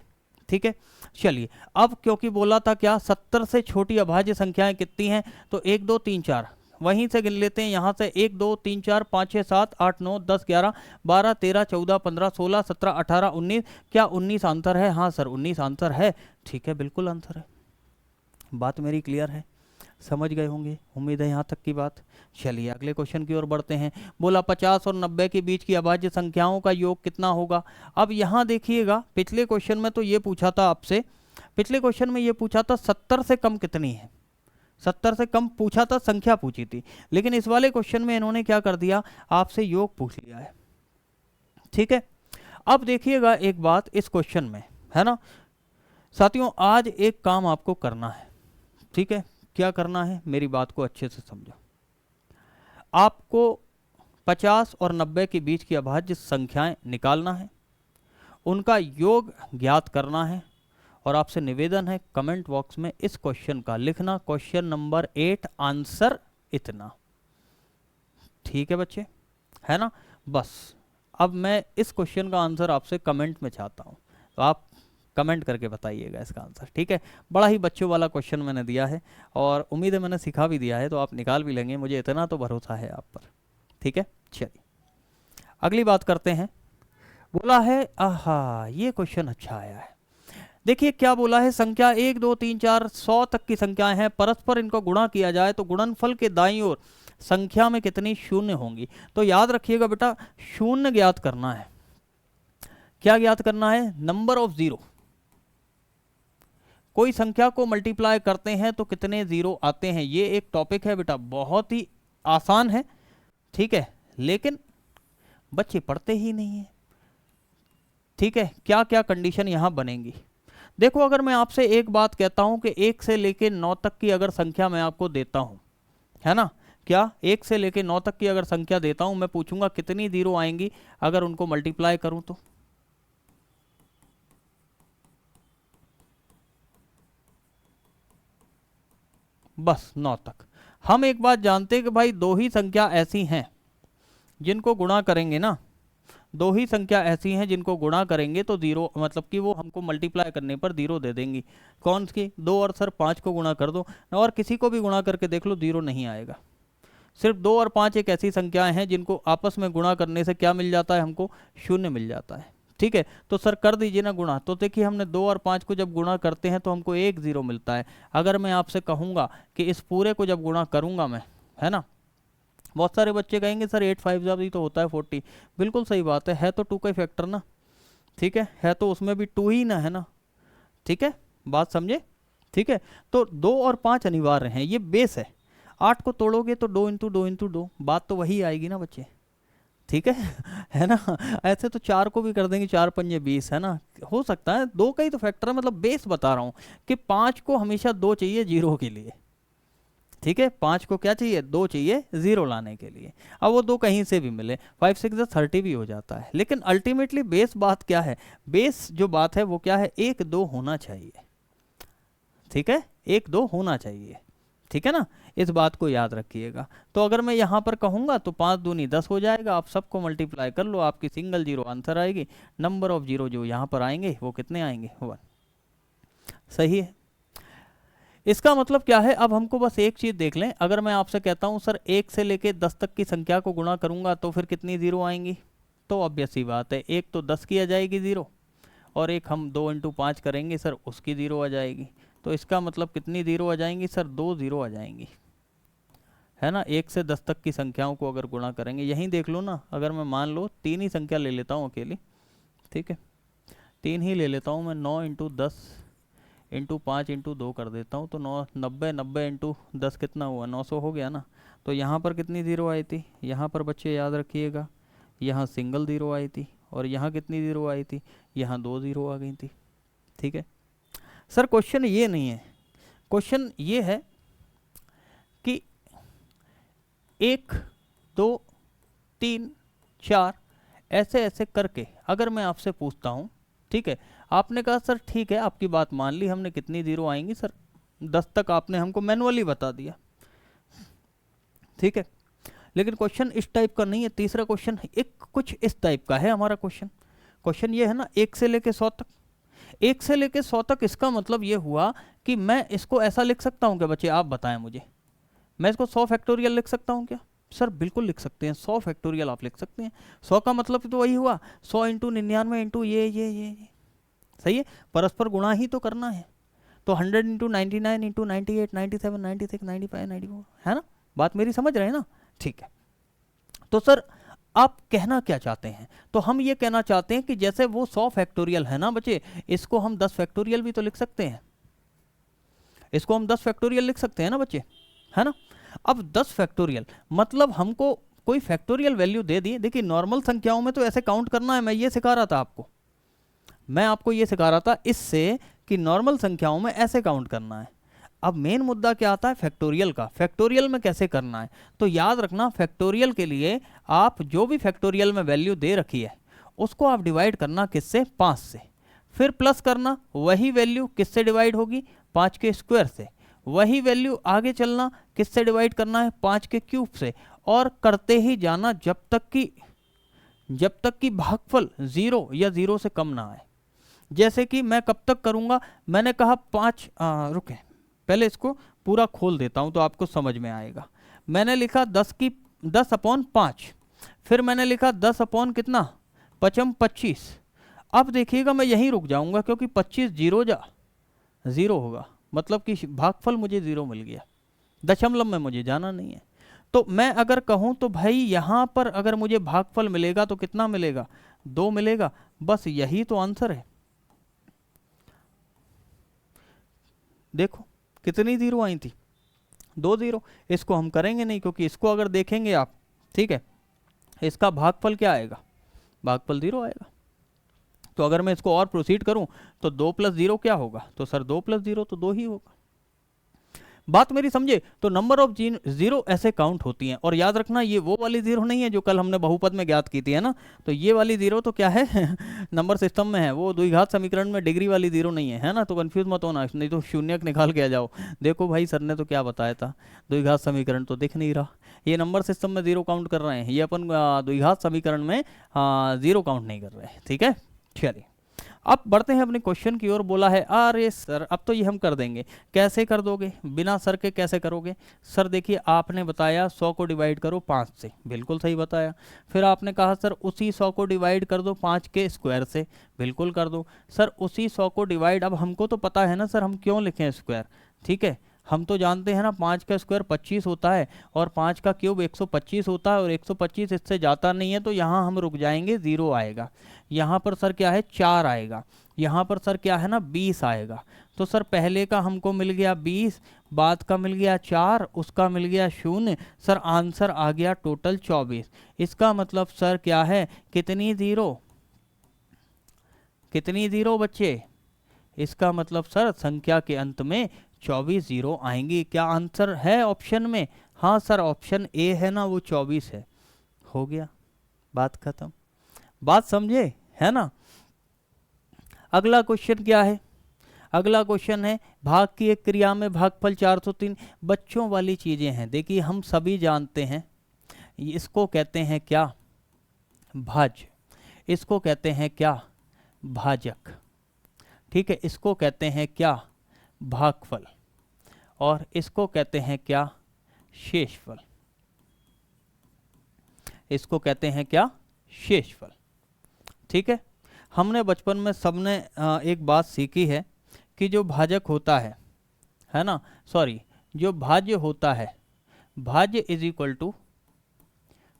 ठीक है। चलिए अब क्योंकि बोला था क्या 70 से छोटी अभाज्य संख्याएं कितनी हैं, तो 1 2 3 4 वहीं से गिन लेते हैं, यहाँ से 1 2 3 4 5 6 7 8 9 10 11 12 13 14 15 16 17 18 19। क्या 19 आंसर है, हाँ सर 19 आंसर है, ठीक है बिल्कुल आंसर है। बात मेरी क्लियर है, समझ गए होंगे, उम्मीद है यहाँ तक की बात। चलिए अगले क्वेश्चन की ओर बढ़ते हैं। बोला 50 और 90 के बीच की अभाज्य संख्याओं का योग कितना होगा। अब यहाँ देखिएगा, पिछले क्वेश्चन में तो ये पूछा था आपसे, पिछले क्वेश्चन में ये पूछा था 70 से कम कितनी है, 70 से कम पूछा था, संख्या पूछी थी। लेकिन इस वाले क्वेश्चन में इन्होंने क्या कर दिया, आपसे योग पूछ लिया है, ठीक है। अब देखिएगा एक बात इस क्वेश्चन में, है ना साथियों, आज एक काम आपको करना है, ठीक है। क्या करना है, मेरी बात को अच्छे से समझो। आपको 50 और 90 के बीच की अभाज्य संख्याएं निकालना है, उनका योग ज्ञात करना है, और आपसे निवेदन है कमेंट बॉक्स में इस क्वेश्चन का लिखना, क्वेश्चन नंबर 8 आंसर इतना, ठीक है बच्चे, है ना। बस अब मैं इस क्वेश्चन का आंसर आपसे कमेंट में चाहता हूं, तो आप कमेंट करके बताइएगा इसका आंसर, ठीक है। बड़ा ही बच्चों वाला क्वेश्चन मैंने दिया है, और उम्मीद है मैंने सिखा भी दिया है, तो आप निकाल भी लेंगे, मुझे इतना तो भरोसा है आप पर, ठीक है। चलिए अगली बात करते हैं। बोला है, आहा ये क्वेश्चन अच्छा आया है। देखिए क्या बोला है, संख्या 1 2 3 4 100 तक की संख्याएं हैं, परस्पर इनको गुणा किया जाए तो गुणनफल के दाईं ओर संख्या में कितनी शून्य होंगी। तो याद रखिएगा बेटा, शून्य ज्ञात करना है। क्या ज्ञात करना है? Number of zero. कोई संख्या को मल्टीप्लाई करते हैं तो कितने जीरो आते हैं, ये एक टॉपिक है बेटा, बहुत ही आसान है, ठीक है, लेकिन बच्चे पढ़ते ही नहीं है। ठीक है, क्या क्या कंडीशन यहां बनेंगी। देखो अगर मैं आपसे एक बात कहता हूं कि 1 से लेके 9 तक की अगर संख्या मैं आपको देता हूं, है ना, क्या 1 से लेके 9 तक की अगर संख्या देता हूं, मैं पूछूंगा कितनी जीरो आएंगी अगर उनको मल्टीप्लाई करूं तो। बस 9 तक। हम एक बात जानते हैं कि भाई दो ही संख्या ऐसी हैं जिनको गुणा करेंगे ना, दो ही संख्या ऐसी हैं जिनको गुणा करेंगे तो जीरो, मतलब कि वो हमको मल्टीप्लाई करने पर जीरो दे देंगी। कौन सी? 2 और सर 5 को गुणा कर दो, और किसी को भी गुणा करके देख लो, जीरो नहीं आएगा। सिर्फ 2 और 5 एक ऐसी संख्याएं हैं जिनको आपस में गुणा करने से क्या मिल जाता है, हमको शून्य मिल जाता है। ठीक है, तो सर कर दीजिए ना गुणा। तो देखिए हमने 2 और 5 को जब गुणा करते हैं तो हमको एक जीरो मिलता है। अगर मैं आपसे कहूँगा कि इस पूरे को जब गुणा करूँगा मैं, है ना, बहुत सारे बच्चे कहेंगे सर 8 5 जा भी तो होता है 40। बिल्कुल सही बात है तो 2 का ही फैक्टर ना, ठीक है तो उसमें भी 2 ही ना, है ना, ठीक है, बात समझे। ठीक है, तो 2 और 5 अनिवार्य हैं, ये बेस है। 8 को तोड़ोगे तो 2 इंटू 2 इंटू 2, बात तो वही आएगी ना बच्चे, ठीक है है ना। ऐसे तो 4 को भी कर देंगे, 4 पंजे 20, है ना, हो सकता है 2 का ही तो फैक्टर है, मतलब बेस बता रहा हूँ कि 5 को हमेशा 2 चाहिए जीरो के लिए। ठीक है, 5 को क्या चाहिए? 2 चाहिए जीरो लाने के लिए। अब वो 2 कहीं से भी मिले, 5 6 30 भी हो जाता है, लेकिन अल्टीमेटली बेस बात क्या है? बेस जो बात है वो क्या है? 1 2 होना चाहिए। ठीक है, 1 2 होना चाहिए, ठीक है ना, इस बात को याद रखिएगा। तो अगर मैं यहाँ पर कहूँगा तो 5 दूनी 10 हो जाएगा, आप सबको मल्टीप्लाई कर लो, आपकी सिंगल जीरो आंसर आएगी। नंबर ऑफ जीरो जो यहाँ पर आएंगे वो कितने आएंगे? 1। सही है। इसका मतलब क्या है? अब हमको बस एक चीज़ देख लें, अगर मैं आपसे कहता हूँ सर 1 से लेके 10 तक की संख्या को गुणा करूँगा तो फिर कितनी जीरो आएंगी, तो ऑब्वियस ही बात है, एक तो 10 की आ जाएगी जीरो, और एक हम 2 इंटू 5 करेंगे सर उसकी जीरो आ जाएगी। तो इसका मतलब कितनी जीरो आ जाएंगी सर? 2 जीरो आ जाएंगी, है ना। 1 से 10 तक की संख्याओं को अगर गुणा करेंगे, यहीं देख लो ना, अगर मैं मान लो 3 ही संख्या ले लेता हूँ अकेली, ठीक है, 3 ही ले लेता हूँ मैं, 9 इंटू 10 इंटू 5 इंटू 2 कर देता हूँ, तो 9 90 90 इंटू 10 कितना हुआ? 900 हो गया ना। तो यहाँ पर कितनी ज़ीरो आई थी? यहाँ पर बच्चे याद रखिएगा, यहाँ सिंगल ज़ीरो आई थी, और यहाँ कितनी ज़ीरो आई थी? यहाँ 2 ज़ीरो आ गई थी। ठीक है सर, क्वेश्चन ये नहीं है, क्वेश्चन ये है कि 1 2 3 4 ऐसे ऐसे करके अगर मैं आपसे पूछता हूँ, ठीक है, आपने कहा सर ठीक है, आपकी बात मान ली हमने, कितनी जीरो आएंगी सर? 10 तक आपने हमको मैनुअली बता दिया, ठीक है, लेकिन क्वेश्चन इस टाइप का नहीं है। तीसरा क्वेश्चन एक कुछ इस टाइप का है हमारा क्वेश्चन। क्वेश्चन ये है ना, 1 से लेके 100 तक, 1 से लेके 100 तक, इसका मतलब ये हुआ कि मैं इसको ऐसा लिख सकता हूँ क्या बच्चे? आप बताएं मुझे, मैं इसको 100 फैक्टोरियल लिख सकता हूँ क्या? सर बिल्कुल लिख सकते हैं, 100 फैक्टोरियल आप लिख सकते हैं। 100 का मतलब तो वही हुआ, 100 इंटू 99 इंटू ये सही है, परस्पर गुणा ही तो करना है। तो 100 इंटू 99 इंटू 98 97 96 95 94, है ना, बात मेरी समझ रहे हैं ना? ठीक है, तो सर आप कहना क्या चाहते हैं? तो हम ये कहना चाहते हैं कि जैसे वो 100 फैक्टोरियल है ना बच्चे, इसको हम 10 फैक्टोरियल भी तो लिख सकते हैं, इसको हम 10 फैक्टोरियल लिख सकते हैं ना बच्चे, है ना। अब 10 फैक्टोरियल मतलब हमको कोई फैक्टोरियल वैल्यू दे दी। देखिए नॉर्मल संख्याओं में तो ऐसे काउंट करना है, मैं ये सिखा रहा था आपको, मैं आपको ये सिखा रहा था इससे कि नॉर्मल संख्याओं में ऐसे काउंट करना है। अब मेन मुद्दा क्या आता है? फैक्टोरियल का। फैक्टोरियल में कैसे करना है? तो याद रखना, फैक्टोरियल के लिए आप जो भी फैक्टोरियल में वैल्यू दे रखी है उसको आप डिवाइड करना किससे? 5 से, फिर प्लस करना, वही वैल्यू किससे डिवाइड होगी? 5 के स्क्वायर से, वही वैल्यू आगे चलना किससे डिवाइड करना है? 5 के क्यूब से, और करते ही जाना जब तक कि भागफल 0 या 0 से कम ना आए। जैसे कि मैं कब तक करूंगा? मैंने कहा 5, रुके पहले इसको पूरा खोल देता हूं तो आपको समझ में आएगा। मैंने लिखा 10 अपॉन 5, फिर मैंने लिखा 10 अपॉन कितना? 5 25। अब देखिएगा मैं यहीं रुक जाऊंगा क्योंकि 25 जीरो होगा, मतलब कि भागफल मुझे 0 मिल गया, दशमलव में मुझे जाना नहीं है। तो मैं अगर कहूं तो भाई यहां पर अगर मुझे भागफल मिलेगा तो कितना मिलेगा, 2 मिलेगा, बस यही तो आंसर है। देखो कितनी जीरो आई थी, 2 जीरो। इसको हम करेंगे नहीं क्योंकि इसको अगर देखेंगे आप, ठीक है, इसका भागफल क्या आएगा, भागफल 0 आएगा। तो अगर मैं इसको और प्रोसीड करूं तो 2 + 0 क्या होगा, तो सर 2 + 0 तो 2 ही होगा। बात मेरी समझे, तो नंबर ऑफ जीरो ऐसे काउंट होती हैं। और याद रखना ये वो वाली जीरो नहीं है जो कल हमने बहुपद में ज्ञात की थी, है ना। तो ये वाली जीरो तो क्या है नंबर सिस्टम में है, वो द्विघात समीकरण में डिग्री वाली जीरो नहीं है, है ना। तो कंफ्यूज मत होना, नहीं तो शून्यक निकाल के आ जाओ। देखो भाई सर ने तो क्या बताया था, द्विघात समीकरण तो दिख नहीं रहा, ये नंबर सिस्टम में जीरो काउंट कर रहे हैं, ये अपन द्विघात समीकरण में जीरो काउंट नहीं कर रहे हैं, ठीक है। चलिए अब बढ़ते हैं अपने क्वेश्चन की ओर। बोला है अरे सर अब तो ये हम कर देंगे, कैसे कर दोगे, बिना सर के कैसे करोगे। सर देखिए आपने बताया 100 को डिवाइड करो 5 से, बिल्कुल सही बताया। फिर आपने कहा सर उसी 100 को डिवाइड कर दो 5 के स्क्वायर से, बिल्कुल कर दो। सर उसी 100 को डिवाइड, अब हमको तो पता है ना सर हम क्यों लिखें स्क्वायर, ठीक है, हम तो जानते हैं ना 5 का स्क्वायर 25 होता है और 5 का क्यूब 125 होता है और 125 इससे जाता नहीं है, तो यहाँ हम रुक जाएंगे, 0 आएगा। यहाँ पर सर क्या है 4 आएगा, यहाँ पर सर क्या है ना 20 आएगा। तो सर पहले का हमको मिल गया 20, बाद का मिल गया 4, उसका मिल गया 0, सर आंसर आ गया टोटल 24। इसका मतलब सर क्या है, कितनी जीरो बच्चे, इसका मतलब सर संख्या के अंत में 24 जीरो आएंगी। क्या आंसर है ऑप्शन में, हाँ सर ऑप्शन ए है ना, वो 24 है। हो गया, बात खत्म, बात समझे, है ना। अगला क्वेश्चन क्या है, अगला क्वेश्चन है भाग की एक क्रिया में भागफल 403। बच्चों वाली चीजें हैं, देखिए हम सभी जानते हैं इसको कहते हैं क्या, भाज्य, इसको कहते हैं क्या, भाजक, ठीक है, इसको कहते हैं क्या, भागफल, और इसको कहते हैं क्या, शेषफल, इसको कहते हैं क्या, शेषफल, ठीक है। हमने बचपन में सबने एक बात सीखी है कि जो भाजक होता है ना, सॉरी जो भाज्य होता है, भाज्य इज इक्वल टू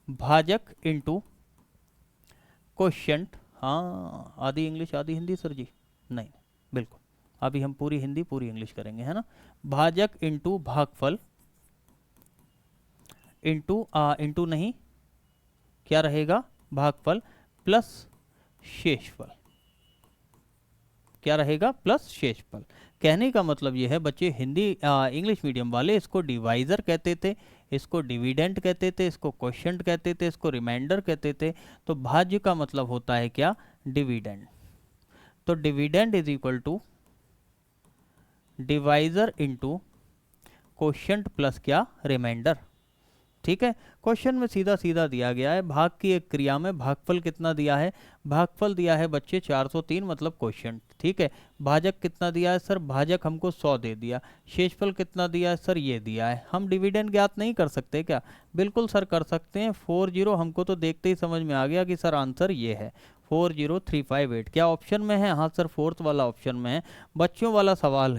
भाजक इंटू क्वोशिएंट। हाँ आधी इंग्लिश आधी हिंदी सर जी, नहीं बिल्कुल, अभी हम पूरी हिंदी पूरी इंग्लिश करेंगे, है ना। भाजक इंटू भागफल इंटू नहीं क्या रहेगा, भागफल प्लस शेषफल, क्या रहेगा, प्लस शेषफल। कहने का मतलब ये है बच्चे, हिंदी इंग्लिश मीडियम वाले इसको डिवाइजर कहते थे, इसको डिविडेंड कहते थे, इसको क्वोशिएंट कहते थे, इसको रिमाइंडर कहते थे। तो भाज्य का मतलब होता है क्या, डिविडेंड। तो dividend is equal to divisor into quotient plus क्या, रिमाइंडर, ठीक है। क्वेश्चन में सीधा सीधा दिया गया है, भाग की एक क्रिया में भागफल कितना दिया है, भागफल दिया है बच्चे 403 मतलब क्वोशिएंट, ठीक है। भाजक कितना दिया है सर, भाजक हमको 100 दे दिया। शेषफल कितना दिया है सर, ये दिया है। हम डिविडेंड ज्ञात नहीं कर सकते क्या, बिल्कुल सर कर सकते हैं। 40 हमको तो देखते ही समझ में आ गया कि सर आंसर ये है 40358। क्या ऑप्शन में है, हाँ सर फोर्थ वाला ऑप्शन में है। बच्चों वाला सवाल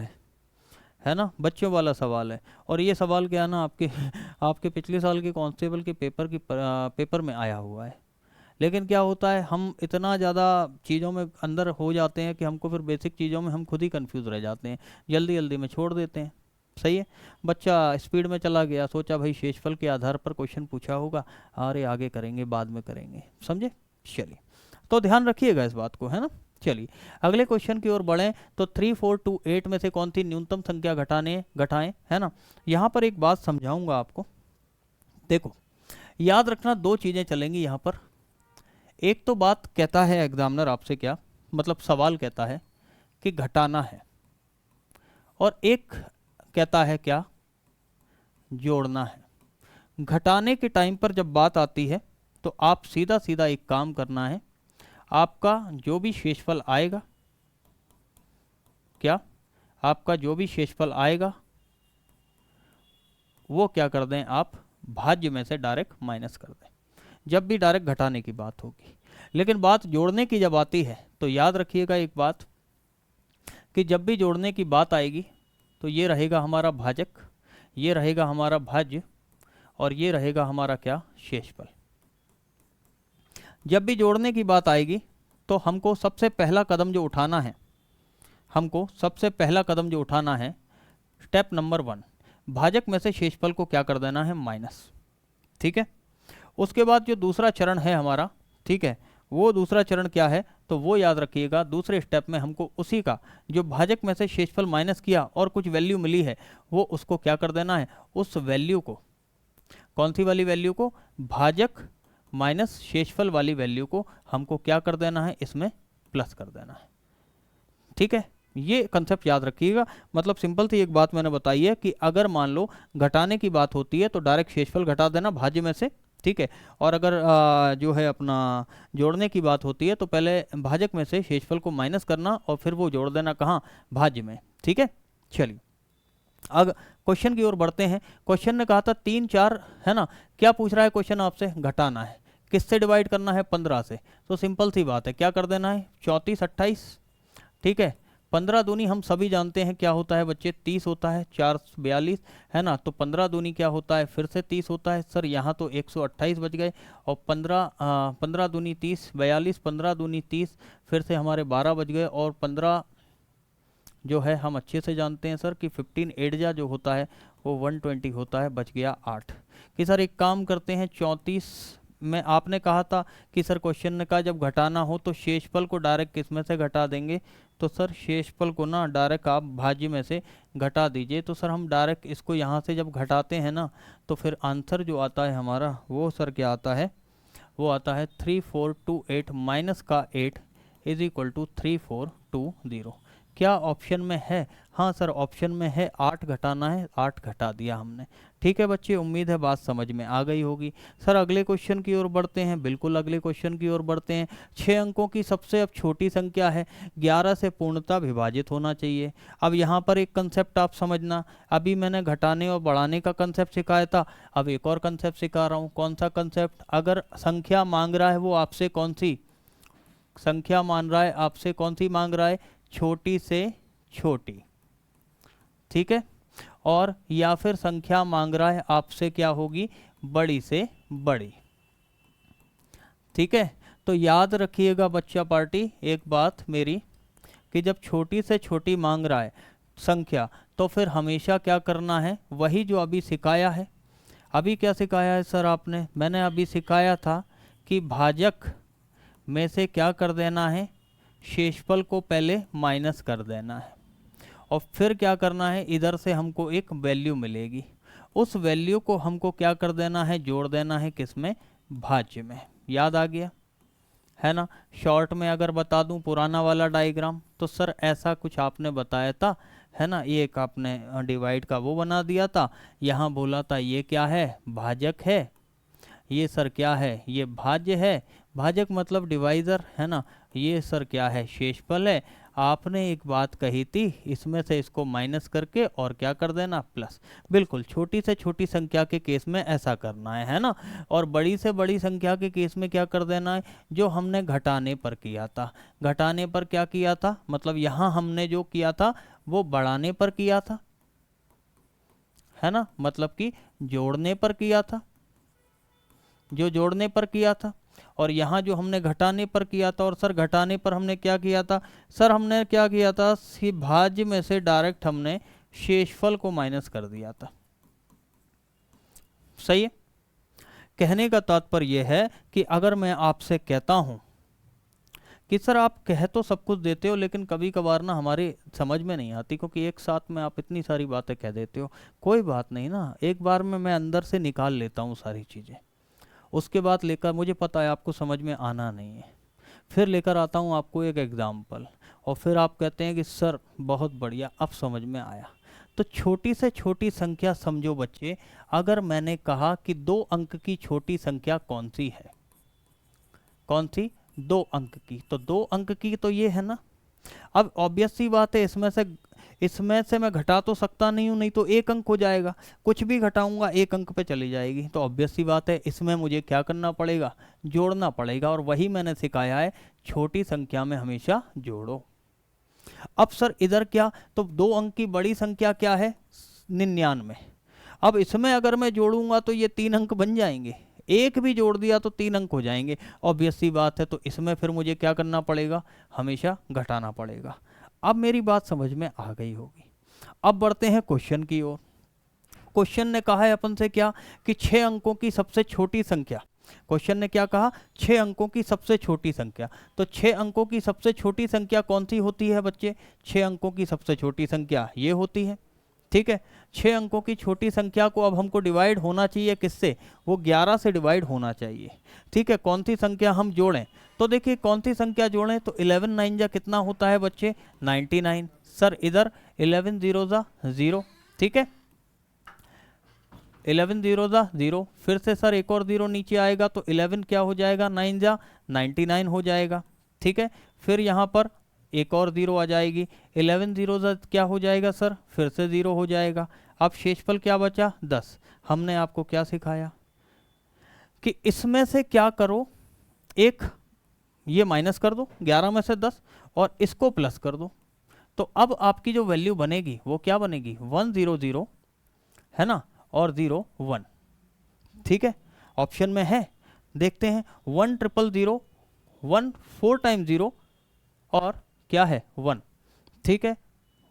है ना, बच्चों वाला सवाल है। और ये सवाल क्या है ना आपके आपके पिछले साल के कांस्टेबल के पेपर में आया हुआ है। लेकिन क्या होता है, हम इतना ज़्यादा चीज़ों में अंदर हो जाते हैं कि हमको फिर बेसिक चीज़ों में हम खुद ही कंफ्यूज रह जाते हैं, जल्दी जल्दी में छोड़ देते हैं। सही है, बच्चा स्पीड में चला गया, सोचा भाई शेषफल के आधार पर क्वेश्चन पूछा होगा, अरे आगे करेंगे बाद में करेंगे, समझे। चलिए तो ध्यान रखिएगा इस बात को, है ना। चलिए अगले क्वेश्चन की ओर बढ़ें। तो 3, 4, 2, 8 में से कौन सी न्यूनतम संख्या घटाएं, है ना। यहाँ पर एक बात समझाऊंगा आपको, देखो याद रखना 2 चीज़ें चलेंगी यहाँ पर। एक तो बात कहता है एग्जामिनर आपसे, क्या मतलब सवाल कहता है कि घटाना है, और एक कहता है क्या, जोड़ना है। घटाने के टाइम पर जब बात आती है तो आप सीधा सीधा एक काम करना है, आपका जो भी शेषफल आएगा, क्या आपका जो भी शेषफल आएगा वो क्या कर दें आप, भाज्य में से डायरेक्ट माइनस कर दें, जब भी डायरेक्ट घटाने की बात होगी। लेकिन बात जोड़ने की जब आती है तो याद रखिएगा एक बात कि जब भी जोड़ने की बात आएगी तो ये रहेगा हमारा भाजक, ये रहेगा हमारा भाज्य और ये रहेगा हमारा क्या, शेषफल। जब भी जोड़ने की बात आएगी तो हमको सबसे पहला कदम जो उठाना है, स्टेप नंबर 1, भाजक में से शेषफल को क्या कर देना है, माइनस। ठीक है, उसके बाद जो दूसरा चरण है हमारा, ठीक है, वो दूसरा चरण क्या है, तो वो याद रखिएगा, दूसरे स्टेप में हमको उसी का जो भाजक में से शेषफल माइनस किया और कुछ वैल्यू मिली है, वो उसको क्या कर देना है, उस वैल्यू को, कौन सी वाली वैल्यू को, भाजक माइनस शेषफल वाली वैल्यू को हमको क्या कर देना है, इसमें प्लस कर देना है। ठीक है, ये कंसेप्ट याद रखिएगा। मतलब सिंपल सी एक बात मैंने बताई है कि अगर मान लो घटाने की बात होती है तो डायरेक्ट शेषफल घटा देना भाज्य में से, ठीक है, और अगर जो है अपना जोड़ने की बात होती है तो पहले भाजक में से शेषफल को माइनस करना और फिर वो जोड़ देना कहाँ, भाज्य में। ठीक है, चलिए अब क्वेश्चन की ओर बढ़ते हैं। क्वेश्चन ने कहा था 3 4, है ना, क्या पूछ रहा है क्वेश्चन आपसे, घटाना है, किससे डिवाइड करना है, 15 से। तो सिंपल सी बात है, क्या कर देना है, 34 28, ठीक है, 15 दूनी हम सभी जानते हैं क्या होता है बच्चे, 30 होता है, 4 42, है ना, तो 15 दूनी क्या होता है, फिर से 30 होता है। सर यहाँ तो 128 बच गए, और 15 दूनी 30 42, 15 दूनी 30, फिर से हमारे 12 बच गए, और 15 जो है हम अच्छे से जानते हैं सर कि 15 8 जा जो होता है वो 120 होता है, बच गया 8। कि सर एक काम करते हैं, 34 में आपने कहा था कि सर क्वेश्चन ने कहा जब घटाना हो तो शेषफल को डायरेक्ट किस में से घटा देंगे, तो सर शेषफल को ना डायरेक्ट आप भाज्य में से घटा दीजिए। तो सर हम डायरेक्ट इसको यहाँ से जब घटाते हैं ना तो फिर आंसर जो आता है हमारा वो सर क्या आता है, वो आता है 3428 माइनस का 8 इज इक्वल टू 3420। क्या ऑप्शन में है, हाँ सर ऑप्शन में है, 8 घटाना है, 8 घटा दिया हमने। ठीक है बच्चे, उम्मीद है बात समझ में आ गई होगी। सर अगले क्वेश्चन की ओर बढ़ते हैं, बिल्कुल अगले क्वेश्चन की ओर बढ़ते हैं। 6 अंकों की सबसे अब छोटी संख्या है, 11 से पूर्णतः विभाजित होना चाहिए। अब यहाँ पर एक कंसेप्ट आप समझना, अभी मैंने घटाने और बढ़ाने का कंसेप्ट सिखाया था, अब एक और कंसेप्ट सिखा रहा हूँ। कौन सा कंसेप्ट, अगर संख्या मांग रहा है वो आपसे कौन सी संख्या मान रहा है, आपसे कौन सी मांग रहा है, छोटी से छोटी, ठीक है, और या फिर संख्या मांग रहा है आपसे क्या होगी, बड़ी से बड़ी। ठीक है, तो याद रखिएगा बच्चा पार्टी एक बात मेरी, कि जब छोटी से छोटी मांग रहा है संख्या तो फिर हमेशा क्या करना है, वही जो अभी सिखाया है। अभी क्या सिखाया है सर आपने, मैंने अभी सिखाया था कि भाजक में से क्या कर देना है, शेषफल को पहले माइनस कर देना है, और फिर क्या करना है, इधर से हमको एक वैल्यू मिलेगी, उस वैल्यू को हमको क्या कर देना है, जोड़ देना है किसमें, भाज्य में। याद आ गया है ना। शॉर्ट में अगर बता दूं पुराना वाला डायग्राम, तो सर ऐसा कुछ आपने बताया था, है ना, ये एक आपने डिवाइड का वो बना दिया था, यहाँ बोला था ये क्या है, भाजक है, ये सर क्या है, ये भाज्य है, भाजक मतलब डिवाइज़र, है ना, ये सर क्या है, शेषफल है। आपने एक बात कही थी, इसमें से इसको माइनस करके और क्या कर देना, प्लस। बिल्कुल छोटी से छोटी संख्या के केस में ऐसा करना है ना, और बड़ी से बड़ी संख्या के केस में क्या कर देना है, जो हमने घटाने पर किया था, घटाने पर क्या किया था, मतलब यहाँ हमने जो किया था वो बढ़ाने पर किया था, है ना, मतलब कि जोड़ने पर किया था, जो जोड़ने पर किया था, और यहाँ जो हमने घटाने पर किया था। और सर घटाने पर हमने क्या किया था, सर हमने क्या किया था, भाज्य में से डायरेक्ट हमने शेषफल को माइनस कर दिया था। सही है, कहने का तात्पर्य यह है कि अगर मैं आपसे कहता हूं कि सर आप कह तो सब कुछ देते हो लेकिन कभी कभार ना हमारी समझ में नहीं आती, क्योंकि एक साथ में आप इतनी सारी बातें कह देते हो। कोई बात नहीं ना, एक बार में मैं अंदर से निकाल लेता हूँ सारी चीज़ें, उसके बाद लेकर, मुझे पता है आपको समझ में आना नहीं है, फिर लेकर आता हूँ आपको एक एग्जाम्पल, और फिर आप कहते हैं कि सर बहुत बढ़िया अब समझ में आया। तो छोटी से छोटी संख्या समझो बच्चे, अगर मैंने कहा कि 2 अंक की छोटी संख्या कौन सी है, कौन सी, 2 अंक की, तो 2 अंक की तो ये है ना। अब ऑब्वियस सी बात है, इसमें से इसमें से मैं घटा तो सकता नहीं हूँ, नहीं तो एक अंक हो जाएगा, कुछ भी घटाऊंगा एक अंक पे चली जाएगी। तो ऑब्वियस सी बात है इसमें मुझे क्या करना पड़ेगा, जोड़ना पड़ेगा, और वही मैंने सिखाया है, छोटी संख्या में हमेशा जोड़ो। अब सर इधर क्या, तो 2 अंक की बड़ी संख्या क्या है 99। अब इसमें अगर मैं जोड़ूंगा तो ये 3 अंक बन जाएंगे, एक भी जोड़ दिया तो 3 अंक हो जाएंगे, ऑब्वियस सी बात है। तो इसमें फिर मुझे क्या करना पड़ेगा, हमेशा घटाना पड़ेगा। अब मेरी बात समझ में आ गई होगी। अब बढ़ते हैं क्वेश्चन की ओर। क्वेश्चन ने कहा है अपन से क्या, कि 6 अंकों की सबसे छोटी संख्या, क्वेश्चन ने क्या कहा, 6 अंकों की सबसे छोटी संख्या। तो 6 अंकों की सबसे छोटी संख्या कौन सी होती है बच्चे, 6 अंकों की सबसे छोटी संख्या ये होती है, ठीक है। 6 अंकों की छोटी संख्या को अब हमको डिवाइड होना चाहिए किससे, वो 11 से डिवाइड होना चाहिए, ठीक है। कौन सी संख्या हम जोड़ें, तो देखिए कौन सी संख्या जोड़ें, तो 11 9 जा कितना होता है बच्चे 99। सर इधर 11 0 जा 0, ठीक है, 11 0 जा 0, फिर से सर एक और 0 नीचे आएगा तो 11 क्या हो जाएगा 9 जा 99 हो जाएगा, ठीक है। फिर यहाँ पर एक और 0 आ जाएगी, 11 0 जा क्या हो जाएगा सर, फिर से 0 हो जाएगा। अब शेषफल क्या बचा 10। हमने आपको क्या सिखाया कि इसमें से क्या करो, एक ये माइनस कर दो 11 में से 10 और इसको प्लस कर दो, तो अब आपकी जो वैल्यू बनेगी वो क्या बनेगी 1 0 0 है ना, और 0 1, ठीक है। ऑप्शन में है, देखते हैं 1 0 0 1 4 टाइम 0 और क्या है 1, ठीक है।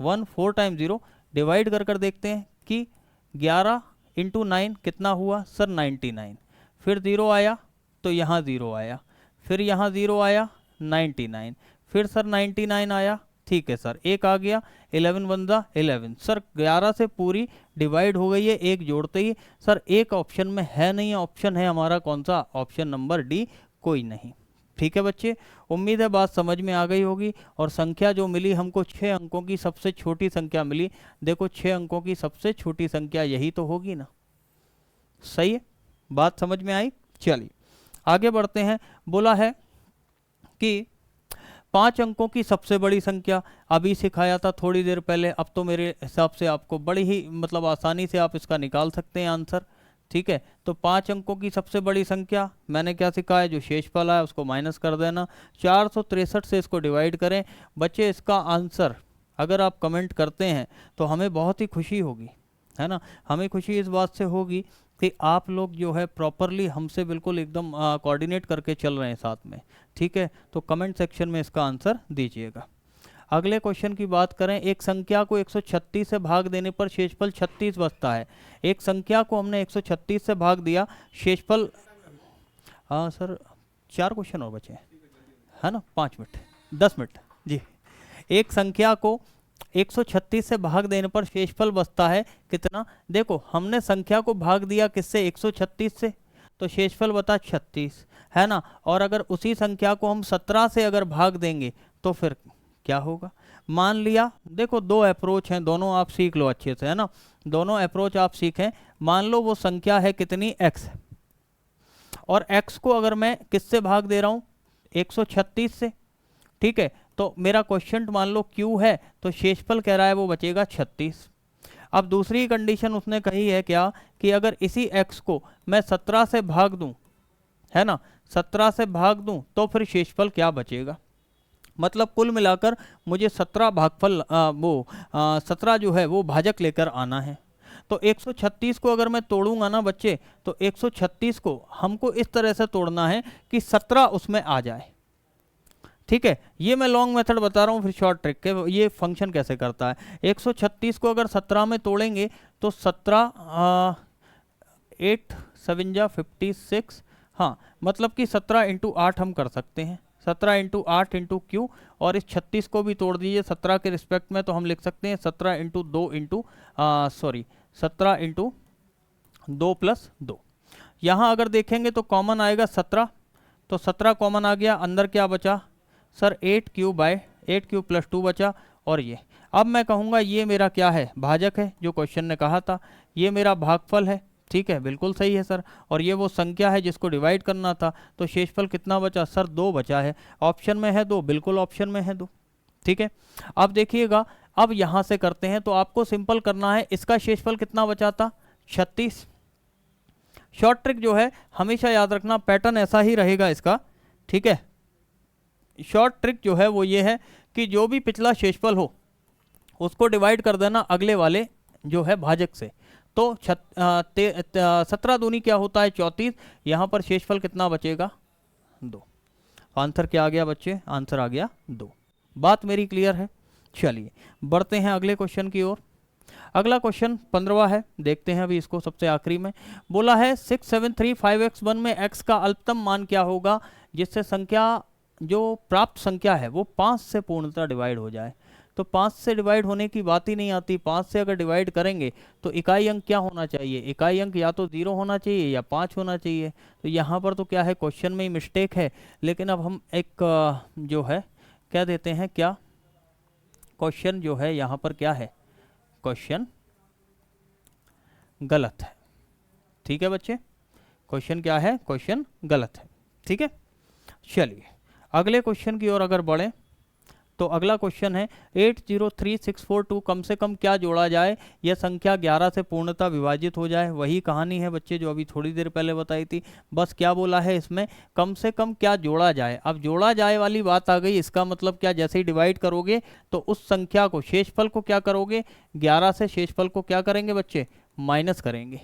1 4 टाइम 0 डिवाइड कर कर देखते हैं कि 11 इंटू 9 कितना हुआ सर 99, फिर 0 आया तो यहाँ 0 आया, फिर यहाँ 0 आया 99, फिर सर 99 आया, ठीक है सर एक आ गया 11 1 जा 11। सर 11 से पूरी डिवाइड हो गई है एक जोड़ते ही। सर एक ऑप्शन में है नहीं, ऑप्शन है हमारा कौन सा, ऑप्शन नंबर डी, कोई नहीं, ठीक है बच्चे। उम्मीद है बात समझ में आ गई होगी। और संख्या जो मिली हमको 6 अंकों की सबसे छोटी संख्या मिली, देखो 6 अंकों की सबसे छोटी संख्या यही तो होगी ना, सही है, बात समझ में आई। चलिए आगे बढ़ते हैं। बोला है कि 5 अंकों की सबसे बड़ी संख्या, अभी सिखाया था थोड़ी देर पहले, अब तो मेरे हिसाब से आपको बड़ी ही मतलब आसानी से आप इसका निकाल सकते हैं आंसर, ठीक है। तो 5 अंकों की सबसे बड़ी संख्या मैंने क्या सिखाया, जो शेषफल है उसको माइनस कर देना, 463 से इसको डिवाइड करें। बच्चे इसका आंसर अगर आप कमेंट करते हैं तो हमें बहुत ही खुशी होगी, है ना। हमें खुशी इस बात से होगी कि आप लोग जो है प्रॉपरली हमसे बिल्कुल एकदम कोऑर्डिनेट करके चल रहे हैं साथ में, ठीक है। तो कमेंट सेक्शन में इसका आंसर दीजिएगा। अगले क्वेश्चन की बात करें, एक संख्या को 136 से भाग देने पर शेषफल 36 बचता है। एक संख्या को हमने 136 से भाग दिया, शेषफल, हाँ सर 4 क्वेश्चन और बचे हैं, है ना, 5 मिनट 10 मिनट जी। एक संख्या को 136 से भाग देने पर शेषफल बचता है कितना, देखो हमने संख्या को भाग दिया किससे 136 से, तो शेषफल बता 36, है ना। और अगर उसी संख्या को हम 17 से अगर भाग देंगे तो फिर क्या होगा, मान लिया, देखो 2 अप्रोच हैं, दोनों आप सीख लो अच्छे से, है ना, दोनों अप्रोच आप सीखें। मान लो वो संख्या है कितनी x, और x को अगर मैं किससे भाग दे रहा हूँ 136 से, ठीक है। तो मेरा क्वेश्चन मान लो q है, तो शेषफल कह रहा है वो बचेगा 36। अब दूसरी कंडीशन उसने कही है क्या, कि अगर इसी x को मैं 17 से भाग दूं, है ना, 17 से भाग दूं तो फिर शेषफल क्या बचेगा। मतलब कुल मिलाकर मुझे 17 भागफल 17 जो है वो भाजक लेकर आना है। तो 136 को अगर मैं तोड़ूंगा ना बच्चे, तो 136 को हमको इस तरह से तोड़ना है कि 17 उसमें आ जाए, ठीक है। ये मैं लॉन्ग मेथड बता रहा हूँ, फिर शॉर्ट ट्रिक के ये फंक्शन कैसे करता है। 136 को अगर 17 में तोड़ेंगे तो 17 8 7 जा 56, हाँ मतलब कि 17 इंटू 8 हम कर सकते हैं, 17 इंटू 8 इंटू क्यू, और इस 36 को भी तोड़ दीजिए 17 के रिस्पेक्ट में, तो हम लिख सकते हैं 17 इंटू 2 इंटू 17 इंटू 2 प्लस 2। यहाँ अगर देखेंगे तो कॉमन आएगा 17, तो 17 कॉमन आ गया, अंदर क्या बचा sir 8 cube by 8 cube plus 2 बचा। और ये अब मैं कहूँगा ये मेरा क्या है, भाजक है, जो क्वेश्चन ने कहा था, ये मेरा भागफल है, ठीक है, बिल्कुल सही है सर। और ये वो संख्या है जिसको डिवाइड करना था, तो शेषफल कितना बचा सर 2 बचा है। ऑप्शन में है 2, बिल्कुल ऑप्शन में है 2, ठीक है। अब देखिएगा अब यहाँ से करते हैं, तो आपको सिंपल करना है, इसका शेषफल कितना बचा था 36। शॉर्ट ट्रिक जो है हमेशा याद रखना, पैटर्न ऐसा ही रहेगा इसका, ठीक है। शॉर्ट ट्रिक जो है वो ये है कि जो भी पिछला शेषफल हो उसको डिवाइड कर देना अगले वाले जो है भाजक से। तो 17 दूनी क्या होता है 34, यहाँ पर शेषफल कितना बचेगा 2। आंसर क्या आ गया बच्चे, आंसर आ गया 2। बात मेरी क्लियर है। चलिए बढ़ते हैं अगले क्वेश्चन की ओर। अगला क्वेश्चन 15वां है, देखते हैं अभी इसको सबसे आखिरी में। बोला है 6735x1 में x का अल्पतम मान क्या होगा जिससे संख्या जो प्राप्त संख्या है वो 5 से पूर्णतः डिवाइड हो जाए। तो 5 से डिवाइड होने की बात ही नहीं आती, 5 से अगर डिवाइड करेंगे तो इकाई अंक क्या होना चाहिए, इकाई अंक या तो 0 होना चाहिए या 5 होना चाहिए। तो यहाँ पर तो क्या है क्वेश्चन में ही मिस्टेक है, लेकिन अब हम एक जो है क्या देते हैं, क्या क्वेश्चन जो है यहाँ पर क्या है, क्वेश्चन गलत है। ठीक है बच्चे, क्वेश्चन क्या है, क्वेश्चन गलत है। ठीक है, चलिए अगले क्वेश्चन की ओर अगर बढ़ें तो अगला क्वेश्चन है 803642 कम से कम क्या जोड़ा जाए यह संख्या 11 से पूर्णतः विभाजित हो जाए। वही कहानी है बच्चे जो अभी थोड़ी देर पहले बताई थी, बस क्या बोला है इसमें, कम से कम क्या जोड़ा जाए। अब जोड़ा जाए वाली बात आ गई, इसका मतलब क्या, जैसे ही डिवाइड करोगे तो उस संख्या को, शेषफल को क्या करोगे, 11 से शेषफल को क्या करेंगे बच्चे, माइनस करेंगे,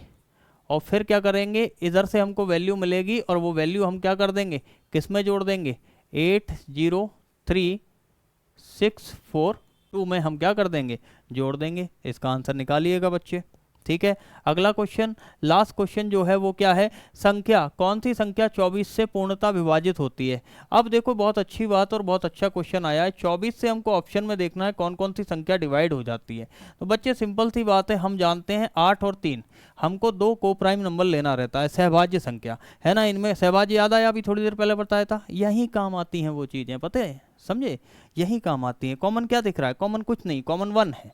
और फिर क्या करेंगे, इधर से हमको वैल्यू मिलेगी और वो वैल्यू हम क्या कर देंगे, किस में जोड़ देंगे, 803642 में हम क्या कर देंगे, जोड़ देंगे। इसका आंसर निकालिएगा बच्चे। ठीक है, अगला क्वेश्चन, लास्ट क्वेश्चन जो है वो क्या है, संख्या, कौन सी संख्या 24 से पूर्णतः विभाजित होती है। अब देखो बहुत अच्छी बात और बहुत अच्छा क्वेश्चन आया है, 24 से हमको ऑप्शन में देखना है कौन कौन सी संख्या डिवाइड हो जाती है। तो बच्चे सिंपल सी बात है, हम जानते हैं 8 और 3, हमको 2 को प्राइम नंबर लेना रहता है, सहभाज्य संख्या है ना। इनमें सहभाज्य याद आया, अभी थोड़ी देर पहले बताया था, यही काम आती हैं वो चीज़ें, पता है, समझे, यही काम आती हैं। कॉमन क्या दिख रहा है, कॉमन कुछ नहीं, कॉमन 1 है,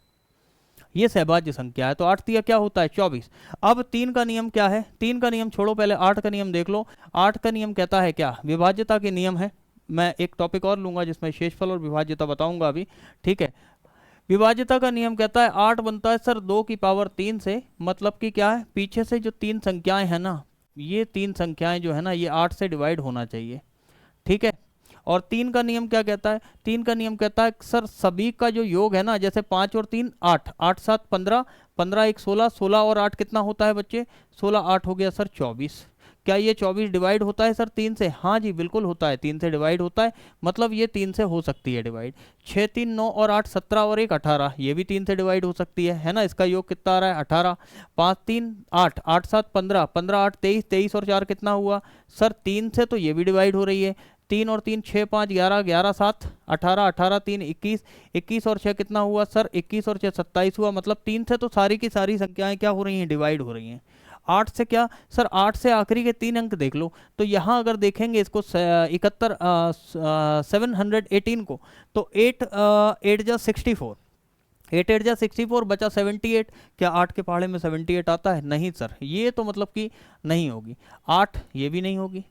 ये सहभाज्य संख्या है। तो 8 तिया क्या होता है 24। अब 3 का नियम क्या है, 3 का नियम छोड़ो, पहले 8 का नियम देख लो। 8 का नियम कहता है क्या, विभाज्यता के नियम है। मैं एक टॉपिक और लूंगा जिसमें शेषफल और विभाज्यता बताऊंगा अभी। ठीक है, विभाज्यता का नियम कहता है 8 बनता है सर 2 की पावर 3 से, मतलब कि क्या है, पीछे से जो 3 संख्याएं हैं ना, ये 3 संख्याएं जो है ना, ये 8 से डिवाइड होना चाहिए। ठीक है, और 3 का नियम क्या कहता है, 3 का नियम कहता है सर सभी का जो योग है ना, जैसे 5 और 3 8, 8 7 15, 15 1 16, 16 और 8 कितना होता है बच्चे, 16 8 हो गया सर 24। क्या ये 24 डिवाइड होता है सर 3 से, हाँ जी बिल्कुल होता है, 3 से डिवाइड होता है, मतलब ये 3 से हो सकती है डिवाइड। 6 3 9 और 8 17 और 1 18, ये भी 3 से डिवाइड हो सकती है ना। इसका योग कितना आ रहा है 18। 5 3 8, 8 7 15, 15 8 23, 23 और 4 कितना हुआ सर 3 से, तो ये भी डिवाइड हो रही है। 3 और 3 6 5 11, 11 7 18, 18 3 21, 21 और 6 कितना हुआ सर 21 और 6 27 हुआ। मतलब 3 से तो सारी की सारी संख्याएं क्या हो रही हैं, डिवाइड हो रही हैं। 8 से क्या सर, 8 से आखिरी के 3 अंक देख लो, तो यहाँ अगर देखेंगे इसको 718 को, तो 8 8 जा 64, 8 8 जा 64, बचा 78। क्या 8 के पहाड़े में 78 आता है, नहीं सर, ये तो मतलब कि नहीं होगी। 8 ये भी नहीं होगी,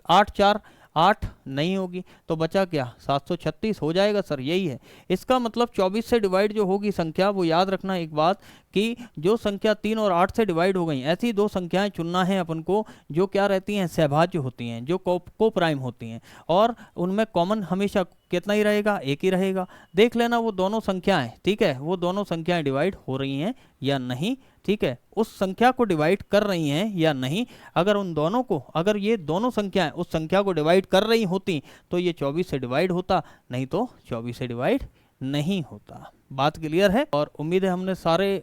8 4 8 नहीं होगी, तो बचा क्या 736 हो जाएगा सर, यही है इसका मतलब। 24 से डिवाइड जो होगी संख्या, वो याद रखना एक बात कि जो संख्या 3 और 8 से डिवाइड हो गई, ऐसी 2 संख्याएं चुनना है अपन को जो क्या रहती हैं, सहभाज्य होती हैं, जो को प्राइम होती हैं, और उनमें कॉमन हमेशा कितना ही रहेगा, एक ही रहेगा। देख लेना वो दोनों संख्याएं, ठीक है, वो दोनों संख्याएं डिवाइड हो रही हैं या नहीं। ठीक है, उस संख्या को डिवाइड कर रही हैं या नहीं। अगर उन दोनों को, अगर ये दोनों संख्याएं उस संख्या को डिवाइड कर रही होती तो ये 24 से डिवाइड होता, नहीं तो 24 से डिवाइड नहीं होता। बात क्लियर है, और उम्मीद है हमने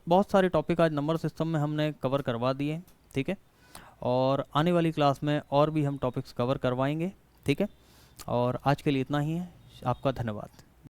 बहुत सारे टॉपिक आज नंबर सिस्टम में हमने कवर करवा दिए। ठीक है, और आने वाली क्लास में और भी हम टॉपिक्स कवर करवाएंगे। ठीक है, और आज के लिए इतना ही है, आपका धन्यवाद।